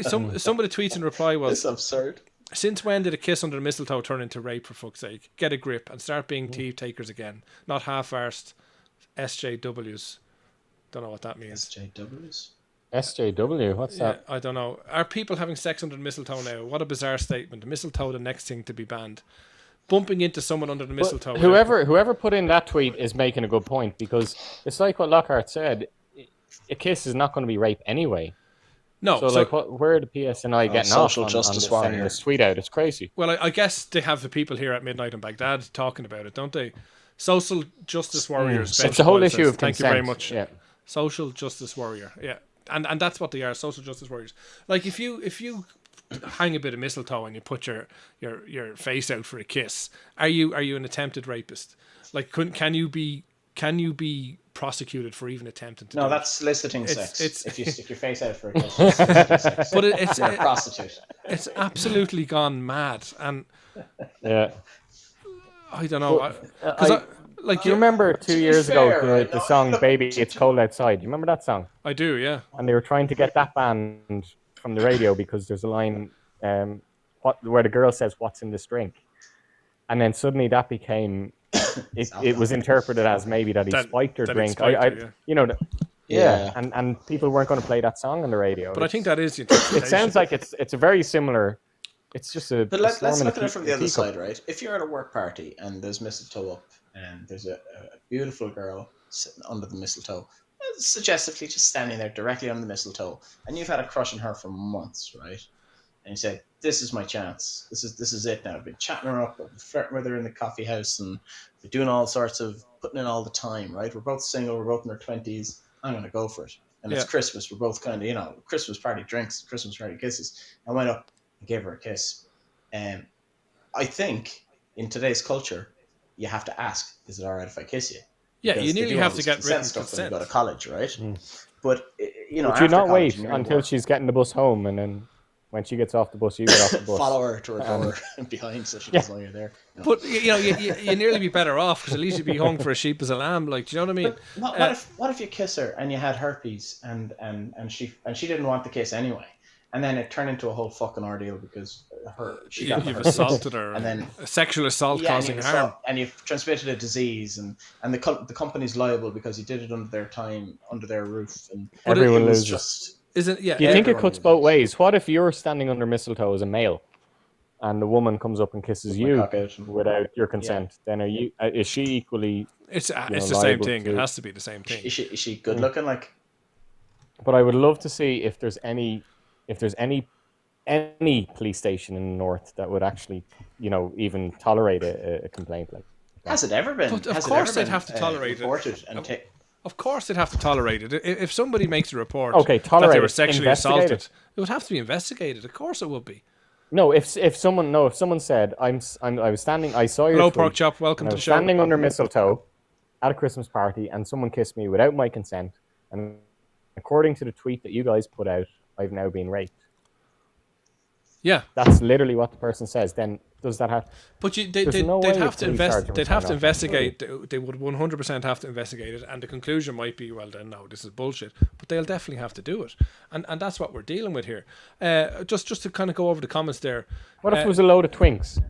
S1: some of the tweets in reply was,
S3: "It's absurd.
S1: Since when did a kiss under the mistletoe turn into rape? For fuck's sake, get a grip and start being thief takers again, not half-arsed SJWs." Don't know what that means.
S3: SJWs.
S2: SJW, what's that?
S1: I don't know. Are people having sex under the mistletoe now? What a bizarre statement. Mistletoe, the next thing to be banned. Bumping into someone under the mistletoe.
S2: Whoever put in that tweet is making a good point, because it's like what Lockhart said. A kiss is not going to be rape anyway.
S1: No.
S2: So where are the PSNI getting
S3: social
S2: off
S3: justice
S2: on sending this tweet out? It's crazy.
S1: Well, I guess they have the people here at Midnight in Baghdad talking about it, don't they? Social justice warriors.
S2: It's the whole issue of
S1: thank
S2: consent.
S1: you very much.
S2: Yeah.
S1: Social justice warrior. Yeah. And that's what they are, social justice warriors. Like if you hang a bit of mistletoe and you put your face out for a kiss, are you an attempted rapist? Like can you be prosecuted for even attempting to do
S3: that's soliciting sex. If you stick your face out for a kiss,
S1: but it's
S3: a prostitute.
S1: It's absolutely gone mad, and
S2: yeah,
S1: I don't know.
S2: Do you remember 2 years ago the song "Baby It's Cold Outside"? Do you remember that song?
S1: I do, yeah.
S2: And they were trying to get that banned from the radio because there's a line where the girl says, "What's in this drink?" And then suddenly that became it was interpreted as maybe that he spiked her drink. And people weren't going to play that song on the radio.
S1: But I think that is.
S2: It sounds like it's a very similar. It's just a.
S3: But let's look at it from the other side, right? If you're at a work party and there's mistletoe up, and there's a beautiful girl sitting under the mistletoe, suggestively just standing there directly on the mistletoe, and you've had a crush on her for months, right? And you say, "This is my chance. This is it now. I've been chatting her up, I've been flirting with her in the coffee house, and we're doing all sorts of putting in all the time, right? We're both single, we're both in our 20s. I'm gonna go for it. And it's Christmas. We're both kind of, Christmas party drinks, Christmas party kisses." I went up and gave her a kiss. And I think in today's culture, you have to ask, is it all right if I kiss you?
S1: Yeah,
S3: Because
S1: you
S3: they
S1: nearly
S3: do all
S1: have to
S3: this
S1: get
S3: consent
S1: written
S3: stuff when you
S1: consent.
S3: go to college, right? But
S2: Would you not wait until she's getting the bus home and then? When she gets off the bus, you get off the bus.
S3: Follow her to her door behind so she doesn't know you're there. No.
S1: But you nearly be better off because at least you'd be hung for a sheep as a lamb. Like, do you know what I mean?
S3: But what if you kiss her and you had herpes and she didn't want the kiss anyway, and then it turned into a whole fucking ordeal because she got the
S1: You've
S3: herpes,
S1: assaulted her,
S3: and then
S1: a sexual assault causing harm,
S3: and you've transmitted a disease, and the company's liable because you did it under their roof, and
S2: everyone loses.
S3: Just.
S1: Isn't yeah?
S2: Do you think it cuts both ways? What if you're standing under mistletoe as a male, and the woman comes up and kisses you without your consent? Then is she equally?
S1: It's the same thing. It has to be the same thing.
S3: Is she good looking? Like,
S2: but I would love to see if there's any police station in the north that would actually, even tolerate a complaint like that.
S3: Has it ever been?
S1: But of course they'd have to tolerate
S3: it.
S1: Of course they'd have to tolerate it. If somebody makes a report
S2: that
S1: they were sexually assaulted, it would have to be investigated. Of course it would be.
S2: No, if someone said I was standing, I saw your
S1: Hello,
S2: tweet,
S1: Pork Chop, welcome to the show.
S2: Standing under mistletoe at a Christmas party, and someone kissed me without my consent, and according to the tweet that you guys put out, I've now been raped.
S1: Yeah,
S2: that's literally what the person says. Then does that have?
S1: But they'd have to invest. They'd have to investigate. They would 100% have to investigate it, and the conclusion might be, well, then no, this is bullshit. But they'll definitely have to do it, and that's what we're dealing with here. Just to kind of go over the comments there.
S2: What if it was a load of twinks?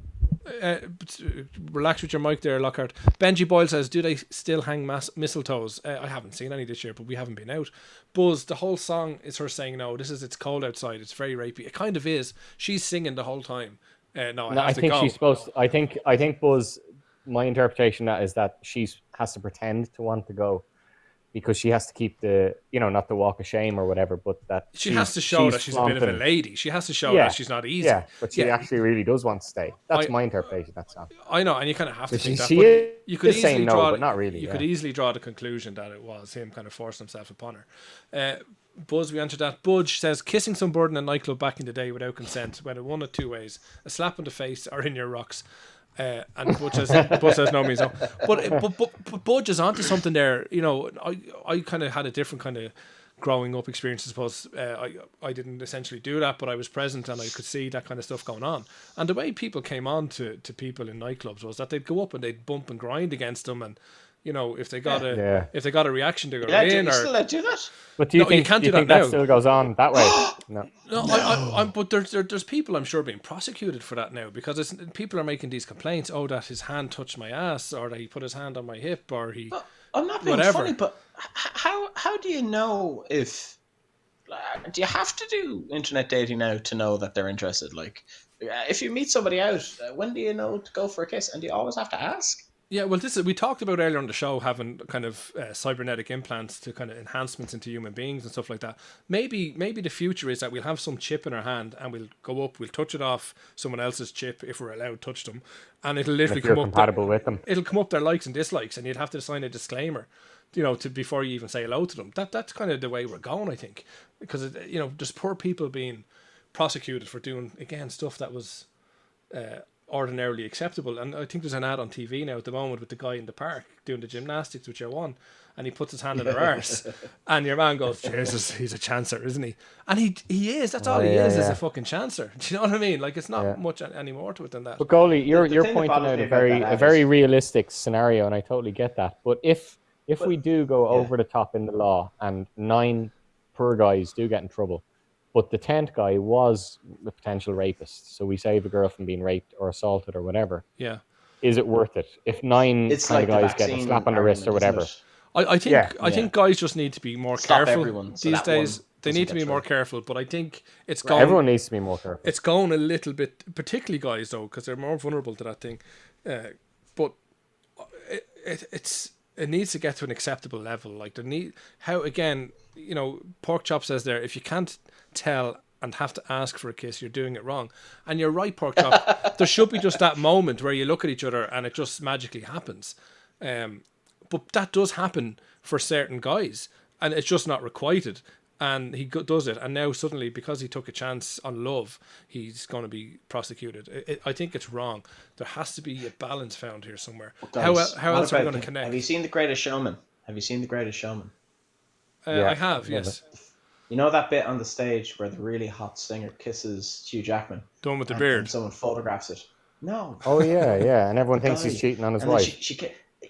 S1: Relax with your mic there, Lockhart. Benji Boyle says, do they still hang mistletoes? I haven't seen any this year, but we haven't been out. Buzz, the whole song is her saying, no, it's cold outside, it's very rapey. It kind of is. She's singing the whole time. I think
S2: she's supposed to, I think Buzz, my interpretation of that is that she has to pretend to want to go, because she has to keep the, not the walk of shame or whatever, but that
S1: she has to show that she's a bit of a lady. She has to show that she's not easy.
S2: Yeah, but she actually really does want to stay. That's my interpretation. That's not.
S1: I know, and you kind of have to think that.
S2: You could easily draw, but not really.
S1: You could easily draw the conclusion that it was him kind of forcing himself upon her. Buzz, we answered that. Budge says, kissing some bird in a nightclub back in the day without consent went one of two ways: a slap on the face or in your rocks. And Budge says no means no. But Budge is onto something there. I kind of had a different kind of growing up experience, I suppose. I didn't essentially do that, but I was present and I could see that kind of stuff going on. And the way people came on to people in nightclubs was that they'd go up and they'd bump and grind against them, and if they got a reaction, they go in.
S3: You still do that?
S2: But do you think that still goes on that way? No.
S1: But there's people, I'm sure, being prosecuted for that now, because people are making these complaints. Oh, that his hand touched my ass, or that he put his hand on my hip, or he.
S3: But I'm not being funny, but how do you know if? Do you have to do internet dating now to know that they're interested? Like, if you meet somebody out, when do you know to go for a kiss? And do you always have to ask?
S1: Yeah, well, we talked about earlier on the show having kind of cybernetic implants to kind of enhancements into human beings and stuff like that. Maybe the future is that we'll have some chip in our hand and we'll go up, we'll touch it off someone else's chip if we're allowed to touch them, and it'll literally come up
S2: compatible with them.
S1: It'll come up their likes and dislikes, and you'd have to sign a disclaimer, to before you even say hello to them. That's kind of the way we're going, I think, because there's poor people being prosecuted for doing stuff that was. Ordinarily acceptable, and I think there's an ad on TV now at the moment with the guy in the park doing the gymnastics with your one, and he puts his hand in her arse, and your man goes, Jesus, he's a chancer, isn't he? And he is. That's all he is a fucking chancer. Do you know what I mean? Like, it's not much any more to it than that.
S2: But Goalie, you're pointing out a very realistic scenario, and I totally get that. But if we do go over the top in the law, and 9 poor guys do get in trouble, but the 10th guy was a potential rapist, so we save a girl from being raped or assaulted or whatever.
S1: Yeah.
S2: Is it worth it? If 9 guys get a slap on the wrist or whatever.
S1: I think guys just need to be more careful these days. They need to be more careful, but I think it's going...
S2: Everyone needs to be more careful.
S1: It's going a little bit, particularly guys, though, because they're more vulnerable to that thing. But it needs to get to an acceptable level. Like, Pork Chop says there, if you can't tell and have to ask for a kiss, you're doing it wrong. And you're right, Pork Chop. There should be just that moment where you look at each other and it just magically happens. But that does happen for certain guys, and it's just not requited. And he does it, and now suddenly, because he took a chance on love, he's going to be prosecuted. I think it's wrong. There has to be a balance found here somewhere. Guys, how else are we going to connect?
S3: Have you seen The Greatest Showman?
S1: I have, yes.
S3: You know that bit on the stage where the really hot singer kisses Hugh Jackman,
S1: The one with the
S3: and
S1: beard.
S3: someone photographs it? No,
S2: Oh yeah, yeah, and
S3: the
S2: everyone thinks he's
S3: guy.
S2: cheating on his
S3: And then
S2: wife.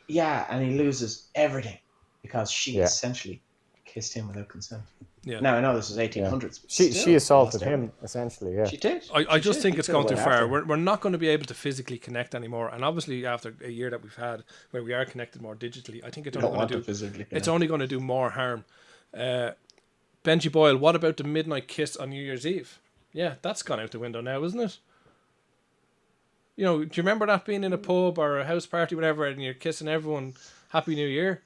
S3: yeah, and he loses everything because she
S2: Yeah,
S3: essentially kissed him without consent.
S1: Yeah.
S3: Now I know this is
S2: yeah.
S3: 1800s, but
S2: She
S3: still, he
S2: assaulted
S3: lost
S2: him
S3: everything.
S2: essentially. Yeah.
S3: She did.
S1: I
S3: She
S1: just
S3: did.
S1: think
S3: He
S1: it's
S3: threw
S1: gone
S3: away
S1: too
S3: after
S1: far.
S3: her.
S1: We're not going to be able to physically connect anymore. And obviously, after a year that we've had where we are connected more digitally, I think it's
S3: You
S1: only
S3: don't
S1: going
S3: want
S1: to
S3: to
S1: do
S3: physically
S1: it's
S3: connect.
S1: only going to do more harm. Benji Boyle, what about the midnight kiss on New Year's Eve? Yeah, that's gone out the window now, isn't it? You know, do you remember that being in a pub or a house party, whatever, and you're kissing everyone, Happy New Year?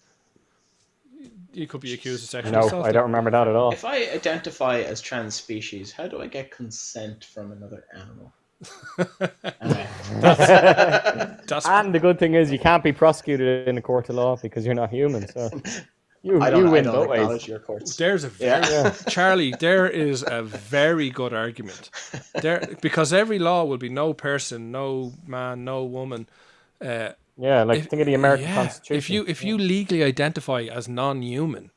S1: You could be accused of sexual
S2: No,
S1: assault
S2: I don't
S1: there.
S2: remember that at all.
S3: If I identify as trans species, how do I get consent from another animal? Anyway,
S1: That's
S2: And the good thing is you can't be prosecuted in a court of law because you're not human. So you
S3: I
S2: win
S3: don't
S2: both ways.
S3: acknowledge your courts.
S1: there's a very
S3: Yeah.
S1: Charlie. There is a very good argument there because every law will be no person, no man, no woman.
S2: Yeah, like
S1: If,
S2: think of the American
S1: yeah,
S2: Constitution.
S1: if you legally identify as non-human,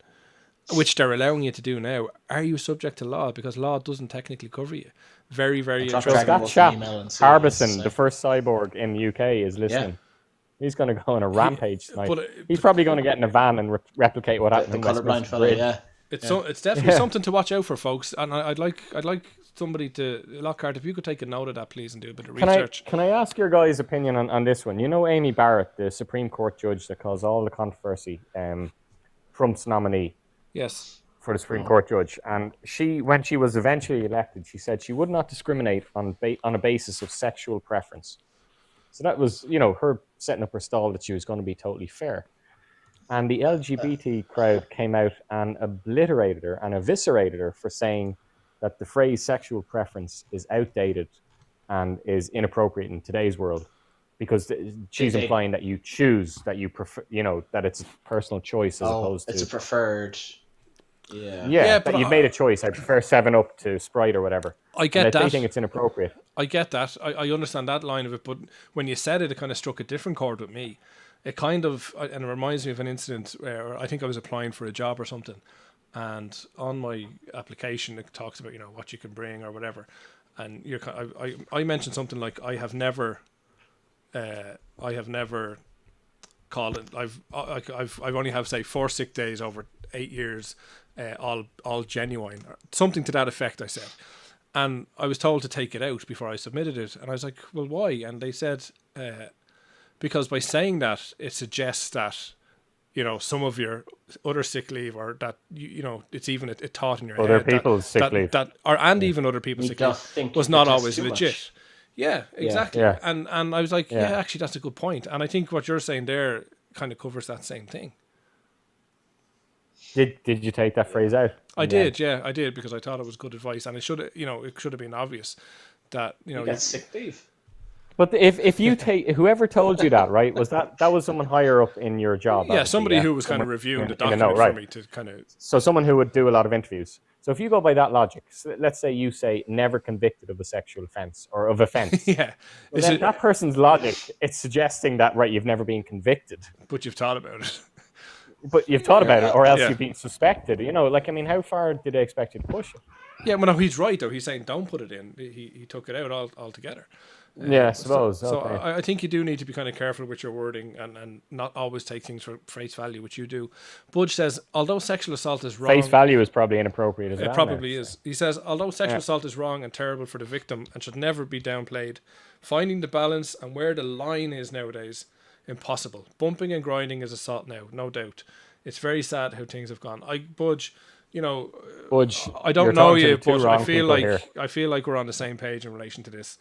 S1: which they're allowing you to do now, are you subject to law? Because law doesn't technically cover you. Very, very
S3: Drop
S2: So if
S1: interesting.
S3: Dragon
S2: that
S3: Wolf
S2: chap
S3: email and see what he has to
S2: Harbison, the
S3: say.
S2: first cyborg in the UK, is
S3: Yeah,
S2: listening, he's going to go on a rampage tonight.
S1: But
S2: He's probably going to get in a van and replicate what happened
S3: the
S2: in
S3: colorblind
S2: Westminster
S3: fella.
S2: Bridge.
S3: Yeah,
S1: it's definitely something to watch out for, folks. And I'd like somebody to Lockhart, if you could take a note of that, please, and do a bit of research.
S2: Can I ask your guys' opinion on this one? You know Amy Barrett, the Supreme Court judge that caused all the controversy, Trump's nominee
S1: Yes.
S2: for the Supreme Court judge, and when she was eventually elected, she said she would not discriminate on a basis of sexual preference. So that was, her setting up her stall that she was going to be totally fair. And the LGBT crowd came out and obliterated her and eviscerated her for saying that the phrase sexual preference is outdated and is inappropriate in today's world because she's implying that you choose, that you prefer, that it's a personal choice as opposed to...
S3: it's a preferred. Yeah.
S2: Yeah,
S1: but
S2: that you've made a choice. I prefer 7-Up to Sprite or whatever.
S1: I get
S2: and
S1: that.
S2: They think it's inappropriate.
S1: I get that. I understand that line of it, but when you said it, it kind of struck a different chord with me. It kind of, and it reminds me of an incident where I think I was applying for a job or something, and on my application it talks about what you can bring or whatever, and I mentioned something like I have never called it. I've only have say 4 sick days over 8 years, all genuine, or something to that effect. I said. And I was told to take it out before I submitted it. And I was like, well, why? And they said, because by saying that, it suggests that, some of your other sick leave, or that, it's even a thought in your
S2: Other
S1: head.
S2: people's sick leave.
S1: Even other people's sick
S3: don't
S1: leave
S3: think
S1: was
S3: you
S1: not
S3: protest
S1: always
S3: too
S1: legit.
S3: much.
S1: Yeah, exactly.
S2: Yeah.
S1: And I was like,
S2: Yeah.
S1: actually, that's a good point. And I think what you're saying there kind of covers that same thing.
S2: Did you take that phrase out?
S1: I did, because I thought it was good advice, and it should have been obvious that
S3: You get sick leave.
S2: But if you take whoever told you that, right, was that was someone higher up in your job?
S1: yeah,
S2: obviously,
S1: somebody who was kind of
S2: Someone
S1: reviewing the
S2: in the
S1: document
S2: know,
S1: for
S2: right.
S1: me to kind of
S2: So someone who would do a lot of interviews. So if you go by that logic, so let's say you say never convicted of a sexual offence or of offence.
S1: yeah.
S2: Well, then that person's logic, it's suggesting that you've never been convicted,
S1: But you've thought about it.
S2: but you've thought about it, or else
S1: Yeah.
S2: you've been suspected. How far did they expect you to push it?
S1: Yeah, well, no, he's right though. He's saying don't put it in. He took it out altogether.
S2: Yeah, I suppose.
S1: So
S2: okay.
S1: I think you do need to be kind of careful with your wording and not always take things for face value, which you do. Budge says, although sexual assault is wrong...
S2: Face value is probably inappropriate as well.
S1: It probably
S2: now,
S1: is.
S2: so.
S1: He says, although sexual assault is wrong and terrible for the victim and should never be downplayed, finding the balance and where the line is nowadays, impossible. Bumping and grinding is assault now, no doubt. It's very sad how things have gone. Budge,
S2: Budge,
S1: I don't
S2: you're
S1: know
S2: talking to
S1: you,
S2: the two
S1: but
S2: wrong people here.
S1: I feel like we're on the same page in relation to this.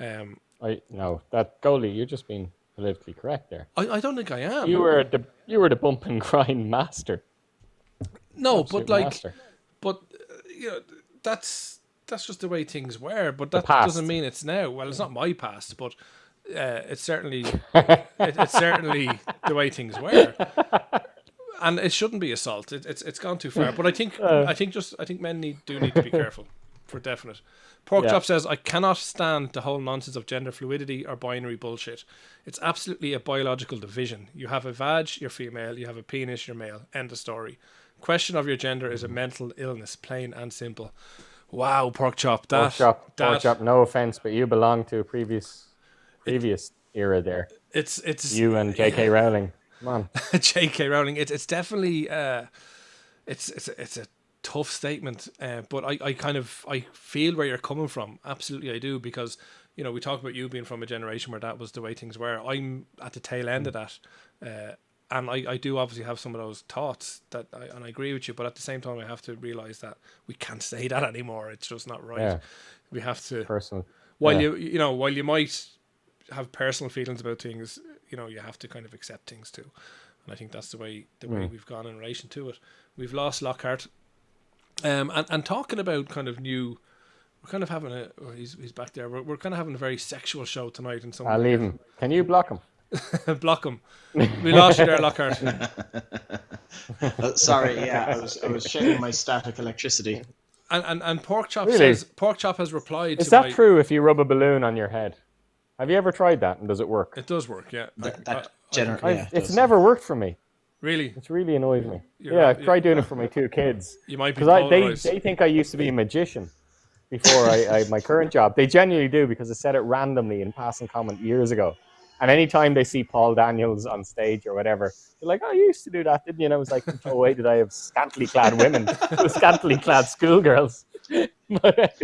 S2: No, that goalie, you're just being politically correct there.
S1: I don't think I am.
S2: You were the bump and grind master.
S1: No,
S2: Absolute
S1: but
S2: master.
S1: that's just the way things were. But that
S2: past.
S1: doesn't mean it's now. Well, it's not my past, but it's certainly it's certainly the way things were. And it shouldn't be assault. It's gone too far. But I think men need to be careful, for definite. Porkchop says, I cannot stand the whole nonsense of gender fluidity or binary bullshit. It's absolutely a biological division. You have a vag, you're female. You have a penis, you're male. End of story. Question of your gender is a mental illness, plain and simple. Wow, pork chop.
S2: Pork chop. No offense, but you belong to a previous era there.
S1: It's
S2: You and J.K. Rowling. Come on.
S1: J.K. Rowling. It's definitely it's a tough statement, but I feel where you're coming from. Absolutely, I do, because we talk about you being from a generation where that was the way things were. I'm at the tail end of that, and I do obviously have some of those thoughts and I agree with you. But at the same time, I have to realize that we can't say that anymore. It's just not right.
S2: Yeah.
S1: We have to
S2: Personal.
S1: while you might have personal feelings about things, you have to kind of accept things too. And I think that's the way we've gone in relation to it. We've lost Lockhart. And talking about kind of new, we're kind of having he's back there. We're kind of having a very sexual show tonight. In some
S2: I'll leave him. Can you block him?
S1: Block him. We lost you there, Lockhart.
S3: Sorry, yeah, I was checking my static electricity.
S1: And Pork Chop
S2: Really?
S1: says, Pork Chop has replied
S2: Is
S1: to
S2: that true if you rub a balloon on your head? Have you ever tried that, and does it work?
S1: It does work, yeah.
S2: It's never worked for me.
S1: Really?
S2: It's really annoyed me. I've tried doing it for my 2 kids.
S1: You might be
S2: because they think I used to be a magician before I my current job. They genuinely do, because I said it randomly in passing comment years ago. And anytime they see Paul Daniels on stage or whatever, they're like, "Oh, you used to do that, didn't you?" And I was like, "Oh wait, did I have scantily clad women with scantily clad schoolgirls?" But,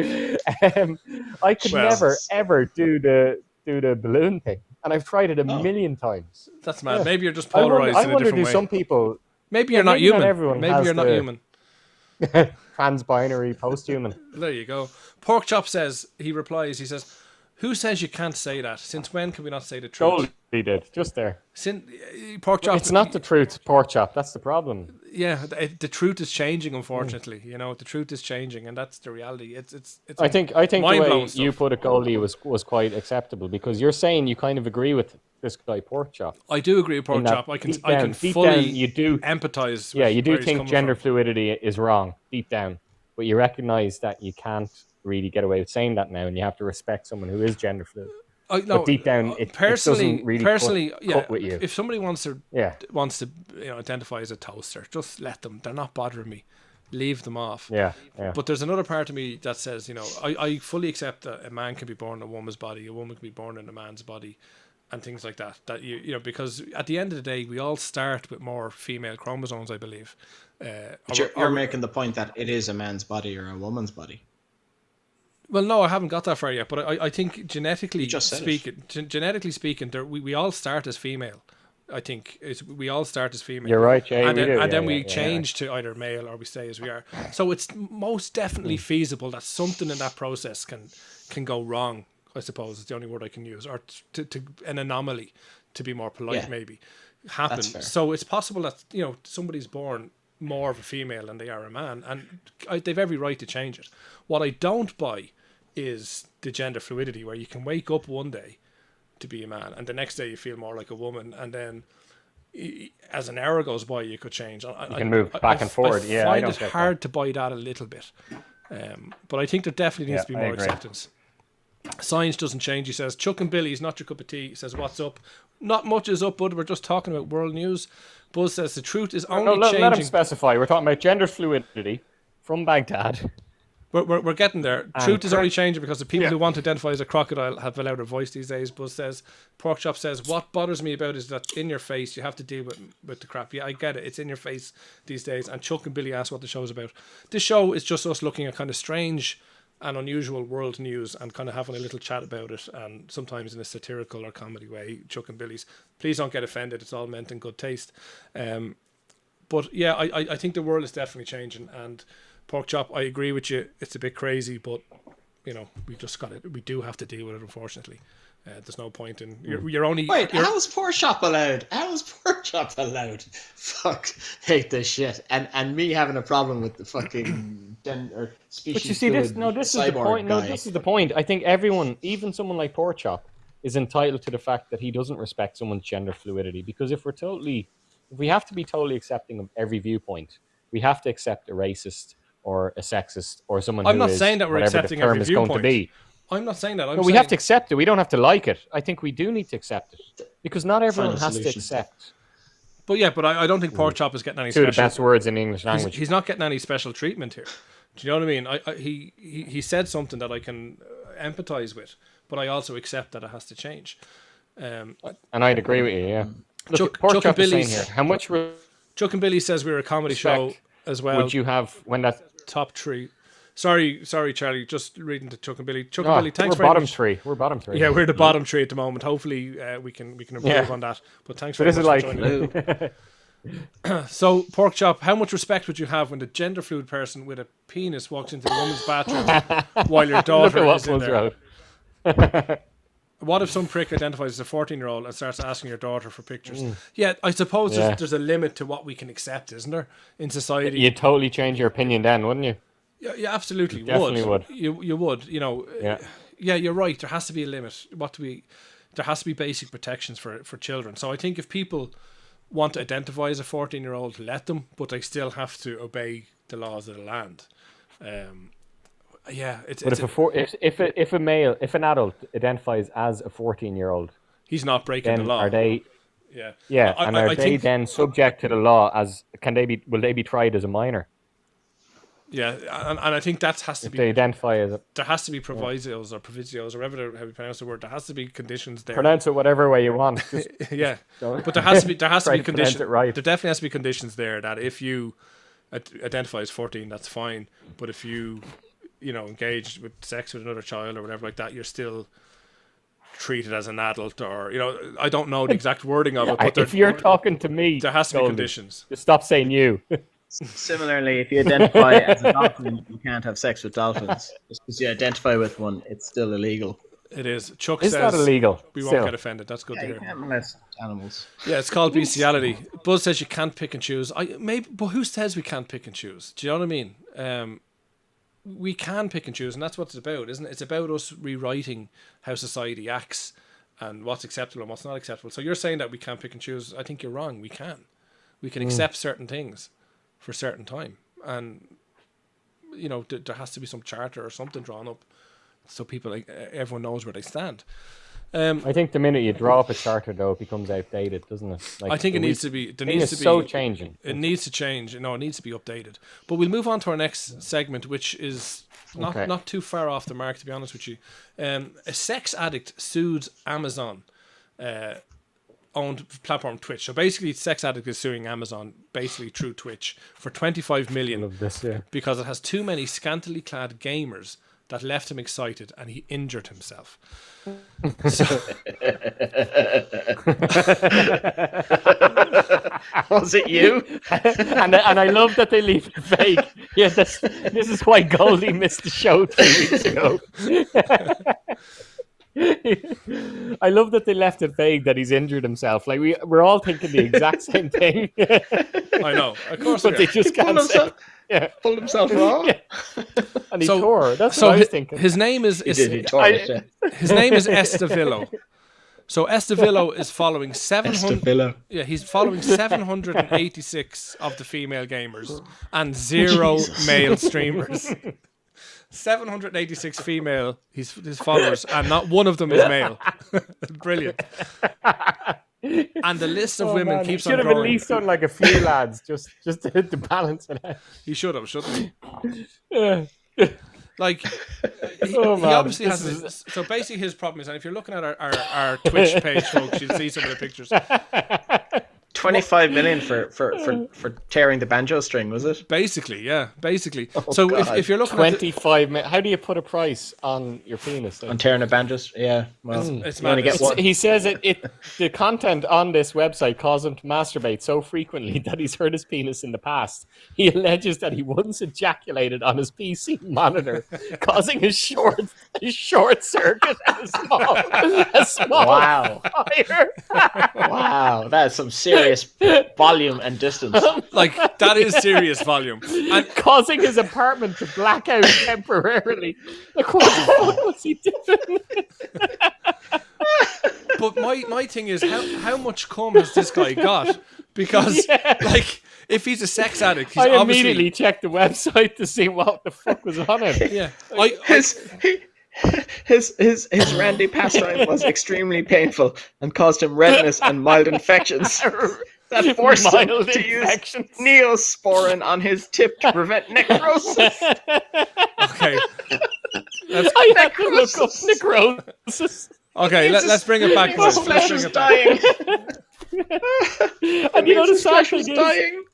S2: I could never ever do the balloon thing, and I've tried it a million times.
S1: That's mad. Maybe you're just polarized in a different way.
S2: Some people.
S1: Maybe you're not human.
S2: Maybe
S1: you're not human.
S2: Trans-binary, post-human.
S1: There you go. Pork Chop says, he says, "Who says you can't say that? Since when can we not say the truth?"
S2: Totally did. Just there.
S1: Pork Chop.
S2: It's not the truth, Pork Chop. That's the problem.
S1: Yeah, the truth is changing. Unfortunately, the truth is changing, and that's the reality. It's.
S2: I think the way you put it, Goldie, was quite acceptable, because you're saying you kind of agree with this guy, Pork Chop.
S1: I do agree with Pork Chop. I can fully empathize.
S2: Yeah, you do think gender fluidity is wrong deep down, but you recognise that you can't really get away with saying that now, and you have to respect someone who is gender fluid. But deep down, it doesn't really cut with you.
S1: If somebody wants to identify as a toaster, just let them. They're not bothering me. Leave them off.
S2: Yeah.
S1: But there's another part of me that says, I fully accept that a man can be born in a woman's body, a woman can be born in a man's body, and things like that. That because at the end of the day, we all start with more female chromosomes, I believe.
S3: You're making the point that it is a man's body or a woman's body.
S1: Well, no, I haven't got that far yet, but I think genetically speaking, we all start as female. I think we all start as female.
S2: You're right, Jay.
S1: And then we change to either male or we stay as we are. So it's most definitely feasible that something in that process can go wrong, I suppose is the only word I can use, or to an anomaly, to be more polite, maybe, happen. So it's possible that somebody's born more of a female than they are a man, and they've every right to change it. What I don't buy is the gender fluidity, where you can wake up one day to be a man and the next day you feel more like a woman, and then as an hour goes by you could change. You
S2: can move back and forward. I
S1: find it hard to buy that a little bit, but I think there definitely needs to be more acceptance. Science doesn't change, he says. Chuck and Billy is not your cup of tea. He says, "What's up?" Not much is up, bud. We're just talking about world news. Buzz says the truth is only changing.
S2: Let him specify. We're talking about gender fluidity from Baghdad.
S1: We're getting there. Truth is only changing because the people who want to identify as a crocodile have a louder voice these days. Buzz says. Pork Chop says, "What bothers me about it is that in your face you have to deal with the crap." Yeah, I get it. It's in your face these days. And Chuck and Billy ask what the show's about. This show is just us looking at kind of strange and unusual world news and kind of having a little chat about it, and sometimes in a satirical or comedy way. Chuck and Billy's. Please don't get offended. It's all meant in good taste. But yeah, I think the world is definitely changing, and Pork Chop, I agree with you. It's a bit crazy, but we just got it. We do have to deal with it, unfortunately. There's no point in you're only.
S3: Wait, how's Pork Chop allowed? How's Pork Chop allowed? Fuck, hate this shit. And me having a problem with the fucking gender species.
S2: But you see, this is the point. No, this is the point. I think everyone, even someone like Pork Chop, is entitled to the fact that he doesn't respect someone's gender fluidity. Because if we have to be totally accepting of every viewpoint, we have to accept a racist or a sexist or someone
S1: I'm not saying that we're accepting every viewpoint.
S2: Going to be.
S1: I'm not saying that.
S2: We have to accept it. We don't have to like it. I think we do need to accept it, because not everyone has to accept
S1: But I don't think pork chop is getting any
S2: Two of the
S1: special.
S2: best words in the English language.
S1: He's not getting any special treatment here. Do you know what I mean? He said something that I can empathize with, but I also accept that it has to change.
S2: And I'd agree with you, yeah. Look,
S1: Chuck
S2: Chuck
S1: and
S2: is saying
S1: Billy's-
S2: here, how much
S1: Chuck and Billy says we're a comedy show
S2: respect
S1: as well.
S2: would you have when that...
S1: Top three. Sorry, Charlie. Just reading to Chuck and Billy. Chuck
S2: Oh,
S1: and Billy, thanks
S2: we're
S1: very
S2: bottom
S1: much.
S2: three. We're bottom three.
S1: Yeah, we're the bottom three at the moment. Hopefully, we can improve on that. But thanks
S2: So
S1: very
S2: this
S1: much
S2: is
S1: for
S2: like...
S1: joining. So, pork chop, how much respect would you have when the gender fluid person with a penis walks into the woman's bathroom while your
S2: Look
S1: daughter
S2: at what
S1: is in
S2: pulls
S1: there?
S2: out.
S1: What if some prick identifies as a 14-year-old and starts asking your daughter for pictures? Yeah, I suppose
S2: Yeah.
S1: there's a limit to what we can accept, isn't there, in society?
S2: You'd totally change your opinion then, wouldn't you?
S1: Yeah, absolutely
S2: definitely would.
S1: You would, you know.
S2: Yeah.
S1: Yeah, you're right. There has to be a limit. There has to be basic protections for children. So I think if people want to identify as a 14-year-old, let them, but they still have to obey the laws of the land. Yeah, it's
S2: If an adult identifies as a 14-year-old,
S1: he's not breaking the
S2: then
S1: law.
S2: are they?
S1: Yeah,
S2: Yeah,
S1: I
S2: and are they
S1: think,
S2: then subject to the law? Will they be tried as a minor?
S1: yeah, and I think that has to
S2: If
S1: be.
S2: they identify as
S1: There has to be provisos or provisos or whatever how you pronounce the word. There has to be conditions there.
S2: pronounce it whatever way you want. Just
S1: Yeah,
S2: don't-
S1: but there has to be
S2: Try to pronounce
S1: conditions.
S2: it right.
S1: There definitely has to be conditions there that if you identify as 14, that's fine. But if you engage with sex with another child or whatever like that, you're still treated as an adult, or I don't know the exact wording of it. But
S2: if you're talking to me,
S1: there has to be
S2: Goldie,
S1: conditions.
S2: just stop saying you.
S3: Similarly, if you identify as a dolphin, you can't have sex with dolphins. Just because you identify with one, it's still illegal.
S1: It is. Chuck
S2: Is
S1: says
S2: that illegal?
S1: we won't
S2: Still?
S1: get offended. That's good to
S3: You
S1: hear.
S3: can't molest animals.
S1: Yeah, it's called bestiality. Buzz says you can't pick and choose. But who says we can't pick and choose? Do you know what I mean? We can pick and choose, and that's what it's about, isn't it? It's about us rewriting how society acts and what's acceptable and what's not acceptable. So you're saying that we can't pick and choose. I think you're wrong. We can. We can accept certain things for a certain time, and there has to be some charter or something drawn up so people, everyone knows where they stand.
S2: I think the minute you draw up a charter, though, it becomes outdated, doesn't it? Like,
S1: I think it
S2: the
S1: needs to be. There
S2: thing
S1: needs
S2: is
S1: to be.
S2: so changing.
S1: It needs to change. No, it needs to be updated. But we'll move on to our next segment, which is not too far off the mark, to be honest with you. A sex addict sued Amazon owned platform Twitch. So basically, sex addict is suing Amazon basically through Twitch for 25 million
S2: Love this, yeah.
S1: because it has too many scantily clad gamers that left him excited and he injured himself.
S3: Was it you?
S2: and I love that they leave it vague. Yeah, this is why Goldie missed the show 3 weeks ago. I love that they left it vague that he's injured himself. Like we're all thinking the exact same thing.
S1: I know, of course,
S2: but they just can't say. Yeah,
S3: Pulled himself off.
S2: Yeah. And he tore. That's
S1: so
S2: what I was thinking.
S1: his name is
S3: He tore it, yeah.
S1: his name is Estevillo. So Estevillo is following 700.
S3: Estevillo.
S1: Yeah, he's following 786 of the female gamers and 0 male streamers. 786 female his followers, and not one of them is male. Brilliant. And the list of women keeps on
S2: should have
S1: growing.
S2: at least done like a few lads just to balance it out.
S1: He should have, shouldn't he?
S2: Yeah.
S1: Like, he
S2: man,
S1: obviously
S2: this
S1: has. So basically, his problem is, and if you're looking at our Twitch page, folks, you'll see some of the pictures.
S3: 25 million for tearing the banjo string, was it?
S1: Basically, yeah, basically.
S3: Oh,
S1: so
S3: God.
S1: if you're looking at
S2: 25 minutes. How do you put a price on your penis?
S3: On tearing a banjo string, yeah. Well,
S1: It's
S3: you only
S1: madness.
S3: get one.
S2: He says the content on this website caused him to masturbate so frequently that he's hurt his penis in the past. He alleges that he once ejaculated on his PC monitor, causing a short circuit and a small
S3: Wow.
S2: fire.
S3: Wow, that's some serious volume and distance.
S1: like that is serious volume. And
S2: Causing his apartment to black out temporarily. Like, what the fuck was he doing?
S1: but my thing is, how much cum has this guy got? Because like, if he's a sex addict, he's
S2: I
S1: obviously
S2: immediately checked the website to see what the fuck was on it.
S1: yeah.
S3: His Randy pastime was extremely painful and caused him redness and mild infections. that forced him
S2: Mild
S3: to use
S2: infections.
S3: Neosporin on his tip to prevent necrosis.
S1: Okay. Let's,
S2: I had to look up
S3: Necrosis.
S2: necrosis.
S1: okay, let's bring it back,
S3: His
S1: boys.
S3: flesh
S1: Let's bring
S3: was
S1: it back.
S3: dying.
S2: And you know the
S3: his
S2: sad
S3: flesh
S2: thing
S3: was
S2: is,
S3: dying.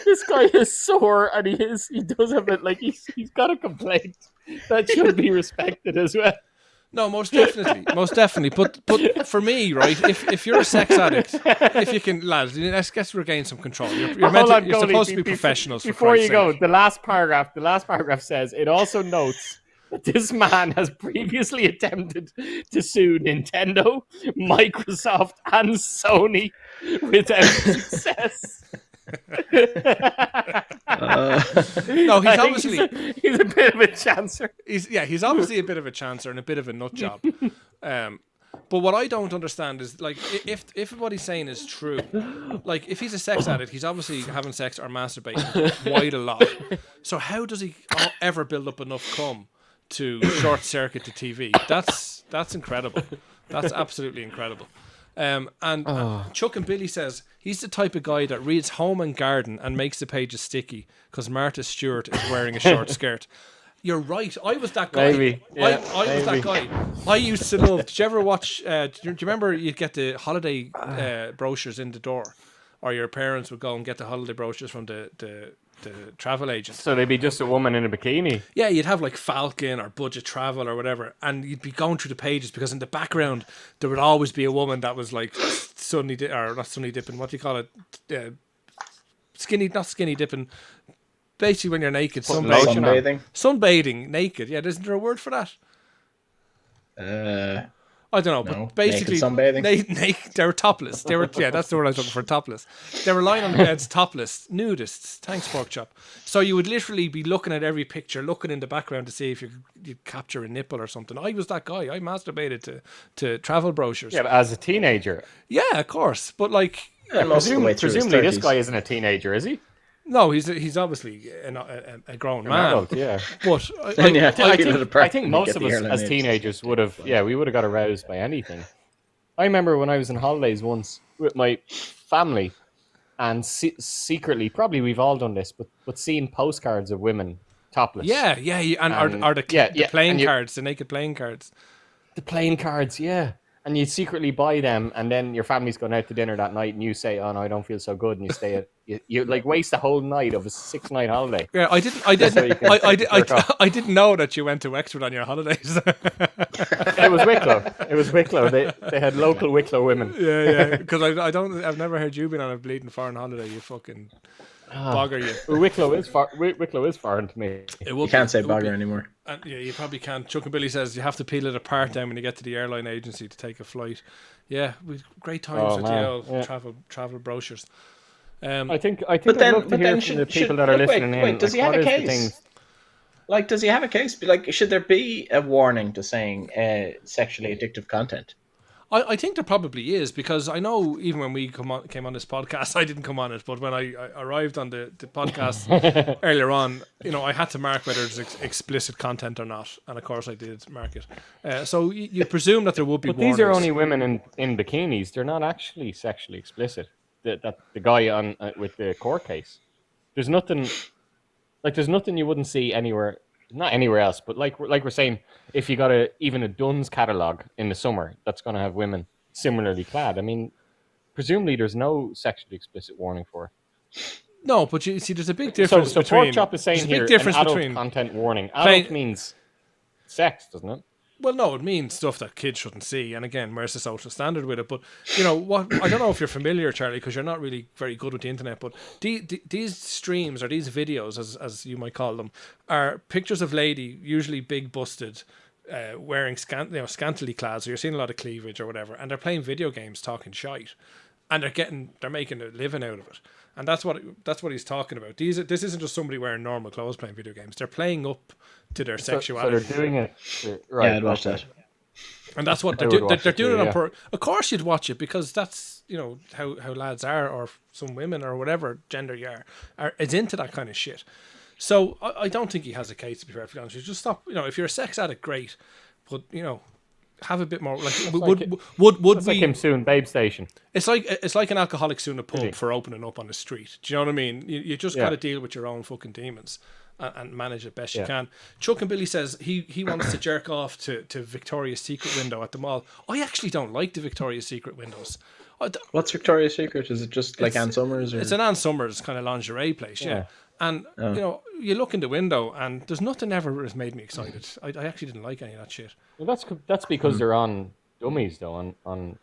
S2: this guy is sore, and he does have it, like he's got a complaint that should be respected as well.
S1: No, most definitely. But for me, right, if you're a sex addict, if you can, lads, let's regain some control. You're
S2: Hold on,
S1: you're
S2: Goldie,
S1: supposed to be professionals.
S2: Before you go,
S1: sake.
S2: the last paragraph says it also notes that this man has previously attempted to sue Nintendo, Microsoft, and Sony without success.
S1: No, he's
S2: I think
S1: obviously
S2: he's a bit of a chancer.
S1: he's obviously a bit of a chancer and a bit of a nut job. But what I don't understand is, like, if what he's saying is true, like, if he's a sex addict, he's obviously having sex or masturbating quite a lot. So how does he ever build up enough cum to short circuit the TV? That's incredible. That's absolutely incredible. And Chuck and Billy says he's the type of guy that reads Home and Garden and makes the pages sticky because Martha Stewart is wearing a short skirt. You're right. I was that guy.
S2: Maybe. Yeah,
S1: I was that guy. I used to love. Did you ever watch? Do you remember you'd get the holiday brochures in the door, or your parents would go and get the holiday brochures from the travel agent?
S2: So they'd be just a woman in a bikini.
S1: Yeah, you'd have like Falcon or Budget Travel or whatever, and you'd be going through the pages because in the background there would always be a woman that was like not sunny dipping. What do you call it? Not skinny dipping. Basically, when you're naked, sunbathing naked. Yeah, isn't there a word for that? I don't know,
S3: no,
S1: but basically,
S3: naked sunbathing.
S1: they were topless. That's the word I was looking for. Topless. They were lying on the beds, topless, nudists. Thanks, pork chop. So you would literally be looking at every picture, looking in the background to see if you'd capture a nipple or something. I was that guy. I masturbated to travel brochures.
S2: Yeah, but as a teenager.
S1: Yeah, of course. But like,
S2: Presumably this guy isn't a teenager, is he?
S1: no, he's obviously a grown man.
S2: Adult, yeah.
S1: But
S2: I think most of us as teenagers would have got aroused by anything. I remember when I was on holidays once with my family, and secretly, probably we've all done this, but seeing postcards of women topless.
S1: Yeah, or the playing cards, the naked playing cards.
S2: The playing cards, yeah. And you secretly buy them, and then your family's going out to dinner that night, and you say, "Oh no, I don't feel so good," and you stay at you like waste a whole night of a 6-night holiday.
S1: Yeah, I didn't know that you went to Wexford on your holidays.
S2: It was Wicklow. They had local Wicklow women.
S1: Yeah. Because I've never heard you been on a bleeding foreign holiday. You fucking bogger you.
S2: Well, Wicklow is foreign to me.
S3: You can't say bogger anymore.
S1: And yeah, you probably can't. Chuck and Billy says you have to peel it apart then when you get to the airline agency to take a flight. Yeah, we great times with the old travel brochures.
S2: I think I'd love to hear from the people that are listening in.
S3: Does he have a case? Like, does he have a case? Like, should there be a warning to saying sexually addictive content?
S1: I think there probably is, because I know even when we came on this podcast, I didn't come on it, but when I arrived on the podcast earlier on, I had to mark whether it's explicit content or not, and of course I did mark it. So you presume that there would be
S2: But
S1: warnings.
S2: These are only women in bikinis. They're not actually sexually explicit. That the guy on with the court case. There's nothing you wouldn't see anywhere. Not anywhere else, but like we're saying, if you got even a Dunn's catalogue in the summer that's going to have women similarly clad, I mean, presumably there's no sexually explicit warning for it.
S1: No, but you see, there's a big difference
S2: so
S1: between.
S2: Pork Chop is saying here an adult content warning. Adult means sex, doesn't it?
S1: Well, no, it means stuff that kids shouldn't see. And again, where's the social standard with it? But, what I don't know if you're familiar, Charlie, because you're not really very good with the internet, but these streams or these videos, as you might call them, are pictures of lady, usually big busted, wearing scantily clad. So you're seeing a lot of cleavage or whatever. And they're playing video games talking shite. And they're making a living out of it. And that's what he's talking about. This isn't just somebody wearing normal clothes playing video games. They're playing up to their sexuality.
S2: So they're doing it right.
S3: Yeah, I'd watch that.
S1: And that's what they're doing. They're doing it on purpose. Of course, you'd watch it because that's how lads are, or some women or whatever gender you are is into that kind of shit. So I don't think he has a case, to be perfectly honest. You just stop. If you're a sex addict, great, but have a bit more like
S2: It's
S1: would
S2: it's
S1: we?
S2: like him soon, Babe Station.
S1: It's like an alcoholic suing a pub
S2: Really?
S1: for opening up on the street. Do you know what I mean? You just
S2: Yeah.
S1: got to deal with your own fucking demons and manage it best you
S2: Yeah.
S1: can. Chuck and Billy says he wants to jerk off to Victoria's Secret window at the mall. I actually don't like the Victoria's Secret windows.
S3: What's Victoria's Secret? Is it just like Ann Summers? Or?
S1: It's an Ann Summers kind of lingerie place, yeah. And you look in the window, and there's nothing ever has made me excited. I actually didn't like any of that shit.
S2: Well, that's because they're on dummies though, on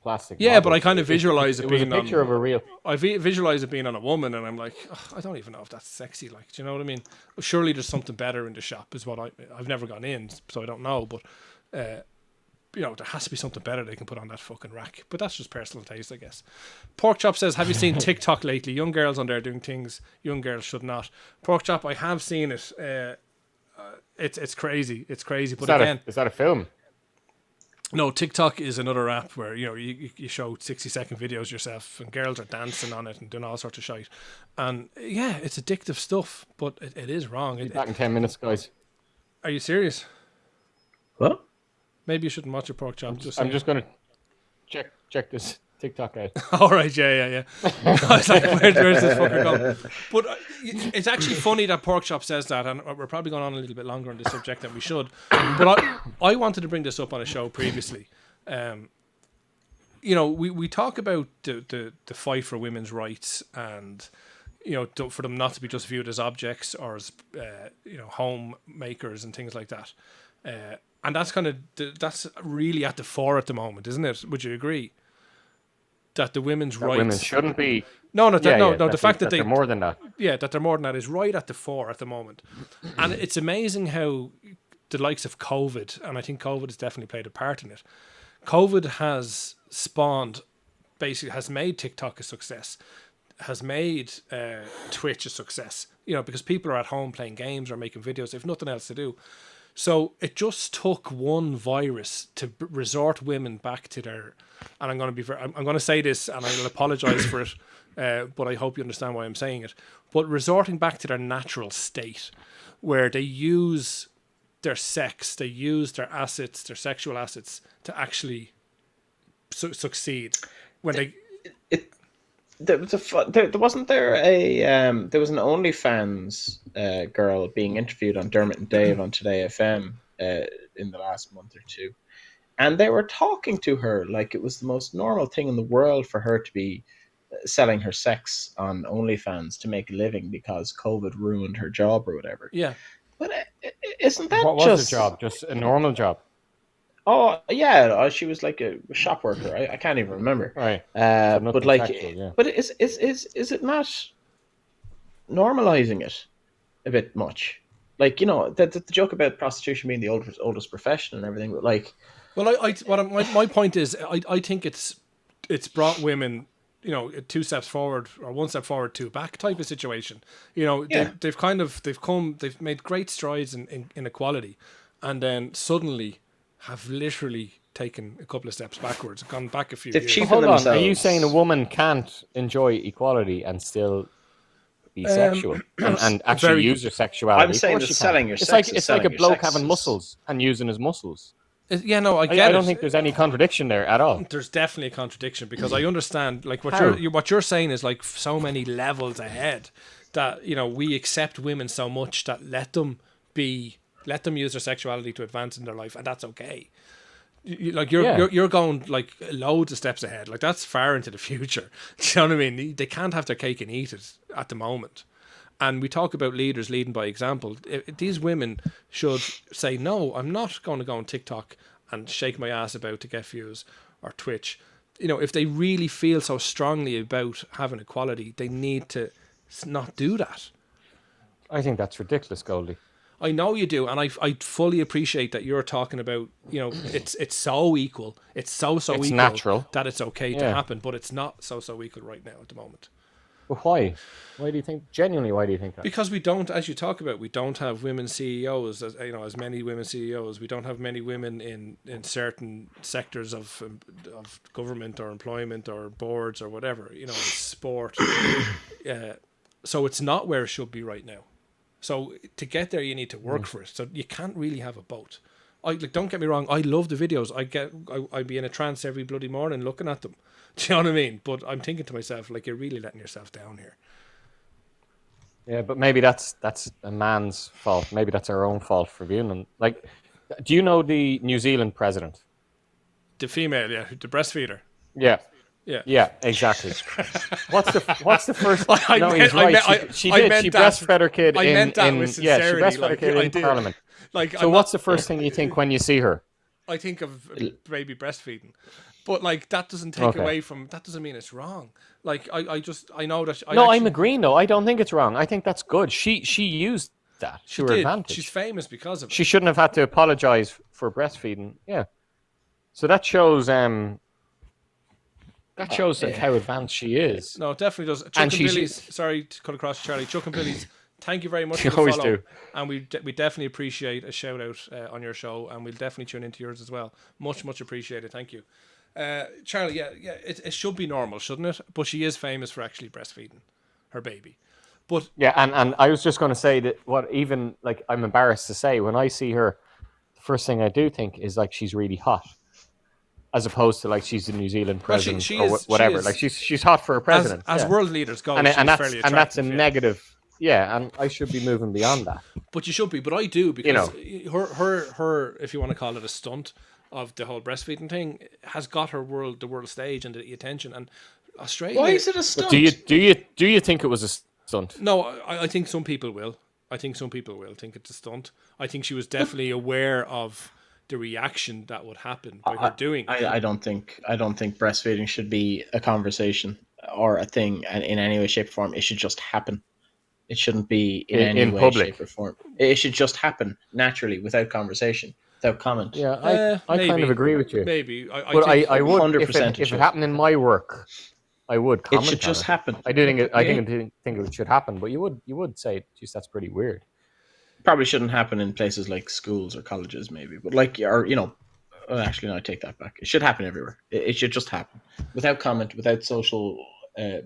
S2: plastic.
S1: Yeah, but
S2: models.
S1: I kind of visualize it
S2: was
S1: being
S2: a picture
S1: on.
S2: of a real.
S1: I visualize it being on a woman, and I'm like, I don't even know if that's sexy. Like, do you know what I mean? Surely there's something better in the shop. Is what I've never gone in, so I don't know. But there has to be something better they can put on that fucking rack. But that's just personal taste, I guess. Pork Chop says, have you seen TikTok lately? Young girls on there doing things young girls should not. Pork Chop, I have seen it. It's crazy. It's crazy. But
S2: Is that a film?
S1: No, TikTok is another app where you show 60-second videos yourself, and girls are dancing on it and doing all sorts of shit. And yeah, it's addictive stuff, but it is wrong.
S2: Back in 10 minutes, guys.
S1: Are you serious?
S3: What?
S1: Maybe you shouldn't watch a Pork Chop.
S2: I'm just gonna check this TikTok out.
S1: All right, yeah. I was like, where's this fucker going? But it's actually funny that Pork Chop says that, and we're probably going on a little bit longer on this subject than we should. But I wanted to bring this up on a show previously. We talk about the fight for women's rights, and for them not to be just viewed as objects or as homemakers and things like that. And that's really at the fore at the moment, isn't it? Would you agree? That the women's rights,
S2: women shouldn't be.
S1: The fact that
S2: they're more than that.
S1: Yeah, that they're more than that is right at the fore at the moment. And it's amazing how the likes of COVID, and I think COVID has definitely played a part in it. COVID has has made TikTok a success, has made Twitch a success, because people are at home playing games or making videos. They've nothing else to do. So it just took one virus to resort women back to their, and I'm going to say this, and I'll apologize for it, but I hope you understand why I'm saying it. But resorting back to their natural state, where they use their sex, they use their assets, their sexual assets, to actually succeed. When
S3: there wasn't there there was an OnlyFans girl being interviewed on Dermot and Dave on Today FM in the last month or two, and they were talking to her like it was the most normal thing in the world for her to be selling her sex on OnlyFans to make a living because COVID ruined her job or whatever.
S1: Yeah,
S3: but isn't that
S2: what was the job? Just a normal job?
S3: Oh yeah, she was like a shop worker. I can't even remember.
S2: Right.
S3: But like,
S2: sexual, yeah.
S3: but is it not normalizing it a bit much? Like the joke about prostitution being the oldest profession and everything, but like,
S1: well, my point is, I think it's brought women, 2 steps forward or 1 step forward, 2 back type of situation. They've made great strides in equality, and then suddenly have literally taken a couple of steps backwards, gone back a few years.
S2: Hold on, are you saying a woman can't enjoy equality and still be sexual and actually use her sexuality?
S3: I'm saying that selling your sex.
S2: It's like a bloke having muscles and using his muscles.
S1: I get it.
S2: I don't think there's any contradiction there at all.
S1: There's definitely a contradiction, because I understand like what you're saying is like so many levels ahead that we accept women so much that let them use their sexuality to advance in their life, and that's okay. You're going like loads of steps ahead. Like that's far into the future. Do you know what I mean? They can't have their cake and eat it at the moment. And we talk about leaders leading by example. These women should say, no, I'm not going to go on TikTok and shake my ass about to get views, or Twitch. If they really feel so strongly about having equality, they need to not do that.
S2: I think that's ridiculous, Goldie.
S1: I know you do, and I fully appreciate that you're talking about, it's so equal. It's so equal
S2: natural
S1: that it's okay to happen, but it's not so equal right now at the moment.
S2: But why? Why do you think, genuinely, why do you think that?
S1: Because we don't, as you talk about, we don't have women CEOs, as many women CEOs. We don't have many women in certain sectors of government or employment or boards or whatever, sport. So it's not where it should be right now. So to get there, you need to work for it. So you can't really have a boat. don't get me wrong, I love the videos. I'd be in a trance every bloody morning looking at them. Do you know what I mean? But I'm thinking to myself, like, you're really letting yourself down here.
S2: Yeah, but maybe that's a man's fault. Maybe that's our own fault for viewing them. Like, do you know the New Zealand president?
S1: The female, yeah, the breastfeeder.
S2: Yeah.
S1: Yeah.
S2: Yeah, exactly. What's the first?
S1: I
S2: no,
S1: meant-
S2: he's
S1: I
S2: right.
S1: meant-
S2: She
S1: I
S2: did.
S1: meant
S2: She
S1: that-
S2: breastfed her kid
S1: I
S2: in
S1: meant that
S2: in
S1: with
S2: yeah. She
S1: sincerity,
S2: breastfed her
S1: like,
S2: kid
S1: I
S2: in
S1: did.
S2: Parliament.
S1: Like,
S2: So what's the first thing you think when you see her?
S1: I think of baby breastfeeding, but like that doesn't take
S2: Okay.
S1: away from. That doesn't mean it's wrong. Like I know that.
S2: No, I'm agreeing though. I don't think it's wrong. I think that's good. She used that
S1: She
S2: to her
S1: did.
S2: advantage.
S1: She's famous because of it.
S2: She shouldn't have had to apologize for breastfeeding. Yeah. So that shows how advanced she is.
S1: No, it definitely does. Chuck
S2: And
S1: and
S2: she's-
S1: Billy's. Sorry to cut across, Charlie. Chuck and Billy's. Thank you very much
S2: You
S1: for the
S2: always
S1: follow.
S2: do.
S1: And we definitely appreciate a shout out on your show, and we'll definitely tune into yours as well. Much appreciated. Thank you, Charlie. Yeah. It should be normal, shouldn't it? But she is famous for actually breastfeeding her baby. But
S2: Yeah, and I was just going to say that I'm embarrassed to say, when I see her, the first thing I do think is like she's really hot, as opposed to like she's the New Zealand
S1: Well, she-
S2: president
S1: she
S2: or
S1: is-
S2: whatever.
S1: she is-
S2: Like she's hot for a president.
S1: as
S2: yeah.
S1: world leaders go,
S2: and
S1: she's
S2: that's
S1: fairly
S2: and that's a
S1: attractive, yeah.
S2: negative. Yeah, and I should be moving beyond that.
S1: But you should be. But I do, because
S2: You
S1: her, if you want to call it a stunt of the whole breastfeeding thing, has got her the world stage and the attention. And Australia.
S3: Why is it a stunt?
S2: Do you think it was a stunt?
S1: No, I think some people will. I think some people will think it's a stunt. I think she was definitely aware of the reaction that would happen by her doing it.
S3: I don't think breastfeeding should be a conversation or a thing in any way, shape, or form. It should just happen. It shouldn't be in any way,
S2: public.
S3: shape, or form. It should just happen naturally, without conversation, without comment.
S2: Yeah, I kind
S1: maybe.
S2: of agree with you.
S1: Maybe.
S2: But
S1: think,
S2: I would
S3: 100%
S2: if
S3: it
S2: it
S3: should.
S2: happened in my work, I would
S3: It
S2: comment
S3: should
S2: on
S3: just
S2: it.
S3: happen.
S2: I do think think it should happen, but you would say, geez, that's pretty weird.
S3: Probably shouldn't happen in places like schools or colleges, maybe. But actually, no, I take that back. It should happen everywhere. It should just happen, without comment, without social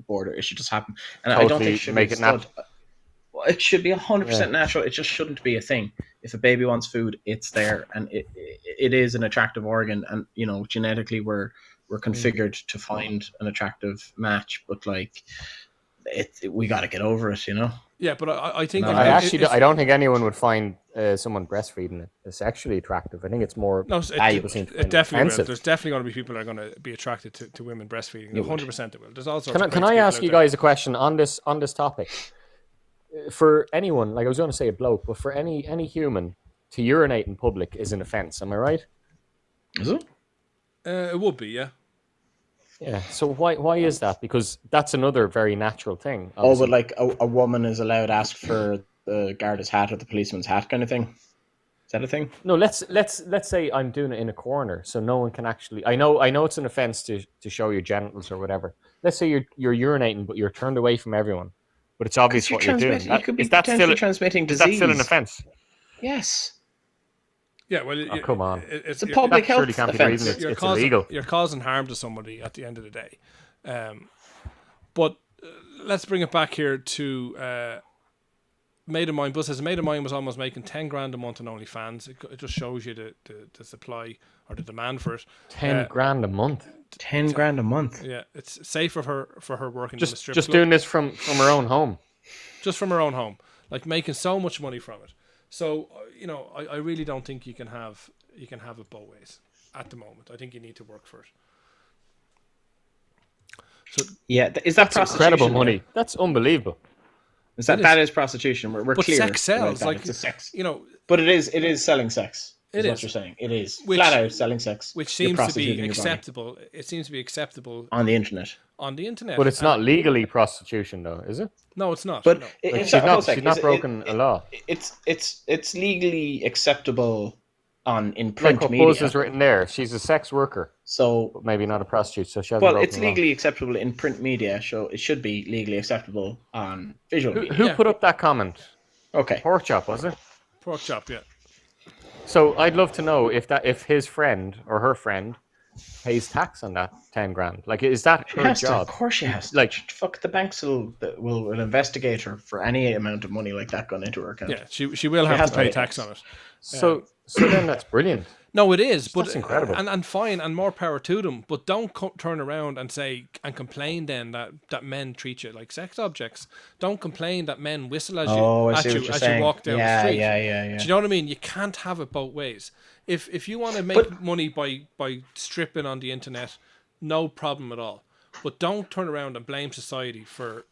S3: border. It should just happen. And I don't
S2: Totally
S3: think it should
S2: make
S3: be
S2: it natural.
S3: It should be 100% natural. It just shouldn't be a thing. If a baby wants food, it's there, and it is an attractive organ. And genetically, we're configured to find an attractive match. But like, we got to get over it,
S1: yeah, but I think
S3: No,
S2: I don't think anyone would find someone breastfeeding sexually attractive. I think it's more.
S1: No,
S3: people
S2: seem to
S1: it
S2: find
S1: definitely will.
S2: offensive.
S1: There's definitely going to be people that are going to be attracted to women breastfeeding. 100% it will. There's also.
S2: Can I ask you guys a question on this topic? For anyone, like I was going to say a bloke, but for any human to urinate in public is an offence. Am I right?
S3: Is it?
S1: It would be, yeah.
S2: Yeah. So why is that? Because that's another very natural thing.
S3: Oh,
S2: obviously.
S3: but like a woman is allowed to ask for the guard's hat or the policeman's hat, kind of thing. Is that a thing?
S2: No, let's say I'm doing it in a corner, so no one can actually. I know it's an offence to show your genitals or whatever. Let's say you're urinating, but you're turned away from everyone, but it's obvious what you're doing.
S3: You could be
S2: Is that
S3: potentially
S2: still
S3: transmitting
S2: is
S3: disease.
S2: that still an offence?
S3: Yes.
S1: Yeah, well,
S2: Oh, come on.
S3: It's a
S1: you're-
S3: public
S2: That surely
S3: health
S2: can't be
S3: offence.
S2: reason
S1: you're
S2: it's
S1: causing,
S2: illegal.
S1: You're causing harm to somebody at the end of the day. But let's bring it back here to Made of Mine. Bus says Made of Mine was almost making 10 grand a month on OnlyFans. It just shows you the supply or the demand for it.
S2: 10 grand a month.
S3: 10 grand a month.
S1: Yeah, it's safe for her working in a strip
S2: Just
S1: club.
S2: doing this from her own home.
S1: Just from her own home, like making so much money from it. So I really don't think you can have it both ways at the moment. I think you need to work for it. So
S3: Yeah, is that prostitution?
S2: Incredible money. That's unbelievable.
S3: Is that is prostitution? We're
S1: but
S3: clear.
S1: sex sells,
S3: about that.
S1: like
S3: It's a sex.
S1: But
S3: it is selling sex.
S1: It
S3: What
S1: is.
S3: you're saying? It is
S1: Which-
S3: flat out selling sex,
S1: which
S3: You're
S1: seems to
S3: prostituting
S1: be
S3: your body
S1: acceptable. It seems to be acceptable
S3: on the internet.
S1: on the internet.
S2: But it's
S1: And-
S2: not legally prostitution, though, is it?
S1: No, it's not.
S3: But
S1: no.
S2: Like,
S3: it's
S2: she's not
S3: Jose, is it-
S2: broken a law.
S3: It's legally acceptable in
S2: Like
S3: print
S2: what
S3: media.
S2: Buzz is written there. She's a sex worker,
S3: So,
S2: but maybe not a prostitute. So she hasn't
S3: well,
S2: broken
S3: it's
S2: the law.
S3: legally acceptable in print media. So it should be legally acceptable on visual media.
S2: Who
S1: Yeah.
S2: put up that comment?
S3: Okay.
S2: Pork chop, was it?
S1: Pork chop, yeah.
S2: So I'd love to know if his friend or her friend pays tax on that 10 grand? Like, is that
S3: She
S2: her
S3: has to. Of
S2: job?
S3: course, she has.
S2: Like,
S3: Fuck, the banks will investigate her for any amount of money like that going into her account.
S1: Yeah, she will have
S3: has
S1: to
S3: to
S1: pay
S3: pay
S1: tax
S3: tax.
S1: on it.
S2: so then that's brilliant.
S1: No, it is, but
S2: That's incredible.
S1: and fine, and more power to them. But don't turn around and say and complain then that men treat you like sex objects. Don't complain that men whistle as
S3: Oh, I
S1: at
S3: see
S1: you
S3: what you're
S1: as
S3: saying.
S1: you walk down the
S3: Yeah,
S1: street.
S3: yeah.
S1: Do you know what I mean? You can't have it both ways. If you want to make money by stripping on the internet, no problem at all. But don't turn around and blame society for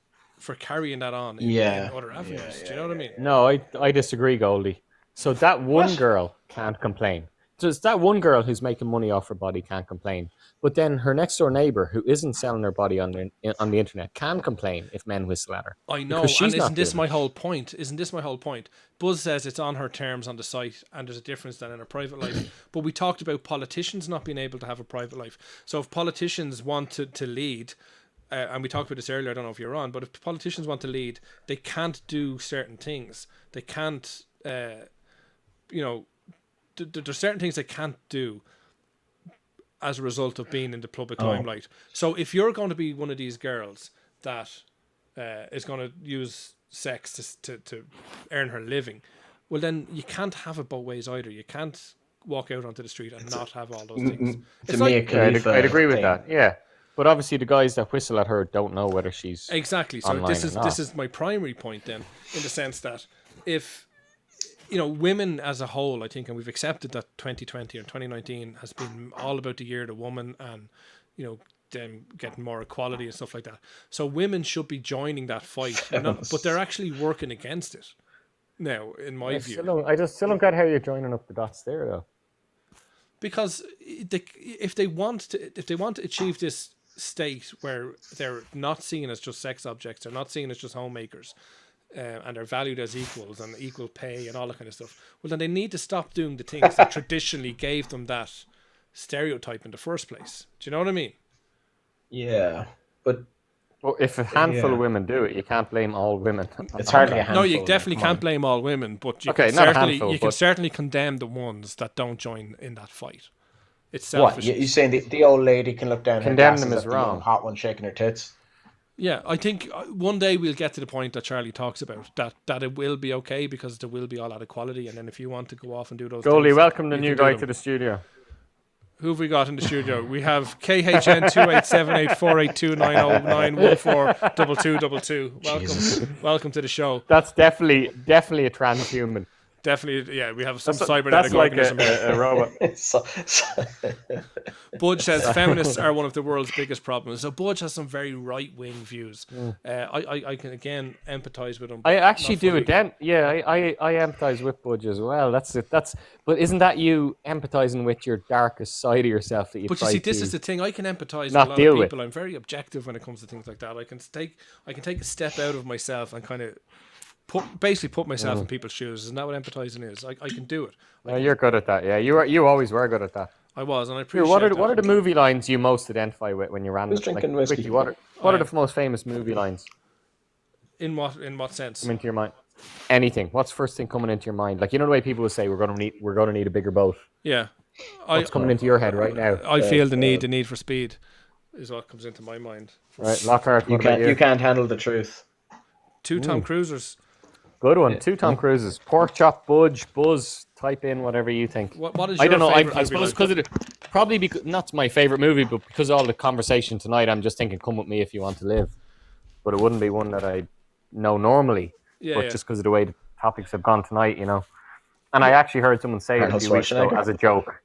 S1: carrying that on in other avenues. Do you know what I mean?
S2: No, I disagree, Goldie. So that one
S3: What?
S2: girl can't complain. Just that one girl who's making money off her body can't complain. But then her next door neighbor who isn't selling her body on the internet can complain if men whistle at her.
S1: I know,
S2: Because she's
S1: and isn't
S2: not
S1: this
S2: doing
S1: my
S2: it.
S1: whole point? Isn't this my whole point? Buzz says it's on her terms on the site, and there's a difference than in her private life. But we talked about politicians not being able to have a private life. So if politicians want to lead, and we talked about this earlier, I don't know if you're on, but if politicians want to lead, they can't do certain things. They can't, there's certain things they can't do as a result of being in the public limelight. So if you're going to be one of these girls that is going to use sex to earn her living, well then you can't have it both ways either. You can't walk out onto the street and not have all those things. It's like,
S2: I'd agree with that. Yeah, but obviously the guys that whistle at her don't know whether she's
S1: exactly. So
S2: online
S1: this
S2: or
S1: is
S2: not.
S1: this is my primary point then, in the sense that if women as a whole, I think, and we've accepted that 2020 or 2019 has been all about the year of the woman, and them getting more equality and stuff like that. So women should be joining that fight, but they're actually working against it now, in my view.
S2: I just still don't get how you're joining up the dots there, though.
S1: Because if they want to achieve this state where they're not seen as just sex objects, they're not seen as just homemakers, and they're valued as equals and equal pay and all that kind of stuff, well then they need to stop doing the things that traditionally gave them that stereotype in the first place. Do you know what I mean?
S3: Yeah, but
S2: Well, if a handful of women do it, you can't blame all women.
S3: it's hardly a handful.
S1: No, you definitely can't blame all women, but you
S2: Okay,
S1: can
S2: not a
S1: certainly
S2: handful,
S1: you can
S2: but-
S1: certainly condemn the ones that don't join in that fight. It's
S3: What?
S1: selfish.
S3: You're saying the old lady can look down her
S2: Condemn
S3: glasses
S2: them as
S3: at the young
S2: wrong.
S3: hot one shaking her tits?
S1: Yeah, I think one day we'll get to the point that Charlie talks about, that it will be okay because there will be all that equality, and then if you want to go off and do those
S2: Goldie,
S1: things,
S2: welcome the
S1: you
S2: new
S1: can do
S2: guy
S1: them.
S2: to the studio.
S1: Who have we got in the studio? We have KHN 28784829142222. Welcome to the show.
S2: That's definitely a transhuman.
S1: Definitely, yeah, we have some
S2: That's
S1: cybernetic
S2: like
S1: organism here.
S2: a robot.
S1: Budge says feminists are one of the world's biggest problems. So Budge has some very right-wing views. I can again empathize with him.
S2: I actually
S1: Not
S2: do
S1: fully.
S2: again. Yeah, I empathise with Budge as well. That's it. But isn't that you empathising with your darkest side of yourself that you
S1: But you
S2: try
S1: see, this
S2: to
S1: is the thing. I can empathize with a
S2: not
S1: lot
S2: deal
S1: of
S2: with?
S1: people. I'm very objective when it comes to things like that. I can take a step out of myself and kind of put myself in people's shoes. Isn't that what empathizing is? I can do it.
S2: You're good at that. Yeah, you always were good at that.
S1: I was, and I
S2: Here,
S1: appreciate
S2: what are
S1: that.
S2: the movie lines you most identify with when you ran?
S3: Who's drinking whiskey?
S2: Quickly, what are the most famous movie lines
S1: In what sense?
S2: come into your mind? Anything. What's the first thing coming into your mind? Like, you know the way people will say we're going to need a bigger boat.
S1: Yeah,
S2: What's coming into your head right now?
S1: I feel the need for speed is what comes into my mind.
S2: Right, Lockhart.
S3: You
S2: What about
S3: can't. You can't handle the truth.
S1: Two Tom Cruisers.
S2: Good one. 2 Tom Cruises. Pork chop, Budge, Buzz. Type in whatever you think.
S1: What is
S2: I
S1: your
S2: don't know.
S1: favourite
S2: I
S1: movie
S2: suppose
S1: like?
S2: because it probably not my favorite movie, but because of all the conversation tonight, I'm just thinking, come with me if you want to live. But it wouldn't be one that I know normally.
S1: Yeah,
S2: but
S1: yeah.
S2: just because of the way the topics have gone tonight, And I actually heard someone say it a
S3: Arnold
S2: few weeks ago
S3: Schwarzenegger.
S2: as a joke.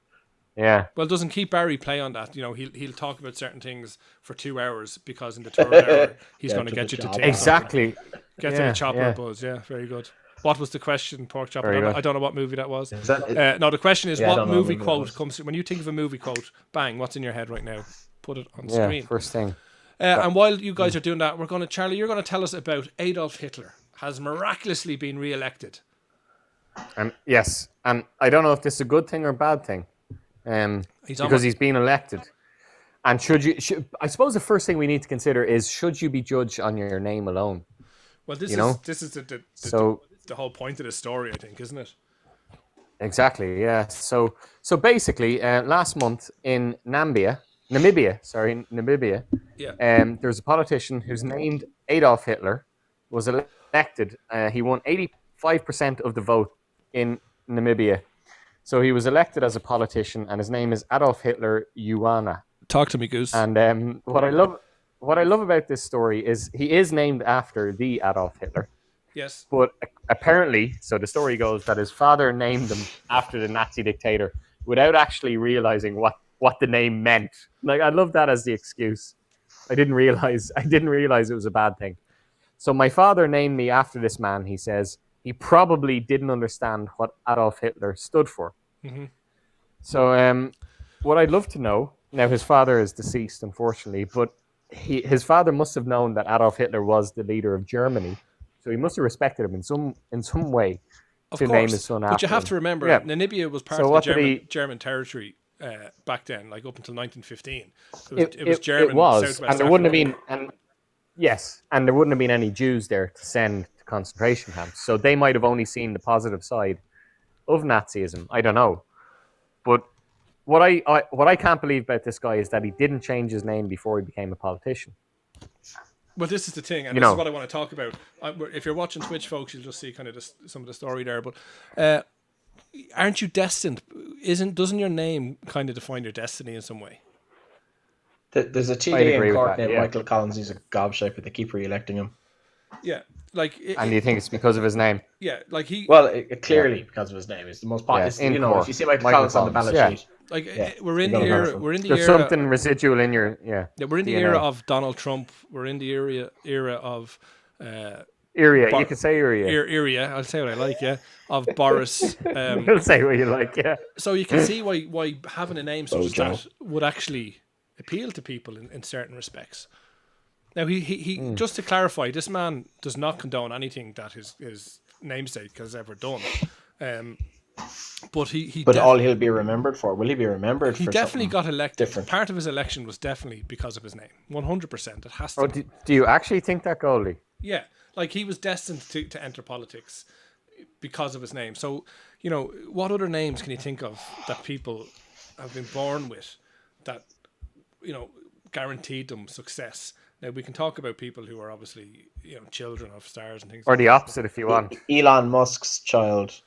S2: Yeah.
S1: Well, doesn't Keith Barry play on that? He'll talk about certain things for 2 hours because in the third hour he's
S3: Get
S1: going to
S3: to
S1: get
S3: the
S1: you to
S3: chopper.
S1: take
S2: Exactly.
S1: Get to the chopper, Buzz. Yeah, very good. What was the question, Pork Chop?
S2: Very good.
S1: I don't know what movie that was.
S3: Is that
S1: No, the question is,
S3: Yeah, I
S1: what
S3: don't know what
S1: movie
S3: movie that
S1: quote
S3: was.
S1: comes when you think of a movie quote? Bang! What's in your head right now? Put it on
S2: Yeah.
S1: screen.
S2: First thing.
S1: And while you guys are doing that, Charlie, you're going to tell us about Adolf Hitler has miraculously been re-elected.
S2: Yes, and I don't know if this is a good thing or a bad thing, because he's been elected. And I suppose the first thing we need to consider is, should you be judged on your name alone?
S1: Well, this is the
S2: So
S1: whole point of the story, I think, isn't it?
S2: Exactly. Yeah. So basically, last month in Namibia,
S1: Yeah.
S2: there's a politician who's named Adolf Hitler, was elected. He won 85% of the vote in Namibia. So he was elected as a politician, and his name is Adolf Hitler Yuana.
S1: Talk to me, Goose.
S2: And what I love about this story is he is named after the Adolf Hitler.
S1: Yes.
S2: But apparently, so the story goes that his father named him after the Nazi dictator without actually realizing what the name meant. Like, I love that as the excuse. I didn't realize it was a bad thing. So my father named me after this man. He says he probably didn't understand what Adolf Hitler stood for.
S1: Mm-hmm.
S2: So what I'd love to know now, his father is deceased, unfortunately, but his father must have known that Adolf Hitler was the leader of Germany. So he must have respected him in some way
S1: Of
S2: to
S1: course,
S2: name his son after
S1: but you have
S2: him.
S1: to remember,
S2: Yeah.
S1: Namibia was part
S2: So
S1: of the
S2: what did
S1: German territory back then, like up until 1915.
S2: It
S1: was German.
S2: It was,
S1: Southwest
S2: and there wouldn't have
S1: Africa.
S2: been, and there wouldn't have been any Jews there to send to concentration camps. So they might have only seen the positive side of Nazism. I don't know, but what I can't believe about this guy is that he didn't change his name before he became a politician.
S1: Well, this is the thing, and
S2: You
S1: this
S2: know.
S1: is what I want to talk about. If you're watching Twitch, folks, you'll just see kind of some of the story there. But aren't you destined? Doesn't your name kind of define your destiny in some way?
S3: There's a
S2: I'd
S3: TD
S2: agree
S3: in
S2: with
S3: court
S2: that,
S3: named
S2: yeah.
S3: Michael Collins. He's a gobshite, but they keep re-electing him.
S1: Yeah, like
S2: And do you think it's because of his name?
S1: yeah, like he
S3: Well, clearly because of his name. It's the most
S2: Yeah,
S3: popular.
S2: in
S3: If
S2: court.
S3: you see Michael
S2: Michael
S3: Collins on the
S2: Collins,
S3: ballot
S2: yeah.
S3: sheet,
S1: like
S3: Yeah,
S1: we're in
S3: you
S1: the
S3: gotta
S1: era.
S3: vote for him.
S1: We're in the
S2: There's
S1: era.
S2: something residual in your
S1: We're in the
S2: DNA.
S1: era of Donald Trump. We're in the era of
S2: Iria. You could say Iria.
S1: area. I'll say what I like. Yeah, of Boris.
S2: You'll say what you like. Yeah.
S1: So you can see why having a name such as
S3: Bojo.
S1: that would actually appeal to people in certain respects. Now he just to clarify, this man does not condone anything that his namesake has ever done. But he
S3: but all he'll be remembered for, will he be remembered
S1: he
S3: for
S1: definitely
S3: something
S1: got elected.
S3: different?
S1: Part of his election was definitely because of his name. 100%. It has to.
S2: Oh,
S1: be.
S2: do you actually think that, Goldie?
S1: Yeah, like he was destined to enter politics because of his name. So, what other names can you think of that people have been born with that, guaranteed them success? Now, we can talk about people who are obviously, children of stars and things
S2: Or
S1: like
S2: the opposite, if you want.
S3: Elon Musk's child,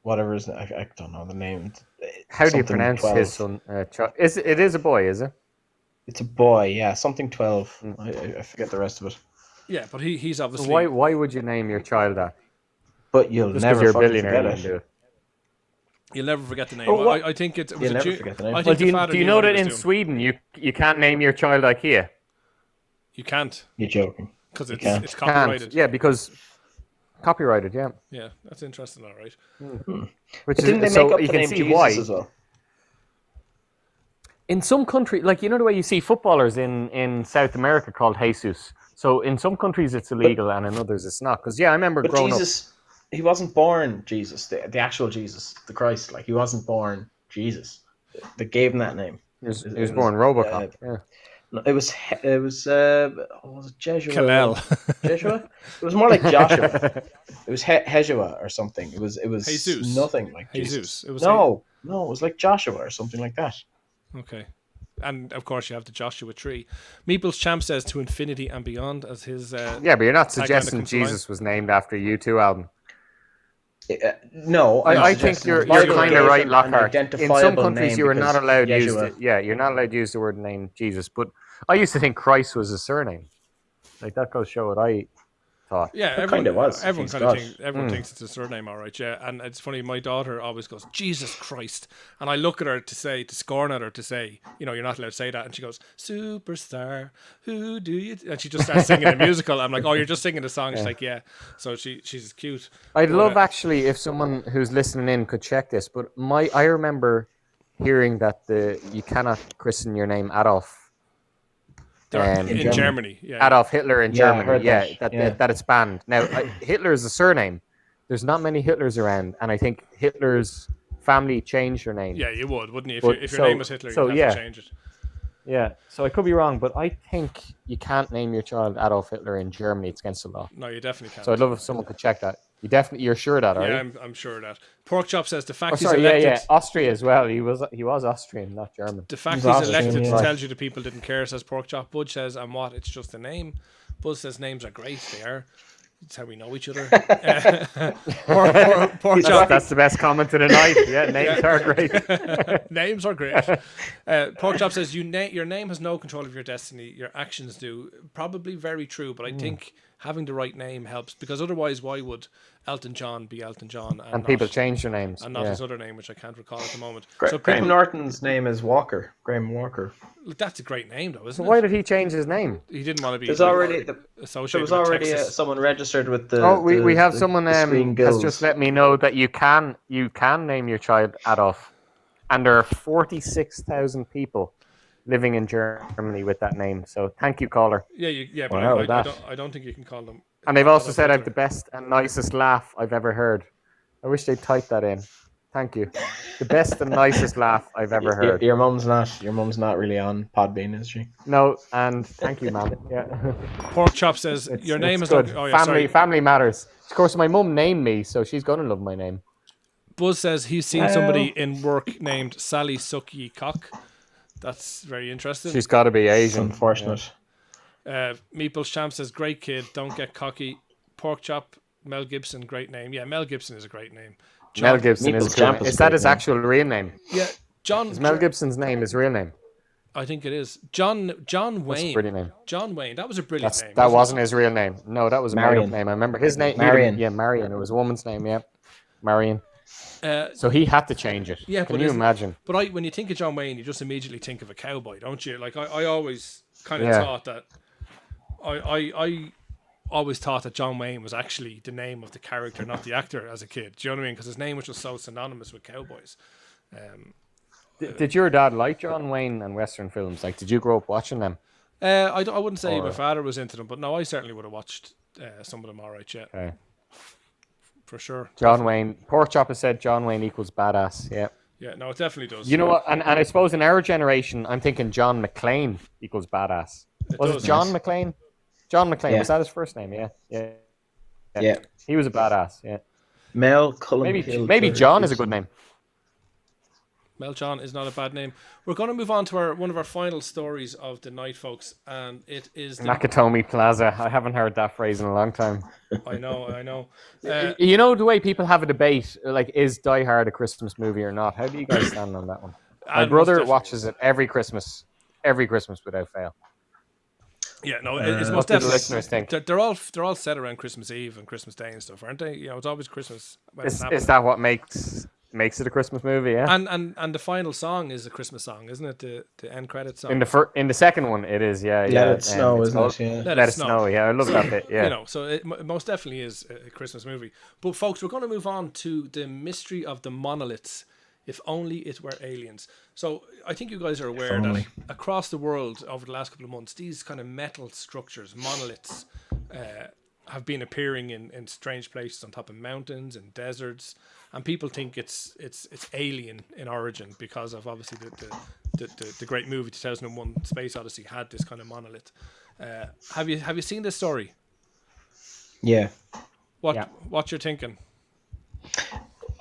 S3: whatever his I don't know the name.
S2: How do you
S3: Something
S2: pronounce
S3: 12.
S2: his son? It is a boy, is it?
S3: It's a boy, yeah, something 12. I forget the rest of it.
S1: Yeah, but he's
S2: So
S1: obviously...
S2: why would you name your child that?
S3: But you'll
S2: Just because
S3: never
S2: you're a
S3: fucking
S2: billionaire,
S3: forget
S2: you
S3: it.
S2: can do it.
S1: You'll never forget the name.
S3: Oh, what?
S1: I think it was
S3: You'll
S1: a
S3: never
S1: Jew.
S3: forget the name.
S1: I think
S2: Well,
S1: the father
S2: do you
S1: knew
S2: know
S1: what he
S2: that in
S1: was doing.
S2: Sweden you can't name your child IKEA?
S1: You can't,
S3: You're joking.
S1: because
S3: can't.
S1: it's
S2: Can't.
S1: copyrighted.
S2: Yeah, because copyrighted. Yeah,
S1: Yeah, that's interesting, all right.
S2: which
S3: But didn't they
S2: is
S3: make
S2: so
S3: up
S2: you
S3: the
S2: can
S3: name
S2: see
S3: Jesus
S2: why.
S3: as well?
S2: In some countries, like the way you see footballers in South America called Jesus. So in some countries it's illegal and in others it's not. Because I remember
S3: But
S2: growing
S3: Jesus, he wasn't born Jesus, the actual Jesus, the Christ. Like he wasn't born Jesus. They gave him that name.
S2: up. He was born RoboCop. Yeah.
S3: No, it was what was it Jeshua?
S1: Kalel.
S3: Jeshua? It was more like Joshua. It was Heshua or something. It was
S1: Jesus.
S3: nothing like
S1: Jesus.
S3: Jesus.
S1: It was
S3: no, it was like Joshua or something like that.
S1: Okay. And of course, you have the Joshua tree. Meeple's Champ says to infinity and beyond as his.
S2: Yeah, but you're not
S1: tagline that
S2: suggesting
S1: comes to mind.
S2: Jesus was named after U2 album.
S3: No, I'm
S2: I think
S3: suggesting
S2: you're
S3: the Bible
S2: kind
S3: gave
S2: of right,
S3: him an
S2: Lockhart. In
S3: identifiable
S2: some countries,
S3: name
S2: you are not
S3: because
S2: allowed to use
S3: Yeshua.
S2: you're not allowed to use the word name Jesus. But I used to think Christ was a surname. Like that goes to show what I thought.
S1: Yeah,
S3: It
S1: everyone
S3: kinda was, if
S1: Everyone
S3: he's
S1: kind of
S3: God.
S1: thinks everyone thinks it's a surname, all right. Yeah, and it's funny. My daughter always goes Jesus Christ, and I look at her to scorn at her to say, you're not allowed to say that, and she goes superstar. Who do you? And she just starts singing a musical. I'm like, oh, you're just singing a song. She's like, yeah. So she's cute.
S2: I'd
S1: But,
S2: love actually if someone who's listening in could check this. But I remember hearing that you cannot christen your name Adolf.
S1: in Germany, yeah.
S2: Adolf Hitler in
S3: Yeah, I heard
S2: Germany,
S3: that.
S2: that it's banned. Now, Hitler is a surname. There's not many Hitlers around, and I think Hitler's family changed their name.
S1: Yeah, you would, wouldn't you? If,
S2: But
S1: if your
S2: so-
S1: name was Hitler,
S2: so
S1: you'd have
S2: yeah.
S1: to change it.
S2: Yeah, so I could be wrong, but I think you can't name your child Adolf Hitler in Germany. It's against the law.
S1: No, you definitely
S2: So I'd
S1: can't.
S2: love if someone could check that. You're sure of that, are
S1: Yeah,
S2: you?
S1: I'm sure of that. Porkchop says the
S2: Oh,
S1: fact he's
S2: sorry, yeah,
S1: elected.
S2: yeah, Austria as well. He was Austrian, not German.
S1: The fact
S3: He's
S1: he's
S3: Austrian,
S1: elected
S3: yeah.
S1: tells you the people didn't care, says Porkchop. Budge says, and what? It's just a name. Buzz says names are great. They are. It's how we know each other. Porkchop.
S2: That's the best comment of the night. Yeah, names are great.
S1: Names are great. Porkchop says your name has no control of your destiny. Your actions do. Probably very true, but I think having the right name helps, because otherwise, why would Elton John be Elton John
S2: And people change their names.
S1: and not
S2: Yeah.
S1: his other name, which I can't recall at the moment?
S3: Graham Norton's name is Walker. Graham Walker.
S1: Look, that's a great name, though, isn't
S2: So why
S1: it?
S2: did he change his name?
S1: He didn't want to be
S3: There
S1: associated
S3: was
S1: with
S3: already
S1: Texas.
S3: someone registered with the.
S2: Oh, we have
S3: the
S2: someone
S3: Screen
S2: has
S3: Guilds.
S2: just let me know that you can name your child Adolf, and there are 46,000 people living in Germany with that name. So thank you, caller.
S1: Yeah, but
S3: Wow,
S1: I don't think you can call them.
S2: And they've also
S1: Adolf
S2: said I have
S1: Hitler.
S2: the best and nicest laugh I've ever heard. I wish they'd type that in. Thank you. The best and nicest laugh I've ever heard.
S3: Your mum's not really on Podbean, is she?
S2: No, and thank you, man. Yeah.
S1: Porkchop says your name
S2: It's
S1: is
S2: good.
S1: not. Oh yeah, sorry.
S2: Family matters. Of course, my mum named me, so she's gonna love my name.
S1: Buzz says he's seen somebody in work named Sally Sucky Cock. That's very interesting.
S2: She's got to be
S3: It's
S2: Asian.
S3: unfortunate.
S1: Meeples Champ says great kid, don't get cocky. Porkchop, Mel Gibson, great name. Yeah, Mel Gibson is a great name.
S2: Mel Gibson is
S3: Meeples
S2: cool.
S3: Champ is
S2: Is that
S3: great
S2: his
S3: name.
S2: actual real name?
S1: Yeah, John.
S2: Is Mel Gibson's name his real name?
S1: I think it is. John
S2: That's a
S1: Wayne.
S2: brilliant name.
S1: John Wayne. That was a brilliant name.
S2: That
S1: wasn't
S2: wasn't his real name. No, that was a made
S3: Marion.
S2: up name. I remember his name.
S3: Marion.
S2: Yeah, Marion. It was a woman's name. Yeah, Marion.
S1: it?
S2: So he had to change it.
S1: Yeah,
S2: Can
S1: but
S2: you
S1: isn't-
S2: imagine?
S1: But when you think of John Wayne, you just immediately think of a cowboy, don't you? Like I always kind of
S2: Yeah.
S1: thought that. I always thought that John Wayne was actually the name of the character, not the actor, as a kid. Do you know what I mean? Because his name was just so synonymous with cowboys.
S2: Did your dad like John Wayne and Western films? Like, did you grow up watching them?
S1: I wouldn't say my
S2: Or-
S1: father was into them, but no, I certainly would have watched some of them. All right, yeah,
S2: Okay.
S1: for sure.
S2: John Wayne. Pork has said John Wayne equals badass. Yeah.
S1: Yeah, no, it definitely does.
S2: You know what? And I suppose in our generation, I'm thinking John McClane equals badass. Was
S1: does,
S2: it John
S3: yes.
S2: McClane? John McClane.
S3: Yeah.
S2: Was that his first name? Yeah. Yeah.
S3: Yeah.
S2: He was a badass. Yeah.
S3: Mel Cullen.
S2: Maybe John is a good name.
S1: Mel John is not a bad name. We're going to move on to one of our final stories of the night, folks, and it is.
S2: Nakatomi Plaza. I haven't heard that phrase in a long time.
S1: I know.
S2: You know the way people have a debate, like, is Die Hard a Christmas movie or not? How do you guys stand on that one? My
S1: And
S2: brother
S1: most
S2: watches it every Christmas without fail.
S1: Yeah, no, it's
S2: What
S1: most
S2: do the
S1: definitely.
S2: listeners think?
S1: They're all set around Christmas Eve and Christmas Day and stuff, aren't they? You know, it's always Christmas. When it's
S2: Is
S1: happening.
S2: that what makes it a Christmas movie? Yeah.
S1: And the final song is a Christmas song, isn't it? The end credit song.
S2: In the second one, it is. Yeah.
S3: Let
S2: yeah.
S3: It Snow,
S2: it's
S3: isn't
S2: called
S3: it? Yeah.
S1: Let
S2: Let
S1: It
S2: It Snow. Yeah, I love that bit. Yeah.
S1: You know, so it most definitely is a Christmas movie. But folks, we're going to move on to the mystery of the monoliths. If only it were aliens. So I think you guys are aware that
S3: only.
S1: across the world over the last couple of months, these kind of metal structures, monoliths, have been appearing in strange places on top of mountains and deserts, and people think it's alien in origin because of obviously the great movie 2001: Space Odyssey had this kind of monolith. Have you seen this story?
S3: Yeah.
S1: What you're thinking?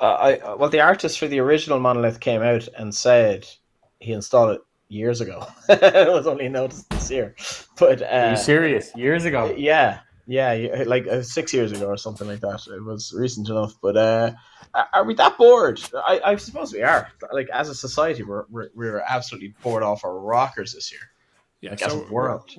S3: Well, the artist for the original monolith came out and said he installed it years ago. It was only noticed this year, but
S2: Are you serious? Years ago.
S3: yeah, like 6 years ago or something like that. It was recent enough, but are we that bored? I suppose we are. Like, as a society, we're absolutely bored off our rockers this year.
S1: Yeah,
S3: Like, as a world.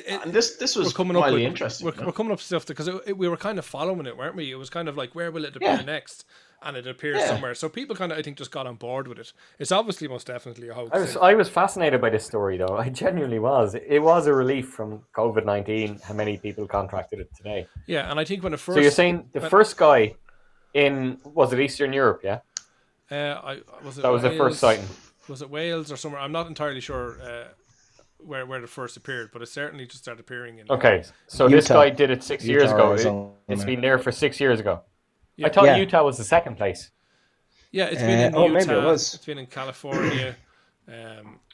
S3: And this was
S1: coming up
S3: wildly
S1: with
S3: interesting.
S1: We're coming up with stuff because we were kind of following it, weren't we? It was kind of like, where will it appear
S3: Yeah.
S1: next? And it appears
S3: Yeah.
S1: somewhere. So people kind of, I think, just got on board with it. It's obviously most definitely a hoax.
S2: I was fascinated by this story, though. I genuinely was. It was a relief from COVID-19. How many people contracted it today?
S1: Yeah, and I think when it first.
S2: So you're saying the first guy was it Eastern Europe? Yeah,
S1: that
S2: that was the first sighting.
S1: Was it Wales or somewhere? I'm not entirely sure where it first appeared, but it certainly just started appearing in.
S2: Okay, so this
S3: Utah.
S2: guy did it 6 years
S3: Utah
S2: ago.
S3: or something.
S2: It's been there for 6 years ago.
S1: Yeah.
S2: I thought
S3: Yeah.
S2: Utah was the second place.
S1: Yeah, it's been in
S3: oh,
S1: Utah.
S3: maybe it was.
S1: It's been in California.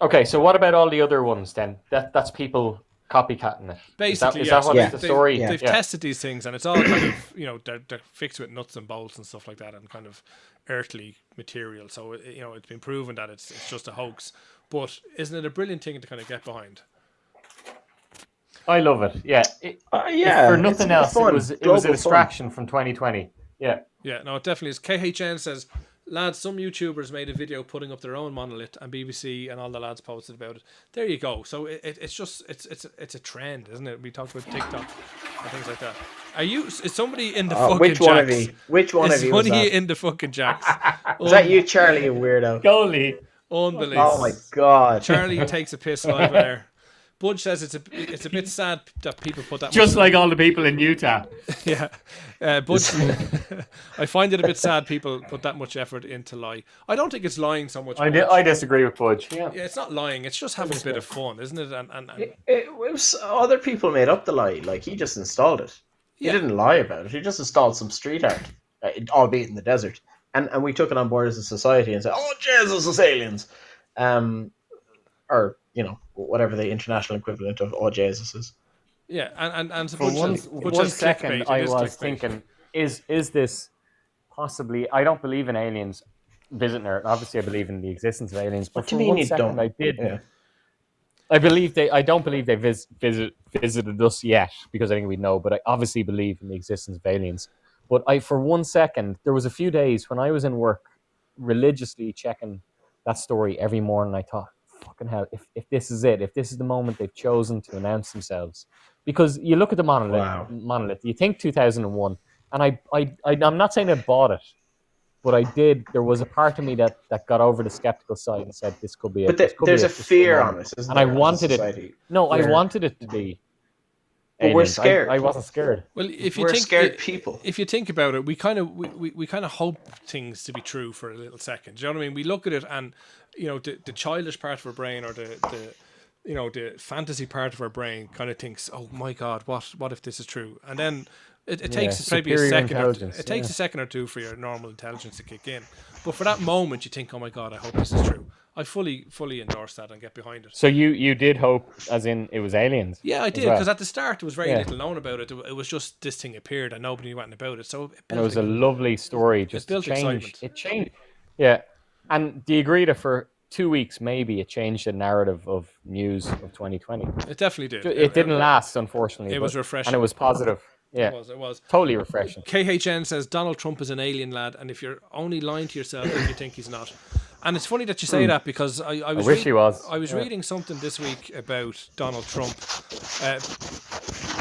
S2: Okay, so what about all the other ones then? That's people copycatting it.
S1: Basically,
S2: is
S1: yeah.
S2: that
S1: So
S2: what the story?
S1: they've tested these things, and it's all kind of they're fixed with nuts and bolts and stuff like that, and kind of earthly material. So it's been proven that it's just a hoax. But isn't it a brilliant thing to kind of get behind?
S2: I love it. Yeah.
S3: Yeah.
S2: For nothing else,
S3: fun.
S2: it was a
S3: Global
S2: distraction from 2020. Yeah.
S1: Yeah, no, it definitely is. KHN says, lads, some YouTubers made a video putting up their own monolith, and BBC and all the lads posted about it. There you go. So it's just it's a trend, isn't it? We talked about TikTok and things like that. Is somebody in the fucking
S3: which
S1: jacks?
S3: one of you? Which one of you was
S1: somebody
S3: that?
S1: in the fucking jacks?
S3: Is that you, Charlie, you weirdo?
S2: Goalie.
S1: Unbelievable.
S3: Oh my god.
S1: Charlie takes a piss live in there. Budge says it's a bit sad that people put that
S2: Just like all the people in Utah.
S1: Yeah. Budge, I find it a bit sad people put that much effort into lie. I don't think it's lying so much.
S2: I disagree with Budge.
S1: Yeah, it's not lying. It's just having a bit of fun, isn't it? And
S3: It was other people made up the lie. Like, he just installed it. He didn't lie about it. He just installed some street art, albeit in the desert. And we took it on board as a society and said, "Oh Jesus, it's aliens," or whatever the international equivalent of "Oh Jesus" is.
S1: Yeah, and
S2: for one second, I was thinking, is this possibly? I don't believe in aliens visiting Earth. Obviously, I believe in the existence of aliens. But for one second, I did. Yeah. I don't believe they visited us yet, because I think we know. But I obviously believe in the existence of aliens. But for one second, there was a few days when I was in work, religiously checking that story every morning. I thought, fucking hell, if this is it, if this is the moment they've chosen to announce themselves. Because you look at the monolith, you think 2001, and I'm not saying I bought it, but I did. There was a part of me that got over the skeptical side and said, this could be it.
S3: But there's a fear on it, isn't
S2: and
S3: there?
S2: I wanted it. No, I wanted it to be.
S3: But we're scared.
S2: I wasn't scared.
S1: Well,
S3: we're scared people.
S1: If you think about it, we kind of hope things to be true for a little second. Do you know what I mean? We look at it, and the childish part of our brain, or the fantasy part of our brain, kind of thinks, "Oh my God, what if this is true?" And then it takes maybe a second. It takes a second or two for your normal intelligence to kick in. But for that moment, you think, "Oh my God, I hope this is true." I fully endorse that and get behind it.
S2: So you did hope, as in it was aliens?
S1: Yeah, I did, because at the start there was very little known about it. It was just this thing appeared and nobody knew anything about it. So
S2: it was a lovely story. Just
S1: built excitement.
S2: It changed. Yeah, and do you agree that for 2 weeks maybe it changed the narrative of news of 2020?
S1: It definitely did.
S2: It didn't last, unfortunately.
S1: It was refreshing,
S2: and it was positive. Yeah,
S1: it was
S2: totally refreshing.
S1: KHN says Donald Trump is an alien, lad, and if you're only lying to yourself if you think he's not. And it's funny that you say that, because I wish he was. I was reading something this week about Donald Trump.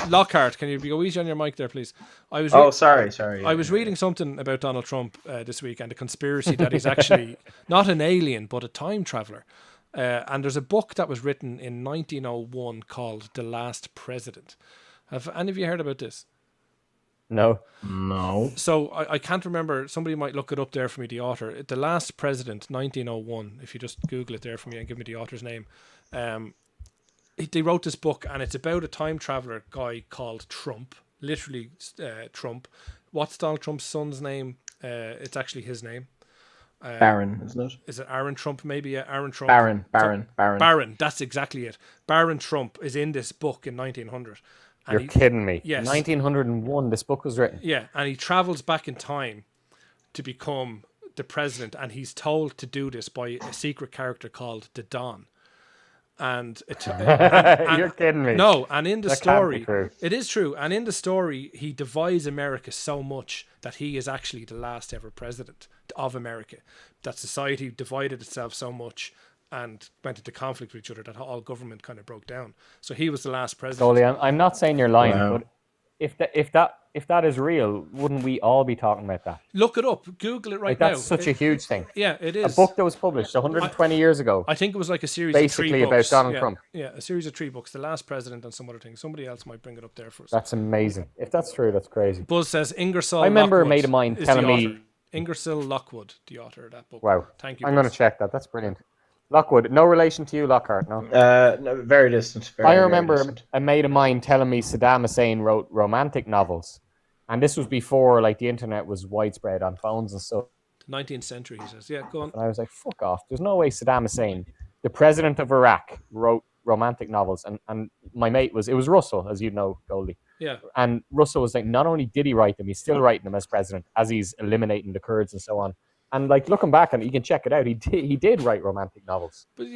S1: Lockhart, can you go easy on your mic there, please?
S3: Sorry.
S1: I was reading something about Donald Trump this week, and the conspiracy that he's actually not an alien but a time traveler. And there's a book that was written in 1901 called The Last President. Have any of you heard about this?
S2: No.
S1: So I can't remember. Somebody might look it up there for me, the author. The Last President, 1901. If you just Google it there for me and give me the author's name. They wrote this book, and it's about a time traveler guy called Trump. Literally Trump. What's Donald Trump's son's name? It's actually his name.
S3: Barron, isn't it?
S1: Is it Aaron Trump? Maybe, yeah, Aaron Trump.
S3: Barron.
S1: Barron, that's exactly it. Barron Trump is in this book in 1900.
S2: You're kidding me.
S1: Yes.
S2: 1901, this book was written.
S1: Yeah, and he travels back in time to become the president, and he's told to do this by a secret character called the Don. And
S2: you're kidding me.
S1: No, and in the story,
S2: can't be true.
S1: It is true. And in the story, he divides America so much that he is actually the last ever president of America. That society divided itself so much and went into conflict with each other that all government kind of broke down. So he was the last president.
S2: Goalie, I'm not saying you're lying, but if that is real, wouldn't we all be talking about that?
S1: Look it up. Google it now.
S2: That's such a huge thing.
S1: Yeah, it is.
S2: A book that was published 120 years ago.
S1: I think it was like a series
S2: basically
S1: of 3 books.
S2: about Donald Trump.
S1: Yeah, a series of 3 books. The Last President and some other things. Somebody else might bring it up there for us.
S2: That's amazing. If that's true, that's crazy.
S1: Buzz says Ingersoll.
S2: I remember
S1: Lockwood
S2: a mate of mine telling me.
S1: Ingersoll Lockwood, the author of that book.
S2: Wow.
S1: Thank you.
S2: I'm going to check that. That's brilliant. Lockwood, no relation to you, Lockhart, no?
S3: No, very distant.
S2: I remember a mate of mine telling me Saddam Hussein wrote romantic novels. And this was before the internet was widespread on phones and stuff.
S1: The 19th century, he says. Yeah, go on.
S2: And I was like, fuck off. There's no way Saddam Hussein the president of Iraq wrote romantic novels, and my mate it was Russell, as you know, Goldie.
S1: Yeah.
S2: And Russell was like, not only did he write them, he's still writing them as president, as he's eliminating the Kurds and so on. And like looking back, and you can check it out, he did write romantic novels.
S1: But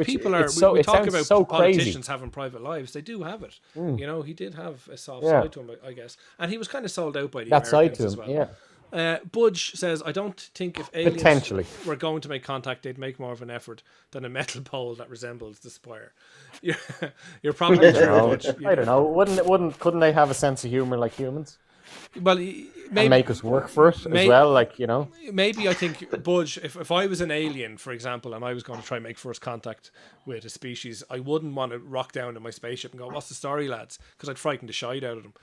S1: people are we talk about
S2: so
S1: politicians
S2: crazy.
S1: having private lives. They do have it.
S2: Mm.
S1: You know, he did have a soft
S2: Yeah.
S1: side to him, I guess, and he was kind of sold out by the
S2: That side
S1: Americans
S2: to
S1: as
S2: him,
S1: well.
S2: yeah.
S1: Budge says, I don't think if aliens
S2: Potentially.
S1: were going to make contact, they'd make more of an effort than a metal pole that resembles the spire. You're probably true, Budge.
S2: I don't know. Couldn't they have a sense of humor like humans?
S1: Well,
S2: And
S1: maybe
S2: make us work for it as well, like, you know.
S1: maybe I think Budge, if I was an alien, for example, and I was going to try and make first contact with a species, I wouldn't want to rock down to my spaceship and go, "What's the story, lads?" Because I'd frighten the shite out of them.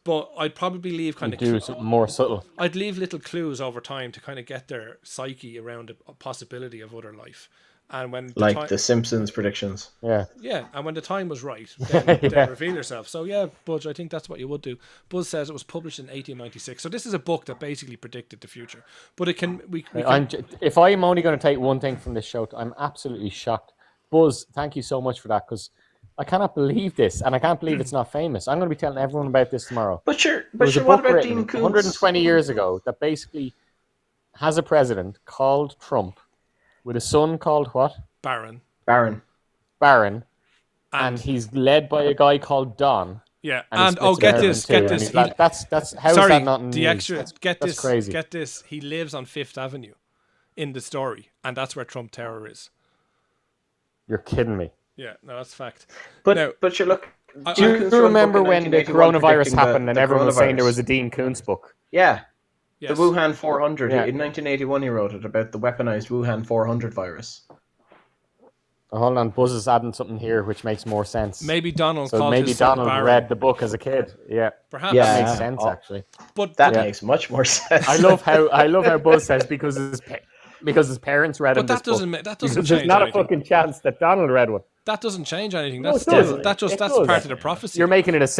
S1: But I'd probably leave kind of
S2: Do something more subtle.
S1: I'd leave little clues over time to kind of get their psyche around a possibility of other life. And when
S3: Like the Simpsons predictions.
S2: Yeah.
S1: yeah, and when the time was right, then reveal yourself. So yeah, Budge, I think that's what you would do. Buzz says it was published in 1896. So this is a book that basically predicted the future. But it can we can,
S2: If I'm only going to take one thing from this show, I'm absolutely shocked. Buzz, thank you so much for that, because I cannot believe this, and I can't believe it's not famous. I'm going to be telling everyone about this tomorrow.
S3: But
S2: There
S3: what
S2: was a book
S3: about
S2: written
S3: Dean Koontz?
S2: 120 years ago that basically has a president called Trump with a son called what?
S1: Baron.
S3: Baron.
S2: Barron, and he's led by a guy called Don.
S1: Yeah,
S2: And he
S1: and
S2: splits
S1: get
S2: American
S1: this,
S2: too,
S1: get
S2: and
S1: this.
S2: he's like, that's how is
S1: Sorry,
S2: that not in
S1: the
S2: news?
S1: extra.
S2: That's
S1: This,
S2: crazy.
S1: get this. He lives on Fifth Avenue, in the story, and that's where Trump Tower is.
S2: You're kidding me.
S1: Yeah, no, that's fact.
S3: But
S1: Now,
S3: but you look.
S1: I-
S2: Do
S3: Dean
S2: you
S3: Koontz wrote a book
S2: remember
S3: in
S2: when the
S3: 1981
S2: coronavirus
S3: predicting
S2: happened and
S3: the
S2: everyone was saying there
S3: coronavirus.
S2: was a Dean Koontz book?
S3: Yeah,
S1: yes.
S3: the Wuhan 400
S2: Yeah.
S3: in 1981. He wrote it about the weaponized Wuhan 400 virus.
S2: Oh, hold on, Buzz is adding something here which makes more sense.
S1: Maybe Donald
S2: So
S1: called
S2: maybe
S1: his son
S2: Donald
S1: Baron.
S2: read the book as a kid. Yeah,
S1: Perhaps.
S3: Yeah.
S2: that makes sense
S3: Oh.
S2: actually.
S1: But
S3: That
S2: Yeah.
S3: makes much more sense.
S2: I love how Buzz says because his parents read him
S1: that
S2: this book.
S1: doesn't that
S2: Because
S1: doesn't
S2: there's
S1: change
S2: not
S1: anything.
S2: a fucking chance that Donald read one.
S1: That doesn't change anything.
S2: No,
S1: That's
S2: it does.
S1: that's
S2: It
S1: that's
S2: does.
S1: part of the prophecy.
S2: You're making it it's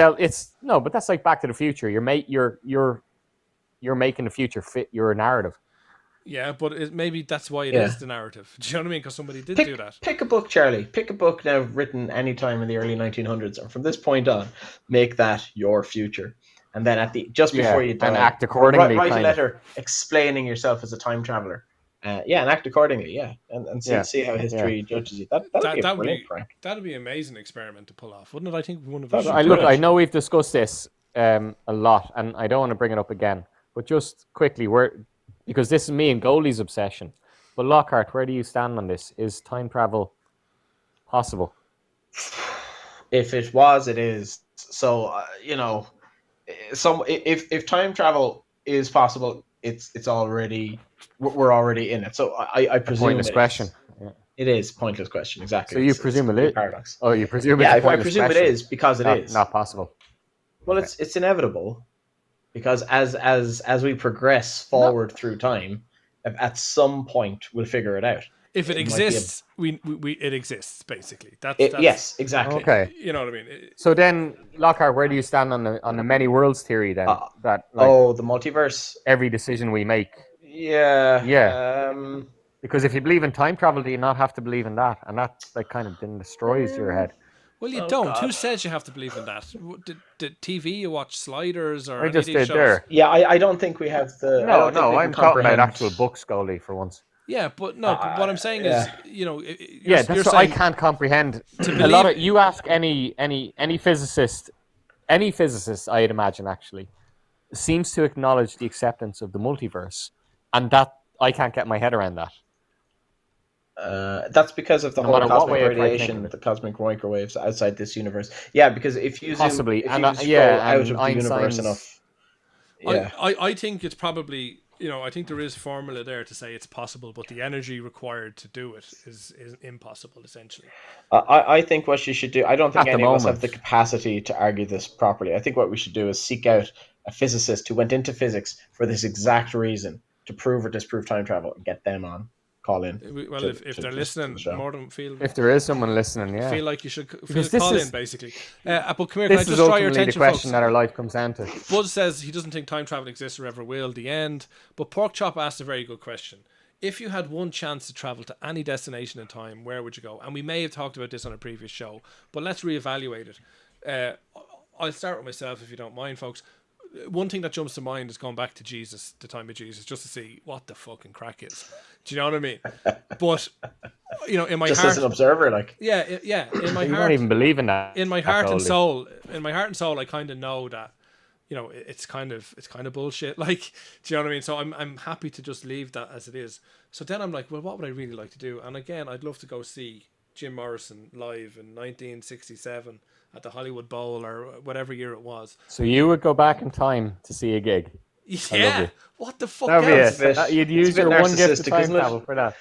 S2: like Back to the Future. You're making the future fit your narrative.
S1: Yeah, but maybe that's why it
S3: Yeah.
S1: is the narrative. Do you know what I mean? Because somebody did
S3: pick,
S1: do that.
S3: Pick a book, Charlie. Pick a book now written any time in the early 1900s, and from this point on, make that your future. And then just before you die,
S2: and act accordingly.
S3: Write a
S2: kind of.
S3: letter explaining yourself as a time traveler. And act accordingly. Yeah, and see how history judges you. That'd be a
S1: That would
S3: brilliant
S1: be
S3: prank.
S1: that'd be an amazing experiment to pull off, wouldn't it? I think one of us. should
S2: I
S1: do
S2: look.
S1: it.
S2: I know we've discussed this a lot, and I don't want to bring it up again. But just quickly, because this is me and Goldie's obsession. But Lockhart, where do you stand on this? Is time travel possible?
S3: If it was, it is. So if time travel is possible, it's already we're already in it. So I presume
S2: Pointless
S3: it is.
S2: question. Yeah.
S3: It is pointless question, exactly.
S2: So you
S3: It's
S2: presume
S3: a
S2: it is?
S3: paradox.
S2: Oh, you presume
S3: Yeah,
S2: it's a
S3: I
S2: pointless
S3: presume
S2: question.
S3: it is because it is
S2: Not possible.
S3: Well, it's inevitable because as we progress forward through time, at some point we'll figure it out.
S1: If it
S3: It might be a-
S1: exists, it exists basically. That's
S3: Yes, exactly.
S2: Okay.
S1: You know what I mean?
S2: So then, Lockhart, where do you stand on the many worlds theory then? That
S3: The multiverse.
S2: every decision we make.
S3: Yeah.
S2: Yeah. Because if you believe in time travel, do you not have to believe in that? And that kind of then destroys your head.
S1: Well, you
S3: Oh,
S1: don't.
S3: God.
S1: Who says you have to believe in that? Did TV you watch Sliders or
S2: I
S1: any
S2: just
S1: of these
S2: did
S1: shows?
S2: there.
S3: Yeah, I don't think we have the. I don't think we can
S2: I'm talking about
S3: comprehend-
S2: actual books, Goldie, for once.
S1: Yeah, but no. But what I'm saying
S3: yeah.
S1: is, you're
S2: That's what
S1: saying
S2: I can't comprehend.
S1: to
S2: A lot
S1: believe-
S2: of you ask any physicist, I'd imagine actually, seems to acknowledge the acceptance of the multiverse, and that I can't get my head around that.
S3: That's because of the
S2: No
S3: whole
S2: matter what
S3: cosmic
S2: way I try to think
S3: radiation,
S2: of it.
S3: the cosmic microwaves outside this universe. Yeah, because if you
S2: Possibly,
S3: if
S2: and
S3: you scroll out
S2: and
S3: of the universe
S2: Einstein's-
S3: enough, yeah,
S1: I think it's probably, I think there is formula there to say it's possible, but the energy required to do it is impossible, essentially.
S3: I think what you should do. I don't think
S2: At the
S3: any of us have
S2: moment.
S3: the capacity to argue this properly. I think what we should do is seek out a physicist who went into physics for this exact reason to prove or disprove time travel and get them on. Call in.
S1: Well,
S3: to-
S1: if
S3: to
S1: they're
S3: the
S1: listening,
S3: show.
S1: more than feel
S2: If there is someone listening, yeah.
S1: feel like you should
S2: Because this
S1: call
S2: is-
S1: in, basically. But come here, can I
S2: This
S1: just
S2: is
S1: draw your
S2: ultimately the
S1: attention,
S2: question
S1: folks?
S2: that our life comes down to.
S1: Buzz says he doesn't think time travel exists or ever will. The end. But Pork Chop asked a very good question. if you had one chance to travel to any destination in time, where would you go? And we may have talked about this on a previous show, but let's reevaluate it. I'll start with myself, if you don't mind, folks. One thing that jumps to mind is going back to Jesus, the time of Jesus, just to see what the fucking crack is. Do you know what I mean? But in my
S3: just
S1: heart,
S3: as an observer, like
S1: in my
S2: You
S1: heart,
S2: don't even believe in that.
S1: in my
S2: that
S1: heart and
S2: boldly.
S1: soul, I kind of know that it's kind of bullshit. Like, do you know what I mean? So I'm happy to just leave that as it is. So then I'm like, well, what would I really like to do? And again, I'd love to go see Jim Morrison live in 1967 at the Hollywood Bowl or whatever year it was.
S2: So you would go back in time to see a gig.
S1: Yeah, what the fuck
S2: That'd be
S1: else?
S2: it. You'd use
S3: bit
S2: your one gift of
S3: narcissistic,
S2: time
S3: isn't it?
S2: travel for that.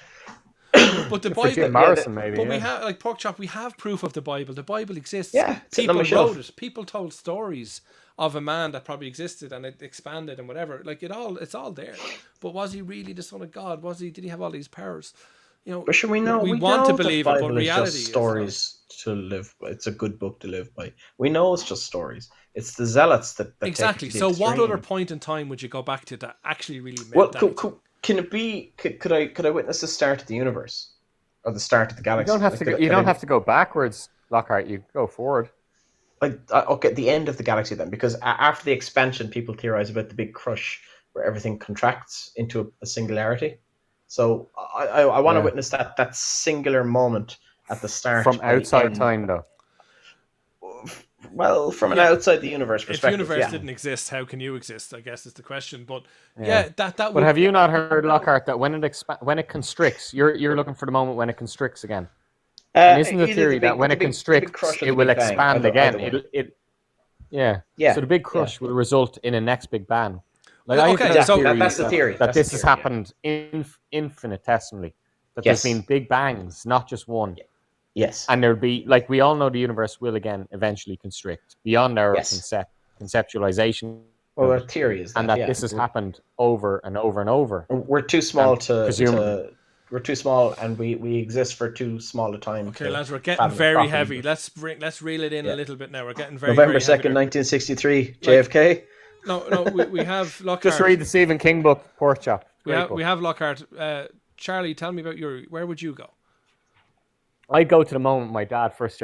S1: But the
S2: For
S1: Bible,
S2: Jim Morrison, maybe.
S1: but
S2: yeah.
S1: we have, like, Pork Chop, we have proof of the Bible. The Bible exists.
S3: Yeah, it's sitting on
S1: People
S3: my
S1: wrote
S3: shelf.
S1: it. People told stories of a man that probably existed and it expanded and whatever. Like, it's all there. But was he really the Son of God? Did he have all these powers?
S3: But sure, we know
S1: we
S3: we
S1: want
S3: know
S1: to believe
S3: the
S1: it,
S3: Bible
S1: but
S3: is
S1: reality
S3: just
S1: is
S3: stories to live by. It's a good book to live by. We know it's just stories. It's the zealots that
S1: exactly.
S3: Take it to
S1: So
S3: the
S1: what
S3: extreme.
S1: other point in time would you go back to that actually really meant
S3: Well,
S1: anything?
S3: can it be? Could I witness the start of the universe or the start of the
S2: You
S3: galaxy?
S2: don't have to.
S3: Like,
S2: You don't have to go backwards, Lockhart. You go forward.
S3: Okay, the end of the galaxy then, because after the expansion, people theorize about the big crush where everything contracts into a singularity. So I want to witness that singular moment at the start
S2: From
S3: and the
S2: outside
S3: end.
S2: time, though.
S3: Well, from an outside the universe
S1: If
S3: perspective,
S1: universe
S3: yeah.
S1: didn't exist, how can you exist? I guess is the question. But that
S2: But
S1: would.
S2: have you not heard, Lockhart, that when it constricts, you're looking for the moment when it constricts again? And isn't the
S3: Either
S2: theory that when
S3: the
S2: it
S3: big
S2: constricts,
S3: crush or
S2: it
S3: the
S2: will
S3: Big Bang,
S2: expand
S3: either
S2: again?
S3: one.
S2: Yeah. So the big crush will result in a next big bang. Like, I
S1: Okay,
S2: have
S1: so-
S2: theories
S3: that's the theory.
S2: that
S3: That's
S2: this
S3: the
S2: has
S3: theory,
S2: happened infinitesimally. That
S3: Yes.
S2: there's been big bangs, not just one.
S3: Yes.
S2: And there'll be, like, we all know the universe will again eventually constrict beyond our
S3: Yes.
S2: conceptualization.
S3: Well,
S2: of
S3: our
S2: it,
S3: theory is that,
S2: and that
S3: yeah.
S2: this has happened over and over and over.
S3: We're too small
S2: presumably.
S3: we're too small, and we exist for too small a time.
S1: Okay,
S3: to
S1: lads, we're getting
S3: fathom it
S1: very
S3: properly.
S1: heavy. Let's reel it in a little bit now. We're getting very
S3: November
S1: very heavy
S3: 2nd,
S1: there.
S3: 1963, JFK.
S1: No, we have Lockhart.
S2: Just read the Stephen King book, Pork Chop.
S1: We have Lockhart. Charlie, tell me about where would you go?
S2: I'd go to the moment my dad first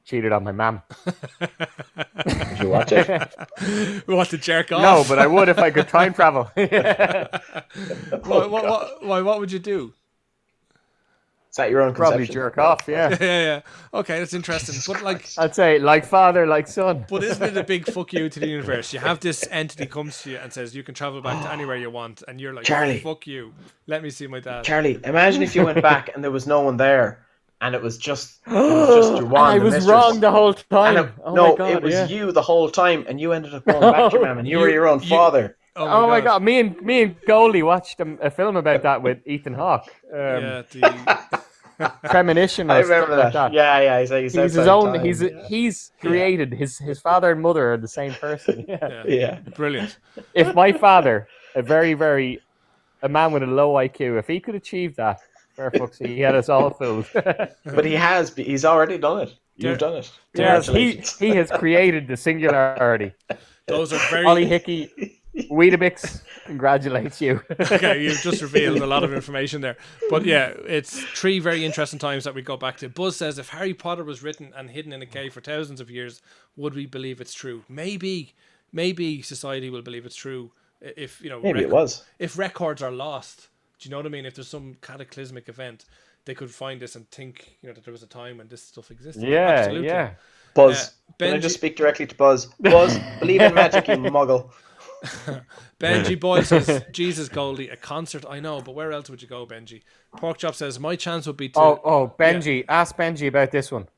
S2: cheated on my mum.
S3: Did you watch it?
S1: We want to jerk off.
S2: No, but I would if I could time travel.
S1: What would you do?
S3: Is that your own
S2: Probably
S3: conception?
S2: jerk off, yeah.
S1: Yeah. Okay, that's interesting. But like,
S2: I'd say like father, like son.
S1: but isn't it a big fuck you to the universe? You have this entity comes to you and says you can travel back to anywhere you want, and you're like,
S3: Charlie.
S1: fuck you. Let me see my dad.
S3: Charlie, imagine if you went back and there was no one there, and it was just your wand.
S2: I
S3: the
S2: was
S3: mistress.
S2: wrong the whole time.
S3: And
S2: my God,
S3: it was
S2: yeah.
S3: you the whole time, and you ended up going back to your mum, and you were your own father.
S2: Oh my God! Me and Goldie watched a film about that with Ethan Hawke.
S1: Yeah, the
S2: Premonition. Or
S3: I remember
S2: something like
S3: that. Yeah. He's
S2: He's his own. He's created his father and mother are the same person.
S3: Yeah.
S1: brilliant.
S2: If my father, a man with a low IQ, if he could achieve that, fair fucks, he had us all fooled.
S3: But he's already done it. You've done it.
S2: Yes,
S3: Congratulations.
S2: he has created the singularity.
S1: Those are very.
S2: Ollie Hickey, Weetabix, congratulates you.
S1: Okay, you've just revealed a lot of information there. But yeah, it's three very interesting times that we go back to. Buzz says, if Harry Potter was written and hidden in a cave for thousands of years, would we believe it's true? Maybe society will believe it's true. If
S3: Maybe it was.
S1: If records are lost, do you know what I mean? If there's some cataclysmic event, they could find this and think that there was a time when this stuff existed. Absolutely.
S2: Yeah.
S3: Buzz. Can I
S1: Benji-
S3: just speak directly to Buzz? Buzz, believe in magic, you muggle.
S1: Benji Boyle says, Jesus Goldie, a concert, I know, but where else would you go, Benji? Pork Chop says, my chance would be to...
S2: Benji, ask Benji about this one.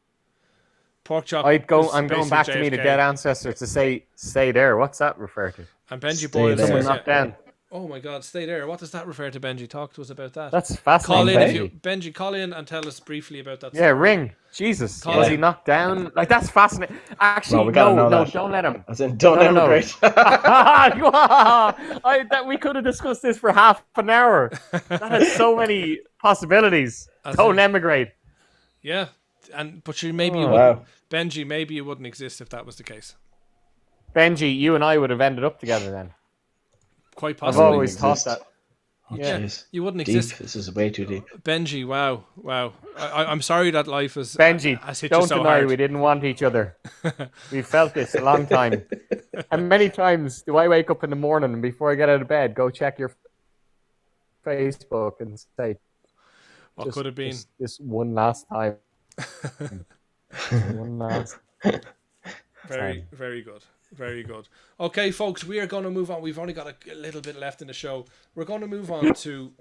S1: Pork Chop
S2: I'm going
S1: basically
S2: back to meet a
S1: JFK.
S2: dead ancestor to say, stay there. What's that refer to?
S1: And Benji
S3: Stay
S1: Boyle
S3: there.
S1: says,
S2: Someone knocked down.
S1: oh my God, stay there. What does that refer to, Benji? Talk to us about that.
S2: That's
S1: Call
S2: fascinating.
S1: in if
S2: Benji.
S1: you... Benji, call in and tell us briefly about that.
S2: Yeah, ring. Jesus.
S1: Call
S2: Was
S1: in.
S2: he knocked down? Like, that's fascinating. Actually,
S3: Well, we gotta know
S2: no,
S3: that.
S2: don't let him.
S3: As in, don't
S2: No, no.
S3: emigrate.
S2: We could have discussed this for half an hour. That had so many possibilities.
S1: As
S2: Don't
S1: in-
S2: emigrate.
S1: Yeah, but maybe you
S3: Oh,
S1: wouldn't.
S3: wow.
S1: Benji, maybe you wouldn't exist if that was the case.
S2: Benji, you and I would have ended up together then.
S1: Quite
S2: I've
S1: possibly.
S2: always thought
S3: exist.
S2: that.
S3: Oh,
S2: Yeah.
S3: jeez.
S1: You wouldn't
S3: Deep.
S1: exist.
S3: This is way too deep.
S1: Benji, wow. I'm sorry that life has
S2: Benji,
S1: hit you
S2: don't
S1: so
S2: deny
S1: hard.
S2: we didn't want each other. We felt this a long time. How many times do I wake up in the morning and before I get out of bed, go check your Facebook and say,
S1: What could have been?
S2: this one last time. One last
S1: Very,
S2: time.
S1: very good. Very good. Okay, folks, we are going to move on. We've only got a little bit left in the show. We're going to move on to,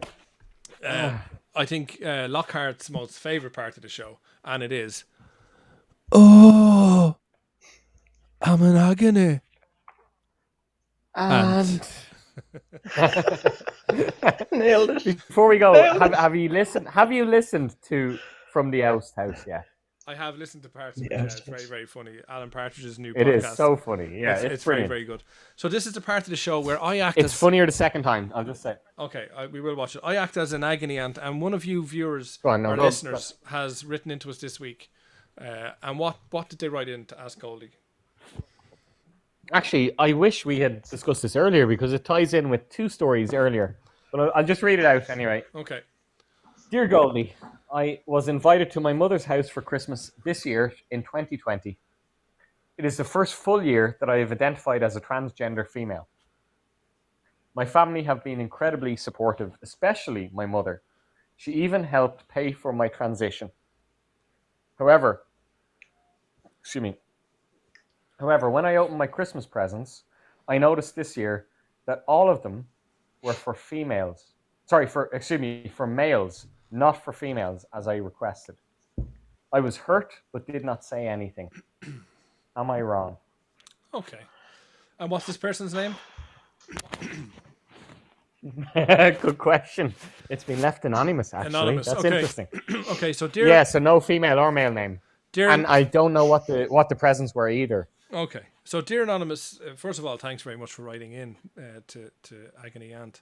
S1: I think, Lockhart's most favourite part of the show, and it is, oh, I'm an agony.
S2: And
S3: Nailed it.
S2: before we go,
S3: Nailed it.
S2: have you listened? Have you listened to From the Oust House yet?
S1: I have listened to parts of it.
S3: Yeah,
S1: Yeah, it's very, very funny. Alan Partridge's new
S2: It
S1: podcast.
S2: is so funny. Yeah,
S1: it's very,
S2: brilliant.
S1: very good. So this is the part of the show where I act
S2: It's
S1: as...
S2: funnier the second time. I'll just say.
S1: Okay, we will watch it. I act as an agony aunt, and one of you viewers
S2: Go on, no,
S1: or
S2: go-
S1: listeners has written into us this week. And what did they write in to ask Goldie?
S2: Actually, I wish we had discussed this earlier because it ties in with two stories earlier. But I'll just read it out anyway.
S1: Okay.
S2: Dear Goldie, I was invited to my mother's house for Christmas this year in 2020. It is the first full year that I have identified as a transgender female. My family have been incredibly supportive, especially my mother. She even helped pay for my transition. However, when I opened my Christmas presents, I noticed this year that all of them were for females. For males, not for females, as I requested. I was hurt, but did not say anything. Am I wrong?
S1: Okay. And what's this person's name?
S2: Good question. It's been left anonymous, actually.
S1: Anonymous.
S2: That's
S1: Okay.
S2: interesting.
S1: Okay, so dear...
S2: Yeah, so no female or male name.
S1: Dear,
S2: And I don't know what the presents were either.
S1: okay. So dear Anonymous, first of all, thanks very much for writing in to Agony Aunt.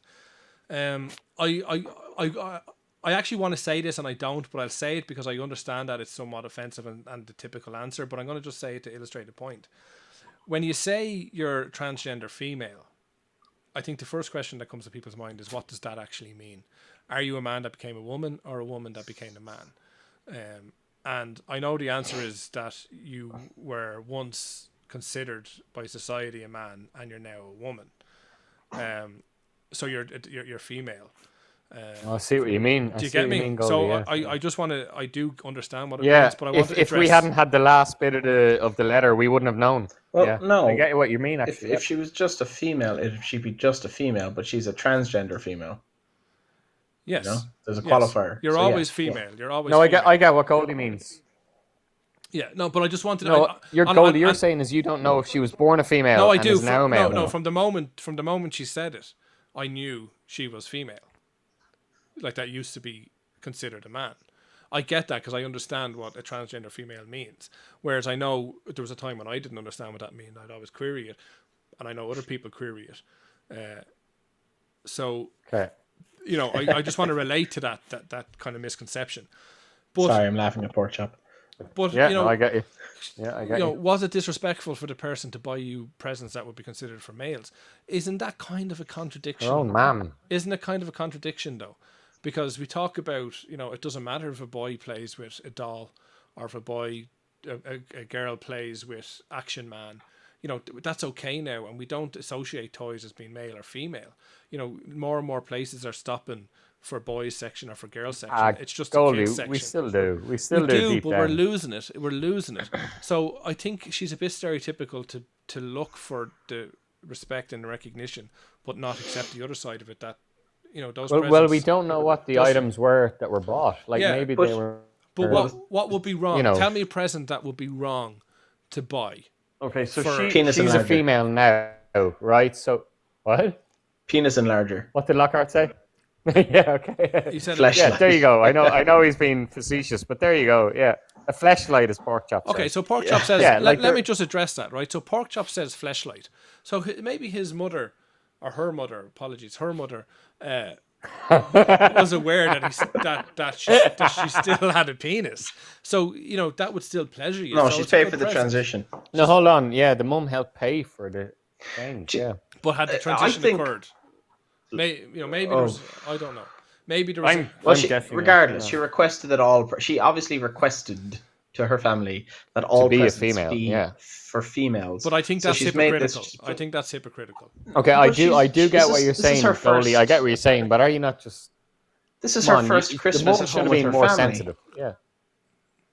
S1: I actually want to say this and I don't, but I'll say it because I understand that it's somewhat offensive and the typical answer, but I'm going to just say it to illustrate the point. When you say you're transgender female, I think the first question that comes to people's mind is, what does that actually mean? Are you a man that became a woman or a woman that became a man? And I know the answer is that you were once considered by society a man and you're now a woman. So you're female.
S2: I see what you mean.
S1: Do you get me?
S2: Goldie,
S1: So
S2: yeah.
S1: I just want to, I do understand what it means, but I want to
S2: if we hadn't had the last bit of the letter, we wouldn't have known.
S3: Well,
S2: yeah.
S3: no.
S2: I get what you mean, actually.
S3: If she was just a female, she'd be just a female, but she's a transgender female.
S1: Yes.
S3: You know? There's a
S1: Yes.
S3: qualifier.
S1: You're
S3: So,
S1: always
S3: yeah.
S1: female. You're always
S2: No,
S1: female.
S2: I get what Goldie means.
S1: Yeah, no, but I just wanted to...
S2: No,
S1: Goldie,
S2: you're saying is you don't know if she was born a female
S1: No, I
S2: and
S1: do.
S2: is now a male.
S1: No, from the moment she said it, I knew she was female. Like, that used to be considered a man. I get that because I understand what a transgender female means. Whereas I know there was a time when I didn't understand what that meant. I'd always query it, and I know other people query it. So,
S2: Okay.
S1: you know, I just want to relate to that kind of misconception. But,
S3: Sorry, I'm laughing at pork chop.
S1: But
S2: Yeah,
S1: you know,
S2: no, I get you. Yeah, I get
S1: you know,
S2: you.
S1: was it disrespectful for the person to buy you presents that would be considered for males? Isn't that kind of a contradiction?
S2: Her own man.
S1: Isn't it kind of a contradiction, though? Because we talk about, you know, it doesn't matter if a boy plays with a doll or if a girl plays with Action Man. You know, that's okay now, and we don't associate toys as being male or female. You know, more and more places are stopping for boys section or for girls section. It's just a
S2: Goldie,
S1: kids section.
S2: we still do. We still
S1: We
S2: do,
S1: do,
S2: deep
S1: but
S2: down.
S1: we're losing it. We're losing it. So I think she's a bit stereotypical to look for the respect and the recognition, but not accept the other side of it. That, you know, those.
S2: Well, we don't know what the
S1: Those-
S2: items were that were bought. Like
S1: Yeah,
S2: maybe
S3: but-
S2: they were.
S1: But what would be wrong?
S2: You know.
S1: Tell me a present that would be wrong to buy.
S2: Okay, so
S1: for-
S3: Penis
S2: she's a
S3: enlarger.
S2: female now, right? So what?
S3: Penis enlarger.
S2: What did Lockhart say? Yeah, okay.
S1: You said
S3: Flesh-
S2: Yeah, there you go. I know he's being facetious, but there you go. Yeah, a fleshlight is pork chop.
S1: Okay,
S2: says.
S1: so Pork Chop says.
S2: Yeah,
S1: let,
S2: like
S1: let me just address that, right? So Pork Chop says fleshlight. So maybe his mother, or her mother, apologies, her mother, was aware that she still had a penis. So, you know, that would still pleasure you.
S3: No,
S1: So
S3: she's
S1: it's a
S3: paid
S1: good
S3: for the
S1: present.
S3: transition.
S2: No, hold on. Yeah, the mum helped pay for the change. Yeah.
S1: But had the
S3: I
S1: transition
S3: think-
S1: occurred? Maybe
S3: Oh.
S1: there's. I don't know. Maybe there was.
S2: I'm
S3: Well,
S2: I'm
S3: she
S2: definitely
S3: regardless,
S2: not,
S3: she requested that all. She obviously requested to her family that
S2: to
S3: all
S2: be a
S3: presents
S2: female.
S3: be
S2: Yeah.
S3: for females.
S1: But I think
S3: So
S1: that's
S3: she's made this.
S1: hypocritical. I think that's hypocritical.
S2: Okay,
S3: But
S2: I do get what you're
S3: this is her
S2: saying, Goldie. I
S3: first.
S2: get what you're saying, but are you not just
S3: This is
S2: come
S3: her
S2: on?
S3: first
S2: The
S3: Christmas
S2: mum
S3: at
S2: should
S3: home
S2: have
S3: with
S2: been
S3: her
S2: more
S3: family.
S2: sensitive. Yeah,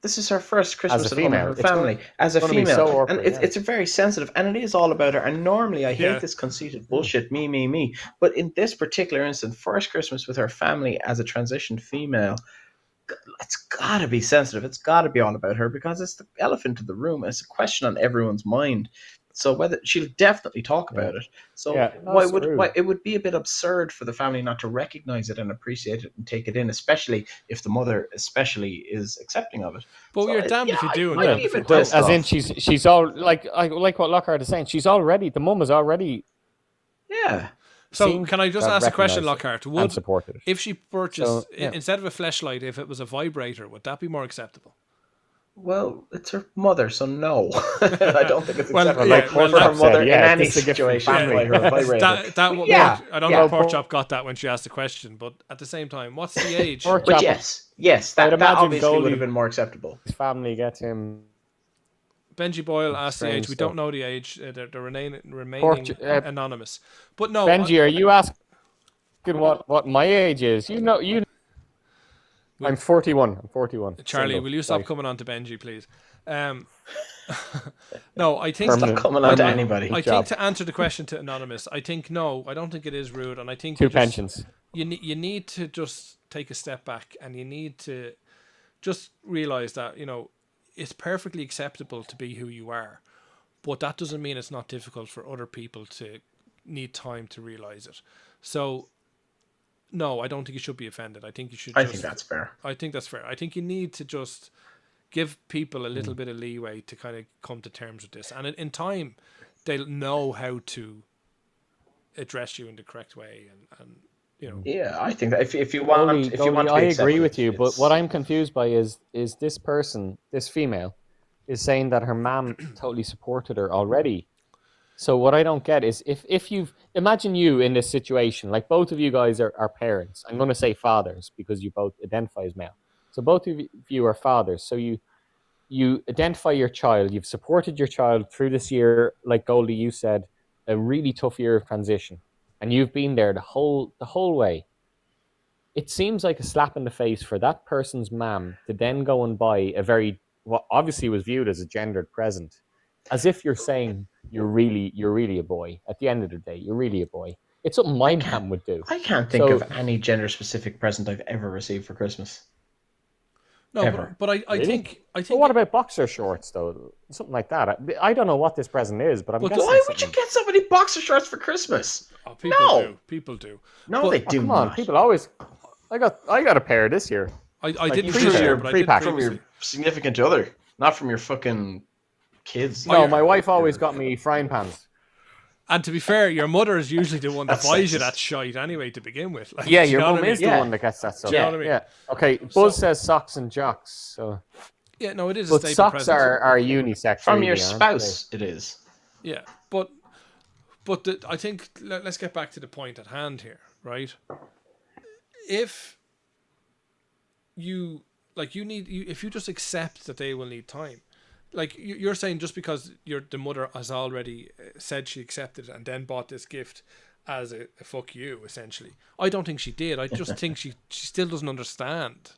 S3: This is her first Christmas
S2: as a
S3: at home with
S2: female,
S3: her
S2: it's
S3: family as a
S2: going to be
S3: female,
S2: so
S3: and
S2: awkward.
S3: it's very sensitive, and it is all about her. And normally, I
S1: Yeah.
S3: hate this conceited bullshit, me. But in this particular instance, first Christmas with her family as a transitioned female, it's got to be sensitive. It's got to be all about her because it's the elephant in the room. It's a question on everyone's mind. So whether she'll definitely talk about it. So
S2: Yeah,
S3: why
S2: that's true.
S3: why it would be a bit absurd for the family not to recognize it and appreciate it and take it in, especially if the mother especially is accepting of it.
S1: But
S3: So,
S1: you're damned if you do and
S3: I'd
S1: damned
S3: be
S1: if
S3: a
S1: you
S3: bit
S1: don't.
S3: pissed
S2: As in,
S3: off.
S2: she's all like what Lockhart is saying. The mum is already.
S3: Yeah.
S1: So
S2: seemed
S1: can I just
S2: to have
S1: ask a question,
S2: recognised it
S1: Lockhart?
S2: and
S1: Would
S2: supported it.
S1: if she purchased
S2: yeah.
S1: instead of a fleshlight, if it was a vibrator, would that be more acceptable?
S3: Well, it's her mother, so no. I don't think it's
S1: Well,
S3: acceptable
S1: yeah,
S3: for
S1: well,
S3: her
S1: that
S3: mother
S2: said, yeah,
S3: in any
S2: this is a gift from
S3: situation to
S2: family.
S3: buy her a vibrator.
S1: I don't know if
S2: but-
S1: Pork Chop got that when she asked the question, but at the same time, what's the age?
S2: Pork
S3: But
S2: Chop-
S3: yes,
S2: I'd
S3: that
S2: imagine
S3: obviously would
S2: Goldie-
S3: have been more acceptable.
S2: His family gets him.
S1: Benji Boyle asked the
S2: Strange
S1: age. We
S2: stuff.
S1: don't know the age. They're remaining anonymous. But no,
S2: Benji, are you asking what my age is? I'm 41. I'm 41.
S1: Charlie,
S2: Single.
S1: will you stop
S2: Right.
S1: coming on to Benji, please? No, I think
S2: Permanent.
S3: Coming on to
S2: permanent
S3: anybody.
S1: I
S2: job.
S1: think to answer the question to anonymous, I think no, I don't think it is rude, and I think
S2: Two
S1: you just-
S2: pensions.
S1: You need to just take a step back, and you need to just realize that it's perfectly acceptable to be who you are, but that doesn't mean it's not difficult for other people to need time to realize it. So, no, I don't think you should be offended. I think you should.
S3: I think that's fair.
S1: I think that's fair. I think you need to just give people a little bit of leeway to kind of come to terms with this, and in time, they'll know how to address you in the correct way, and
S3: Yeah, I think that if you want
S2: Goldie,
S3: to be
S2: I agree
S3: accepted,
S2: with you, but
S3: it's-
S2: what I'm confused by is this person, this female, is saying that her mom totally supported her already. So what I don't get is if you've imagine you in this situation, like both of you guys are parents. I'm going to say fathers because you both identify as male. So both of you are fathers. So you identify your child. You've supported your child through this year, like Goldie, you said, a really tough year of transition, and you've been there the whole way. It seems like a slap in the face for that person's mom to then go and buy a very what obviously was viewed as a gendered present, as if you're saying you're really a boy. At the end of the day, you're really a boy. It's something my mom would do.
S3: I can't think
S2: So-
S3: of any gender-specific present I've ever received for Christmas.
S1: no,
S3: Ever.
S1: but I
S2: Really?
S1: think
S2: But what about boxer shorts though? Something like that. I don't know what this present is, but I'm
S1: But
S2: guessing.
S3: Why would you
S2: something-
S3: get somebody boxer shorts for Christmas?
S1: people
S3: No.
S1: do. People do.
S3: No,
S1: But-
S3: they do
S2: Come on,
S3: not.
S2: people always. I got a pair this year.
S1: I
S2: Like,
S1: didn't
S2: from
S1: this
S2: your
S1: year, but I did
S2: pre-pack.
S3: From
S1: previously.
S3: your significant other, not from your fucking kids.
S2: No, my wife always got me frying pans.
S1: And to be fair, your mother is usually the one that
S3: That's
S1: buys you
S3: sexist.
S1: that shite anyway to begin with. Like,
S2: Yeah,
S1: do you
S2: your
S1: know what
S2: mum
S1: I mean?
S2: is the
S3: Yeah.
S2: one that gets that stuff.
S1: Do you know what I mean?
S2: Yeah. Okay. Buzz
S1: So-
S2: says socks and jocks. So,
S1: Yeah, no, it is a
S2: but
S1: staple
S2: socks
S1: present.
S2: are unisex.
S3: From
S2: really,
S3: your
S2: aren't
S3: spouse, it is.
S1: Yeah, but I think let's get back to the point at hand here, right? If if you just accept that they will need time, like you're saying, just because the mother has already said she accepted it and then bought this gift as a fuck you, essentially. I don't think she did. I just think she still doesn't understand.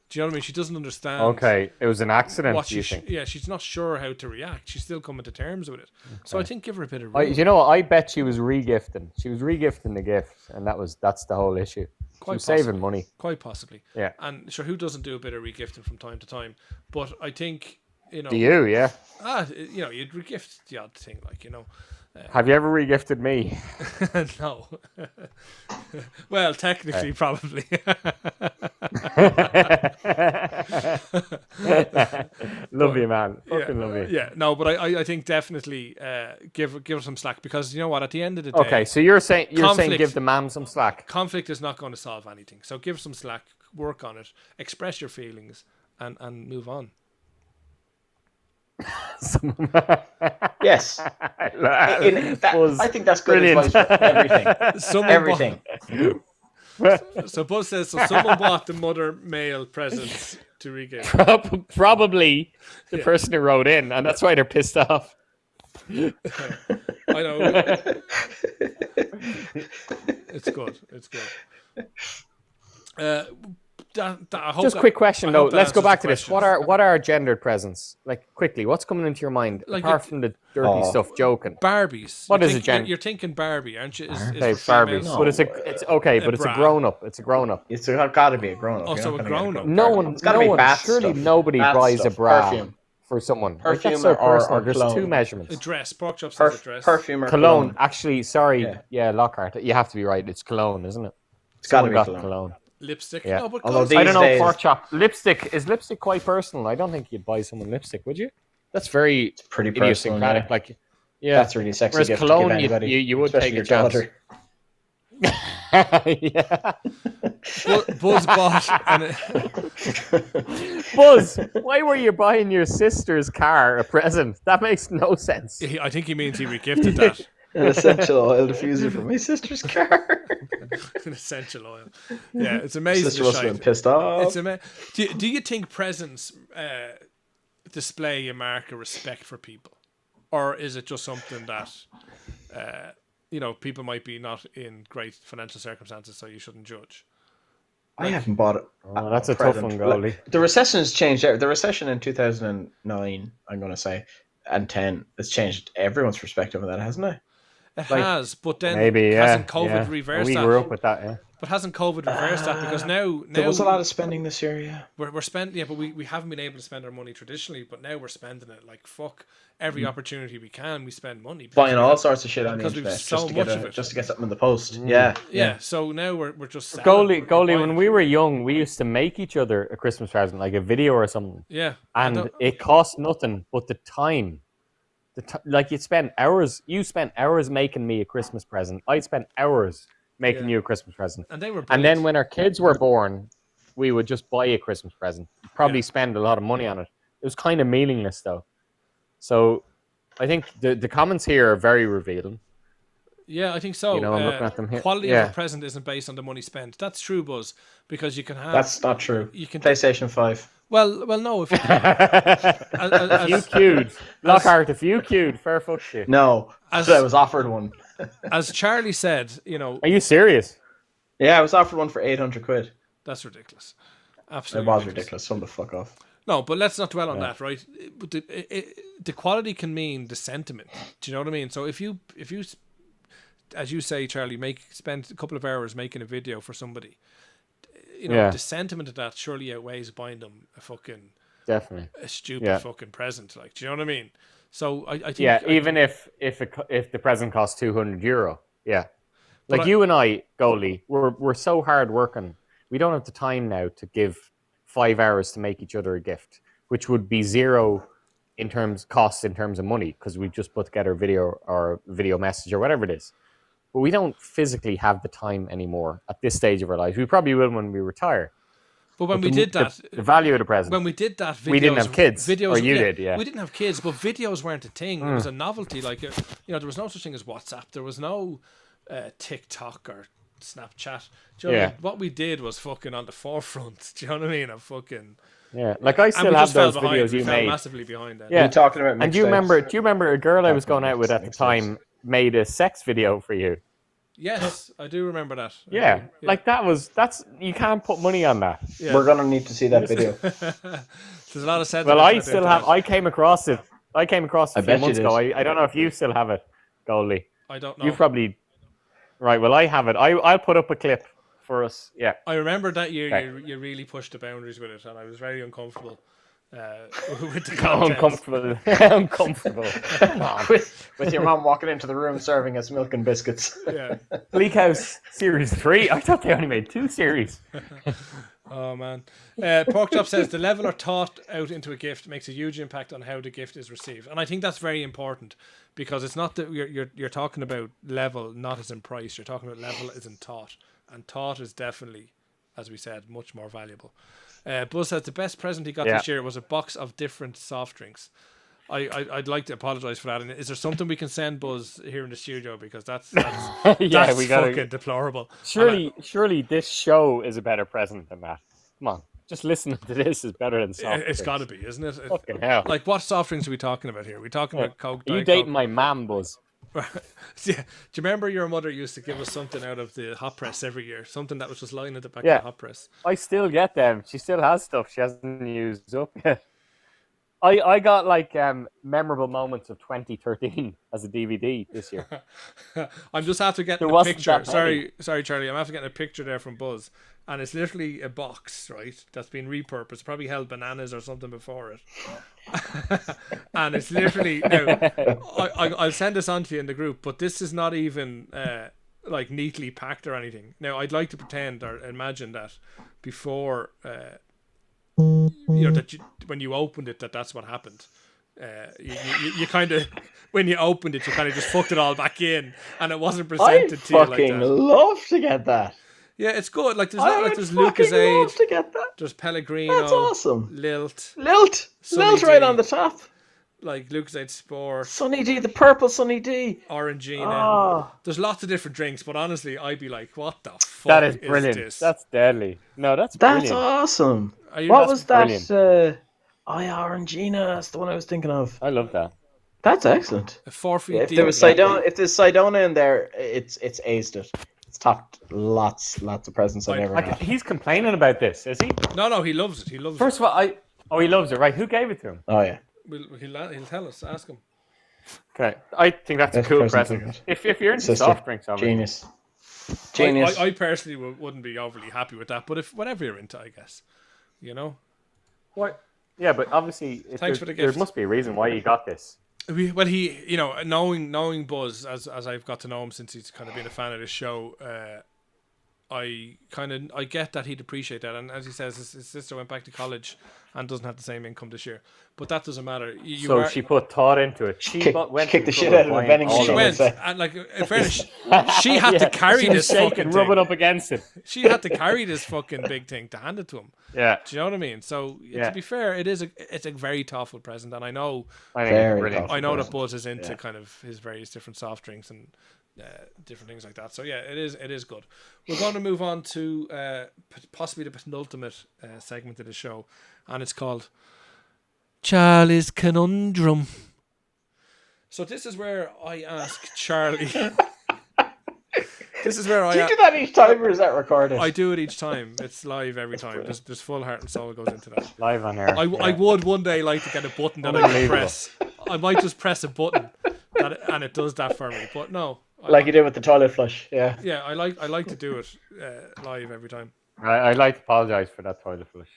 S1: Do you know what I mean? She doesn't understand.
S2: Okay, it was an accident.
S1: What
S2: Do you
S1: she
S2: think?
S1: yeah, she's not sure how to react. She's still coming to terms with it. So I think give her a bit of
S2: I,
S1: room.
S2: you know, what? I bet she was regifting. She was regifting the gift, and that's the whole issue. She was saving money.
S1: Quite possibly.
S2: Yeah.
S1: And sure, who doesn't do a bit of regifting from time to time? But I think,
S2: Do you? Yeah.
S1: You'd regift the odd thing, like,
S2: Have you ever regifted me?
S1: no. Well, technically, probably.
S2: Love you, man. Fucking love you.
S1: Yeah, no, but I think definitely give her some slack, because you know what? At the end of the day,
S2: Okay, so you're saying
S1: Conflict.
S2: give the man some slack.
S1: conflict is not going to solve anything. So give her some slack, work on it, express your feelings, and move on.
S3: Yes.
S2: Was
S3: I think that's good
S2: brilliant.
S3: advice for everything.
S1: Someone
S3: Everything.
S1: So Buzz says, so someone bought the mother mail presents to regift.
S2: Probably the person who wrote in, and that's why they're pissed off.
S1: I know. It's good. It's good. I hope
S2: Just a quick question
S1: I
S2: though.
S1: hope that
S2: Let's go
S1: answers the
S2: back to this.
S1: question.
S2: What are gendered presents? Like quickly, what's coming into your mind
S1: Like
S2: apart from the dirty stuff? Joking.
S1: Barbies.
S2: What is a gender?
S1: You're thinking Barbie, aren't you? Is
S2: Okay,
S1: for
S2: Barbie.
S1: females.
S2: But it's okay. But it's a
S1: bra.
S2: grown up. It's a grown up.
S3: It's got to be a grown up.
S1: Also a grown-up.
S2: No one.
S3: It's got to
S2: No
S3: be
S2: one.
S3: bath
S2: Surely
S3: stuff.
S2: nobody
S3: Bath
S2: buys
S3: stuff,
S2: a bra
S3: perfume.
S2: for someone. Like,
S3: Perfume
S2: that's so
S3: or
S2: personal. There's
S3: cologne.
S2: two
S1: A
S2: measurements.
S1: dress. Pork chop says a dress.
S3: Perfume or
S2: Cologne. Actually, sorry.
S3: Yeah.
S2: Yeah, Lockhart. You have to be right. It's cologne, isn't it?
S3: It's got to
S2: Someone
S3: be
S2: got
S3: cologne.
S1: Lipstick.
S2: Yeah.
S1: No, but
S3: Although
S1: guys,
S3: these
S2: I don't know,
S3: days-
S2: pork chop. Lipstick. Is lipstick quite personal? I don't think you'd buy someone lipstick, would you? That's very
S3: Pretty personal.
S2: idiosyncratic.
S3: Yeah.
S2: Like, yeah.
S3: That's really sexy.
S2: Whereas
S3: gift
S2: cologne,
S3: to give anybody,
S2: you would
S3: especially
S2: take
S3: your
S2: a chance.
S3: daughter.
S2: Yeah.
S1: Buzz bought and
S2: Buzz, why were you buying your sister's car a present? That makes no sense.
S1: I think he means he regifted that.
S3: An essential oil diffuser for my sister's car.
S1: An essential oil. Yeah, it's amazing.
S3: Sister
S1: the
S3: must have
S1: shite.
S3: been pissed off.
S1: It's do you think presents display a mark of respect for people, or is it just something that people might be not in great financial circumstances, so you shouldn't judge?
S3: I haven't bought it.
S2: Oh, that's a tough one, goalie.
S3: The recession has changed. The recession in 2009, I'm going to say, and 10, has changed everyone's perspective of that, hasn't it?
S1: It has, but then
S2: Maybe,
S1: hasn't COVID reversed
S2: we
S1: that?
S2: grew up with that, yeah.
S1: But hasn't COVID reversed that? Because now
S3: There was a lot of spending this year, yeah.
S1: we're spending, yeah, but we haven't been able to spend our money traditionally, but now we're spending it like fuck. Every opportunity we can, we spend money.
S3: Buying all sorts of shit on the
S1: because we've
S3: internet
S1: so
S3: just to
S1: much
S3: get
S1: of it.
S3: just to get something in the post. Yeah.
S1: Yeah, so now we're just selling.
S2: Goalie, when we were young, we used to make each other a Christmas present, like a video or something.
S1: Yeah.
S2: And it cost nothing, but the time. Like you spent hours making me a Christmas present. I spent hours making you a Christmas present.
S1: And they were
S2: And then when our kids were born, we would just buy a Christmas present. Probably spend a lot of money on it. It was kind of meaningless though. So I think the comments here are very revealing.
S1: Yeah, I think so.
S2: I'm looking at them here.
S1: Quality of a present isn't based on the money spent. That's true, Buzz, because you can have.
S3: That's not true.
S1: You can
S3: PlayStation 5.
S1: Well, no. If you,
S2: if you queued, Lockhart, if you queued, fair fuck you.
S3: No, I was offered one.
S1: As Charlie said,
S2: Are you serious?
S3: Yeah, I was offered one for 800 quid.
S1: That's ridiculous. Absolutely.
S3: It was ridiculous. Some the fuck off.
S1: No, but let's not dwell on that, right? But the quality can mean the sentiment. Do you know what I mean? So if you, as you say, Charlie, spend a couple of hours making a video for somebody, the sentiment of that surely outweighs buying them a fucking
S2: definitely
S1: a stupid fucking present. Like, do you know what I mean? So I think
S2: even if the present costs €200, like
S1: But
S2: you and I, goalie, we're so hard working. We don't have the time now to give 5 hours to make each other a gift, which would be zero in terms of money because we just put together a video or video message or whatever it is. But we don't physically have the time anymore at this stage of our lives. We probably will when we retire.
S1: But when we did that,
S2: the value of the present.
S1: When we did that,
S2: we didn't have kids.
S1: Videos,
S2: or you did, yeah.
S1: We didn't have kids, but videos weren't a thing. It was a novelty. Like, there was no such thing as WhatsApp. There was no TikTok or Snapchat. Do you know what I mean? What we did was fucking on the forefront. Do you know what I mean? Of fucking.
S2: Yeah, like I still have those videos you made.
S1: Massively behind that.
S2: Yeah,
S3: you're talking about.
S2: And do you remember a girl I was going out with at the time made a sex video for you?
S1: Yes, I do remember that.
S2: Yeah, like that's you can't put money on that.
S1: Yeah.
S3: We're gonna need to see that video.
S1: There's a lot of
S2: Well, I still have. I came across it. A few months ago. I don't know if you still have it, goalie.
S1: I don't know.
S2: You probably. Right. Well, I have it. I'll put up a clip for us. Yeah.
S1: I remember that year you really pushed the boundaries with it, and I was very uncomfortable. With the content.
S2: Uncomfortable. Come on.
S3: with your mom walking into the room serving us milk and biscuits.
S1: Yeah.
S2: Bleak House Series 3. I thought they only made 2 series.
S1: Oh man. Pork Chop says the level or thought out into a gift makes a huge impact on how the gift is received, and I think that's very important because it's not that you're talking about level not as in price. You're talking about level as in thought, and thought is definitely, as we said, much more valuable. Buzz says the best present he got this year was a box of different soft drinks. I'd like to apologise for that. And is there something we can send Buzz here in the studio, because that's
S2: Yeah,
S1: that's
S2: we gotta.
S1: fucking deplorable.
S2: Surely this show is a better present than that. Come on, just listening to this is better than soft
S1: It's
S2: drinks.
S1: got to be, isn't it?
S2: Fucking hell.
S1: Like, what soft drinks are we talking about here? Are we talking about Coke,
S2: Are you
S1: Diet
S2: dating
S1: Coke?
S2: my mam, Buzz?
S1: Yeah. Do you remember your mother used to give us something out of the hot press every year? Something that was just lying at the back of
S2: Yeah.
S1: the hot press.
S2: I still get them. She still has stuff she hasn't used up yet. I got like memorable moments of 2013 as a DVD this year.
S1: I'm just after getting
S2: There
S1: a
S2: wasn't
S1: picture.
S2: that many.
S1: Sorry, Charlie. I'm after getting a picture there from Buzz, and it's literally a box, right? That's been repurposed. Probably held bananas or something before it. And it's literally now. I'll send this on to you in the group, but this is not even like neatly packed or anything. Now, I'd like to pretend or imagine that before. That when you opened it, that's what happened. You kind of, when you opened it, you kind of just fucked it all back in, and it wasn't
S3: I'd
S1: presented to you like
S3: fucking
S1: that.
S3: love to get that.
S1: Yeah, it's good. Like there's
S3: I
S1: not like
S3: would
S1: there's
S3: fucking
S1: Lucasade,
S3: love to get that.
S1: there's Pellegrino,
S3: That's awesome.
S1: Lilt,
S3: Lilt right
S1: D.
S3: on the top.
S1: like Lucasade Sport,
S3: Sunny D, the purple Sunny D.
S1: Orangina.
S3: Oh,
S1: There's lots of different drinks, but honestly, I'd be like, what the fuck
S2: That is brilliant.
S1: this?
S2: That's deadly. No, that's
S3: that's
S2: brilliant.
S3: awesome.
S1: Are you-
S3: What
S1: that's
S3: was that?
S2: brilliant.
S3: Orangina. That's the one I was thinking of.
S2: I love that.
S3: That's excellent.
S1: A 4 feet
S3: Yeah, if
S1: deep.
S3: there was Sidona, if there's Sidona in there, it's aced it. It's topped lots of presents I've ever had.
S2: He's complaining about this, is he?
S1: No, he loves it. He loves
S2: First of all, he loves it, right? Who gave it to him?
S3: Oh yeah.
S1: it. He'll tell us. Ask him.
S2: Okay, I think that's a
S3: Best
S2: cool
S3: present
S2: present.
S3: I've had.
S2: If you're into
S3: Sister,
S2: soft drinks, obviously.
S3: Genius.
S1: I personally wouldn't be overly happy with that, but if whatever you're into, I guess,
S2: What? Yeah, but obviously,
S1: Thanks for the
S2: there
S1: gift.
S2: must be a reason why you got this.
S1: Well, he, knowing Buzz as I've got to know him since he's kind of been a fan of this show, I get that he'd appreciate that, and as he says, his sister went back to college and doesn't have the same income this year, but that doesn't matter.
S2: She put thought into it. She
S3: kicked the shit out of the vending
S1: She
S3: machine.
S1: went, and like in fairness, she had to carry
S2: she was
S1: this
S2: shaking,
S1: fucking
S2: rubbing
S1: thing.
S2: up against it.
S1: She had to carry this fucking big thing to hand it to him.
S2: Yeah,
S1: Do you know what I mean? So to be fair, it's a very thoughtful present, and I know
S2: I think
S3: Very
S2: it's brilliant.
S3: thoughtful.
S1: I know that
S3: present.
S1: Buzz is into kind of his various different soft drinks and different things like that. So yeah, it is good. We're going to move on to possibly the penultimate segment of the show, and it's called Charlie's Conundrum. So this is where I ask Charlie. This is where
S3: Do you do that each time, or is that recorded?
S1: I do it each time. It's live every time. There's full heart and soul goes into that.
S2: Live on air.
S1: I would one day like to get a button that I can
S2: Unbelievable.
S1: press. I might just press a button and it does that for me. But no,
S3: Like you did with the toilet flush. Yeah.
S1: yeah, I like to do it live every time.
S2: I'd like to apologise for that toilet flush.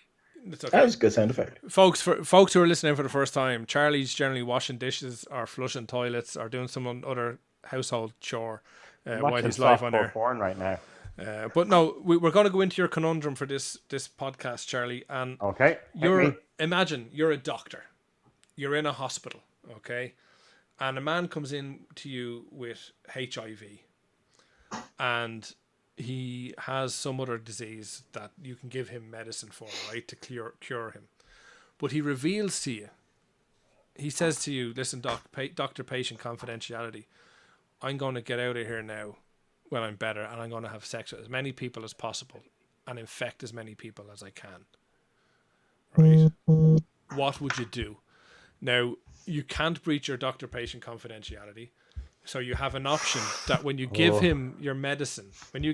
S1: It's
S3: That
S1: okay,
S3: was a good sound effect.
S1: folks. For folks who are listening for the first time, Charlie's generally washing dishes or flushing toilets or doing some other household chore while
S2: Watching
S1: he's live on
S2: softcore
S1: air.
S2: porn right now.
S1: But no, we're going to go into your conundrum for this podcast, Charlie. And
S2: Okay.
S1: imagine you're a doctor, you're in a hospital, okay, and a man comes in to you with HIV, and he has some other disease that you can give him medicine for, right, to cure him. But he reveals to you, he says to you, listen, doctor-patient confidentiality, I'm going to get out of here now when I'm better, and I'm going to have sex with as many people as possible and infect as many people as I can. Right? What would you do? Now, you can't breach your doctor-patient confidentiality, so you have an option that when you give him your medicine, you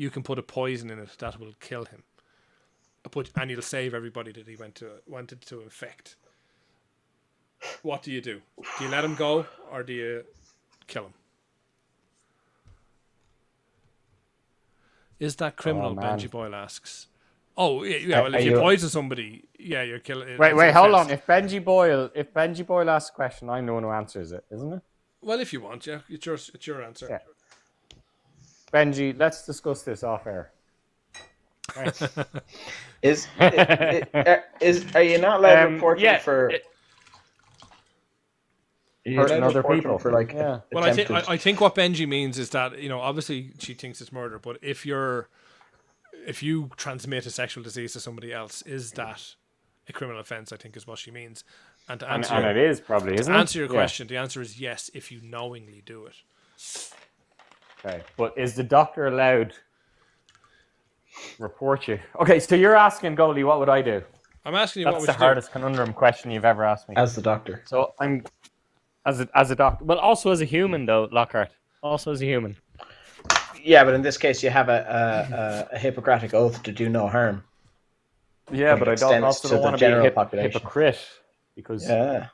S1: can put a poison in it that will kill him. And you'll save everybody that he wanted to infect. What do you do? Do you let him go, or do you kill him? Is that criminal?
S2: man.
S1: Benji Boyle asks. Oh yeah. Well, if you poison somebody, yeah, you're killing.
S2: Wait, hold on. If Benji Boyle asks a question, I'm the one who answers it, isn't it?
S1: Well, if you want, yeah, it's your answer.
S2: Yeah. Benji, let's discuss this off air. Right.
S3: Are you not allowed to report them for
S2: hurting other people
S3: for like?
S2: Yeah.
S1: Well, I think what Benji means is that obviously she thinks it's murder, but if you transmit a sexual disease to somebody else, is that a criminal offence? I think is what she means. And to
S2: And
S1: answer
S2: it is probably,
S1: to
S2: isn't it?
S1: answer your
S2: Yeah.
S1: question, the answer is yes if you knowingly do it.
S2: Okay, but is the doctor allowed report you? Okay, so you're asking Goldie, what would I do?
S1: I'm asking you what
S2: That's
S1: would
S2: the
S1: you do?
S2: hardest conundrum question you've ever asked me.
S3: As the doctor.
S2: So I'm as a doctor, but also as a human though, Lockhart. Also as a human.
S3: Yeah, but in this case, you have a Hippocratic oath to do no harm.
S2: Yeah, but I don't
S3: Extends to
S2: don't
S3: the
S2: want to be a
S3: general population.
S2: hypocrite because
S3: Yeah.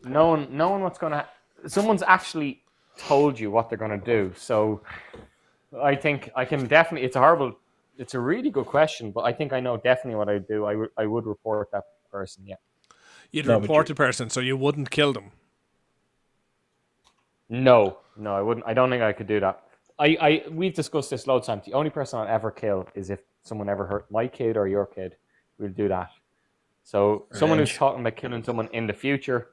S2: knowing what's gonna someone's actually told you what they're gonna do. So I think I can definitely. It's a really good question, but I think I know definitely what I'd do. I would report that person. Yeah.
S1: You'd
S3: No, but
S1: report
S3: you-
S1: the person, so you wouldn't kill them.
S2: No, I wouldn't. I don't think I could do that. We've discussed this loads of times. The only person I'd ever kill is if someone ever hurt my kid or your kid. We'll do that. So someone who's
S3: Revenge.
S2: talking about killing someone in the future,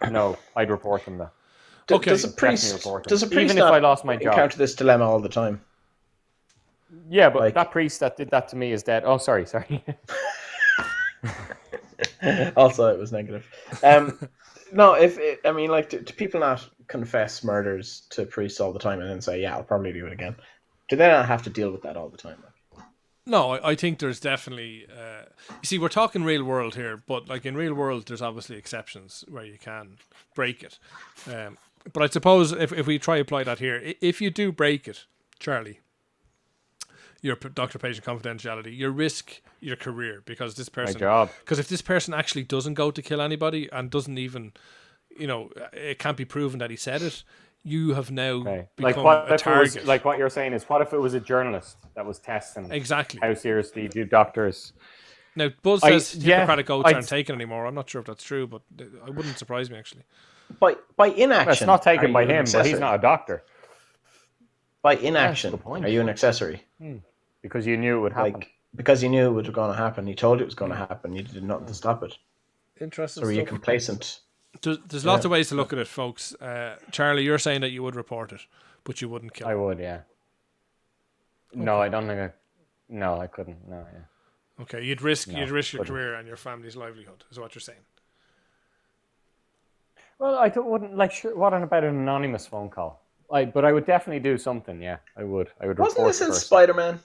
S2: no, I'd report them though.
S1: Okay,
S3: Does a
S2: Definitely
S3: priest
S2: report them.
S3: does a priest
S2: Even if
S3: not
S2: I lost my job.
S3: encounter this dilemma all the time?
S2: Yeah, but
S3: Like-
S2: that priest that did that to me is dead. Oh, sorry.
S3: Also, it was negative. No, I mean, like, do people not confess murders to priests all the time and then say, "Yeah, I'll probably do it again"? Do they not have to deal with that all the time?
S1: No, I think there's definitely. You see, we're talking real world here, but like in real world, there's obviously exceptions where you can break it. But I suppose if we try apply that here, if you do break it, Charlie, your doctor-patient confidentiality, you risk your career because this
S2: My
S1: person.
S2: job.
S1: Because if this person actually doesn't go to kill anybody and doesn't even, it can't be proven that he said it, you have now
S2: Okay.
S1: become
S2: Like what
S1: a
S2: if it was
S1: target.
S2: like what you're saying is what if it was a journalist that was testing
S1: Exactly.
S2: how seriously do doctors?
S1: Now, Buzz
S2: I-
S1: says
S2: yeah,
S1: Hippocratic oaths
S2: I'd-
S1: aren't taken anymore. I'm not sure if that's true, but it wouldn't surprise me actually.
S3: By inaction,
S2: It's not taken
S3: are
S2: by
S3: you an
S2: him, but he's
S3: accessory?
S2: not a doctor
S3: By inaction,
S2: good point.
S3: are you an accessory?
S2: because you knew it would happen.
S3: Like, because you knew it was going to happen, he told you it was going to happen, you did nothing to stop it.
S1: Interesting
S3: So were you
S1: stuff.
S3: complacent?
S1: There's lots of ways to look at it, folks. Charlie, you're saying that you would report it, but you wouldn't kill
S2: I
S1: him.
S2: would, yeah. No, I don't think No, I couldn't. No, yeah.
S1: Okay, you'd risk
S2: No,
S1: your
S2: wouldn't.
S1: career and your family's livelihood, is what you're saying.
S2: Well, I don't wouldn't like. Sure, what about an anonymous phone call? But I would definitely do something. Yeah, I would. I would
S3: Wasn't
S2: report
S3: this
S2: the
S3: in
S2: person.
S3: Spider-Man?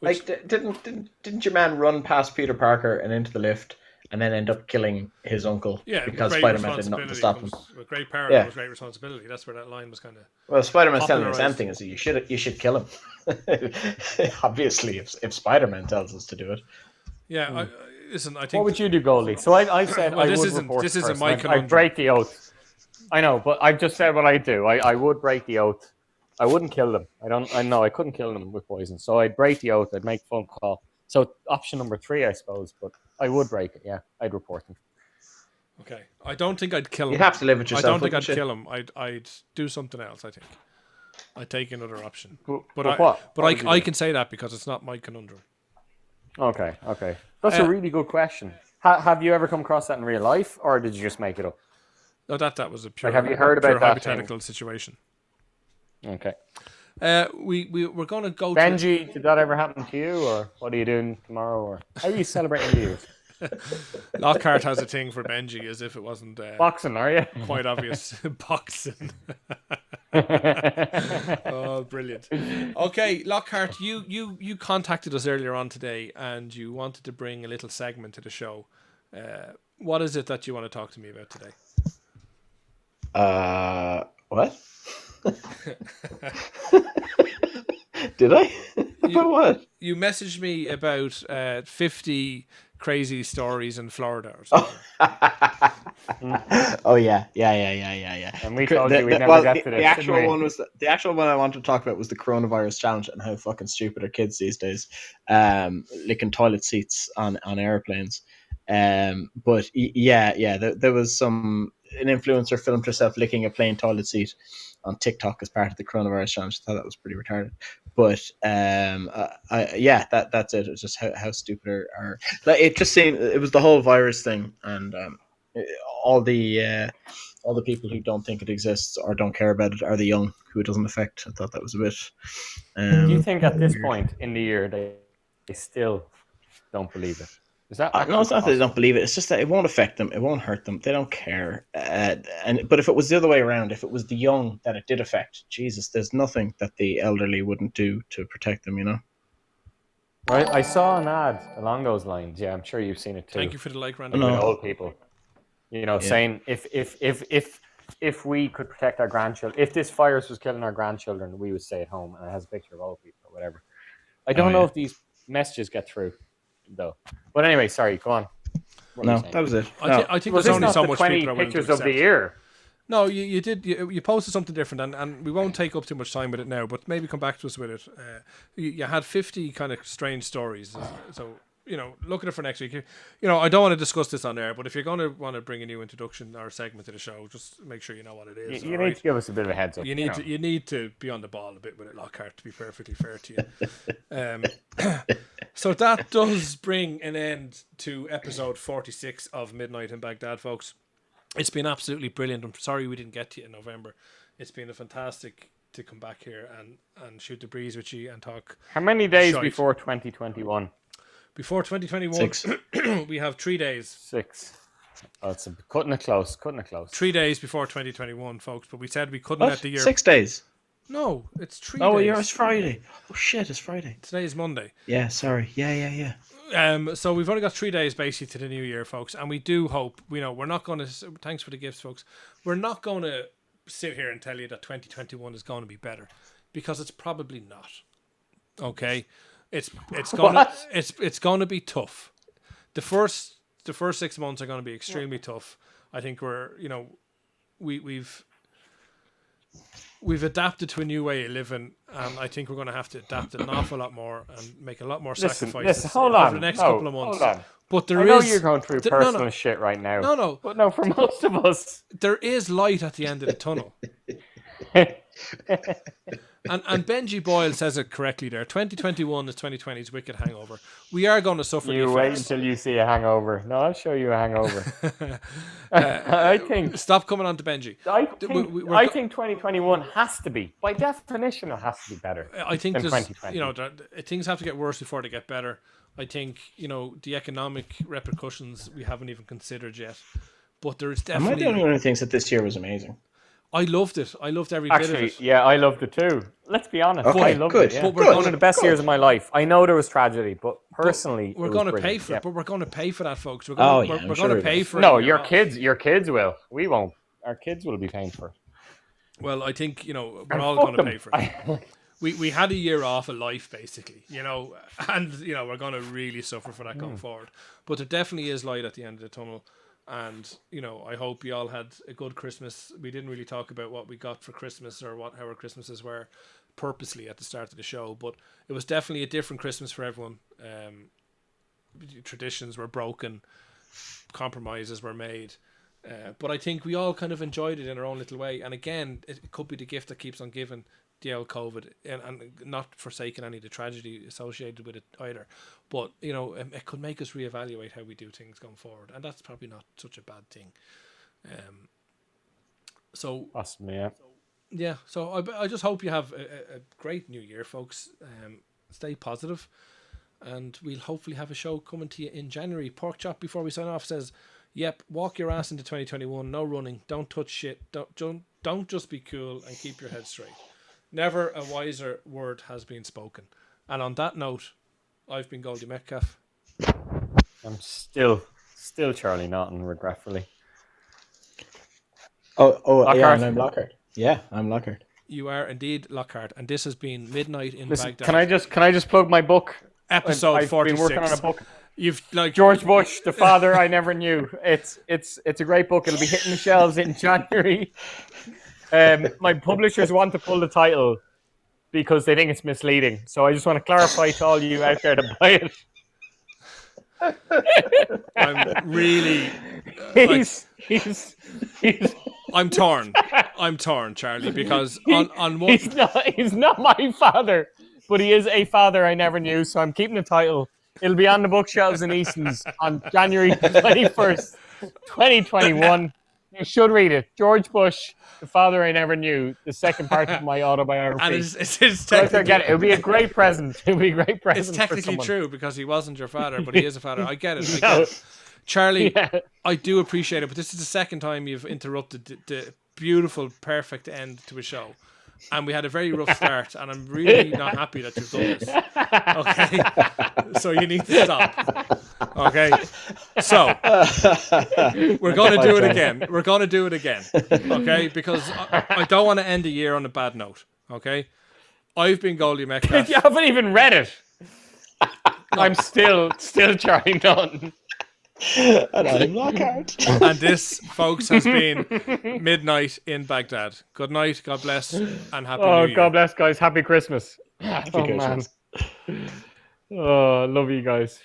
S1: Which-
S3: Like, didn't your man run past Peter Parker and into the lift, and then end up killing his uncle
S1: Yeah,
S3: because
S1: great
S3: Spider-Man did nothing to
S1: responsibility
S3: stop him?
S1: comes- With great power
S3: Yeah.
S1: comes great responsibility. That's where that line was kind of.
S3: Well, Spider-Man's telling you the same
S1: Popularized.
S3: thing: is that you should kill him. Obviously, if Spider-Man tells us to do it.
S1: Yeah, listen. I think.
S2: What would you do, Goldie? So I said
S1: Well,
S2: I
S1: this
S2: would
S1: isn't-
S2: report
S1: this
S2: the
S1: isn't
S2: person.
S1: my
S2: I'd
S1: conundrum.
S2: break the oath. I know, but I've just said what I do. I would break the oath. I wouldn't kill them. I know I couldn't kill them with poison. So I'd break the oath. I'd make a phone call. So option number 3, I suppose. But I would break it. Yeah, I'd report them.
S1: Okay, I don't think I'd kill him.
S3: You'd have to live with
S1: I
S3: yourself.
S1: don't think I'd
S3: wouldn't you?
S1: kill him. I'd do something else. I think I'd take another option. But
S2: But
S1: I
S2: what?
S1: but
S2: What would you
S1: I
S2: do?
S1: can say that because it's not my conundrum.
S2: Okay. That's
S1: Uh,
S2: a really good question. Have you ever come across that in real life, or did you just make it up?
S1: No, that was a pure.
S2: Have you heard
S1: pure
S2: about that
S1: hypothetical situation?
S2: Okay.
S1: We're going to go to.
S2: Benji, did that ever happen to you, or what are you doing tomorrow, or how are you celebrating New Year's?
S1: Lockhart has a thing for Benji, as if it wasn't
S2: Boxing, are you?
S1: quite obvious. Boxing. Oh, brilliant. Okay, Lockhart, you contacted us earlier on today, and you wanted to bring a little segment to the show. What is it that you want to talk to me about today?
S3: What? Did I? About what?
S1: You messaged me about 50 crazy stories in Florida or something.
S3: Oh yeah.
S2: And we told you we'd never
S3: well,
S2: get to this.
S3: the actual
S2: didn't we?
S3: one was the actual one I wanted to talk about was the coronavirus challenge and how fucking stupid are kids these days, licking toilet seats on airplanes. But there was an influencer filmed herself licking a plain toilet seat on TikTok as part of the coronavirus challenge. I thought that was pretty retarded. But that's it. It's just how stupid are like it just seemed it was the whole virus thing and all the people who don't think it exists or don't care about it are the young who it doesn't affect. I thought that was a bit.
S2: Do you think at this
S3: weird.
S2: point in the year they still don't believe it? Is that
S3: No, it's not that they don't
S2: possible?
S3: believe it. It's just that it won't affect them. It won't hurt them. They don't care. But if it was the other way around, if it was the young that it did affect, Jesus, there's nothing that the elderly wouldn't do to protect them. You know.
S2: Right, I saw an ad along those lines. Yeah, I'm sure you've seen it too.
S1: Thank you for the like,
S3: Oh,
S1: Randy.
S2: With
S3: no.
S2: old people,
S3: Yeah.
S2: saying if we could protect our grandchildren, if this virus was killing our grandchildren, we would stay at home. And it has a picture of old people or whatever. I
S3: Oh
S2: don't know
S3: yeah.
S2: if these messages get through, though. But anyway, sorry, go on. What were you
S3: No,
S2: saying?
S3: that was it.
S1: I,
S3: No.
S1: I think
S2: Was
S1: there's
S2: this
S1: only
S2: not
S1: so
S2: the
S1: much
S2: 20
S1: people are willing to
S2: pictures of the
S1: accept.
S2: year?
S1: No, you did. You posted something different, and we won't take up too much time with it now. But maybe come back to us with it. You had 50 kind of strange stories, so look at it for next week. I don't want to discuss this on air, but if you're going to want to bring a new introduction or segment to the show, just make sure you know what it is.
S2: You need to give us a bit of a heads up.
S1: You need to be on the ball a bit with it, Lockhart, to be perfectly fair to you. So that does bring an end to episode 46 of Midnight in Baghdad, folks. It's been absolutely brilliant. I'm sorry we didn't get to you in November. It's been a fantastic to come back here and shoot the breeze with you and talk.
S2: How many days
S1: shite.
S2: before 2021?
S1: Before 2021,
S3: 6.
S1: we have 3 days.
S2: 6. Oh, it's cutting it close.
S1: 3 days before 2021, folks. But we said we couldn't
S3: What?
S1: let the year.
S3: 6 days.
S1: No, it's 3
S3: Oh,
S1: days.
S3: yeah, it's Friday. Oh shit, it's Friday.
S1: Today is Monday.
S3: Yeah, sorry. Yeah.
S1: So we've only got 3 days basically to the new year, folks, and we do hope. We're not going to. Thanks for the gifts, folks. We're not going to sit here and tell you that 2021 is going to be better, because it's probably not. Okay, it's going to be tough. The first 6 months are going to be extremely tough. I think we've adapted to a new way of living, and I think we're going to have to adapt an awful lot more and make a lot more sacrifices
S2: hold on.
S1: over the next couple of months.
S2: Hold on.
S1: But
S2: I know you're going through personal shit right now.
S1: No.
S2: But no, for most of us.
S1: There is light at the end of the tunnel. And Benji Boyle says it correctly there. 2021 is 2020's wicked hangover. We are going to suffer
S2: You
S1: the
S2: wait
S1: effects.
S2: until you see a hangover. No, I'll show you a hangover. I think
S1: Stop coming on to Benji.
S2: I think 2021 has to be, by definition, it has to be better.
S1: I think
S2: than
S1: there's,
S2: 2020.
S1: things have to get worse before they get better. I think, the economic repercussions we haven't even considered yet. But there's
S3: Am I
S1: definitely...
S3: the only one who thinks that this year was amazing?
S1: I loved it. I loved every bit of
S2: Actually,
S1: it.
S2: yeah, I loved it too. Let's be honest.
S3: Okay,
S2: I loved
S3: good.
S2: it. Yeah.
S1: But we're
S3: Good.
S1: going
S2: One of the best years of my life. I know there was tragedy, but personally,
S1: we're
S2: going to
S1: pay for
S2: yeah.
S1: it. But we're going to pay for that, folks. We're
S3: Oh,
S1: going
S3: yeah,
S1: we're
S3: I'm
S1: going
S3: sure
S1: to pay
S3: we will.
S1: for it.
S2: No, your kids will. We won't. Our kids will be paying for it.
S1: Well, I think, we're
S2: And
S1: all
S2: fuck
S1: going to
S2: them.
S1: pay for it. We had a year off of life, basically, and, we're going to really suffer for that going forward. But there definitely is light at the end of the tunnel. And, I hope you all had a good Christmas. We didn't really talk about what we got for Christmas or how our Christmases were purposely at the start of the show. But it was definitely a different Christmas for everyone. Traditions were broken. Compromises were made. But I think we all kind of enjoyed it in our own little way. And again, it could be the gift that keeps on giving, the old COVID, and not forsaking any of the tragedy associated with it either. But, it could make us reevaluate how we do things going forward. And that's probably not such a bad thing. So,
S2: Possibly, yeah.
S1: yeah, so I just hope you have a great new year, folks. Stay positive, and we'll hopefully have a show coming to you in January. Pork Chop, before we sign off, says, yep, walk your ass into 2021, no running, don't touch shit, don't just be cool and keep your head straight. Never a wiser word has been spoken. And on that note, I've been Goldie Metcalf.
S2: I'm still Charlie Naughton, regretfully.
S3: Oh,
S2: Lockhart.
S3: yeah, and I'm Lockhart. Yeah, I'm Lockhart.
S1: You are indeed Lockhart, and this has been Midnight in
S2: Listen,
S1: Baghdad.
S2: can I just plug my book?
S1: Episode
S2: I've
S1: 46.
S2: been working on a book.
S1: You've
S2: George Bush, the father I never knew. It's a great book. It'll be hitting the shelves in January. My publishers want to pull the title because they think it's misleading. So I just want to clarify to all you out there to buy it.
S1: I'm really... I'm torn, Charlie, because on one...
S2: He's not my father, but he is a father I never knew, so I'm keeping the title. It'll be on the bookshelves in Easton's on January 21st, 2021. You should read it. George Bush, The Father I Never Knew, the second part of my autobiography.
S1: And it's
S2: So I
S1: technically,
S2: get it. It would be a great present. It would be a great present.
S1: it's technically
S2: for someone.
S1: true because he wasn't your father, but he is a father. I get it. I
S2: No.
S1: get it. Charlie,
S2: Yeah.
S1: I do appreciate it, but this is the second time you've interrupted the beautiful, perfect end to a show. And we had a very rough start, and I'm really not happy that you've done this. Okay? So you need to stop. Okay? So, we're going to do it again. We're going to do it again. Okay? Because I don't want to end the year on a bad note. Okay? I've been Goldie Metcalf.
S2: You haven't even read it. I'm still Charlie Dunn.
S3: And I'm Lockhart.
S1: And this, folks, has been Midnight in Baghdad. Good night, God bless, and Happy New Year.
S2: God bless, guys. Happy Christmas.
S3: Happy Christmas.
S2: Man. Oh, love you guys.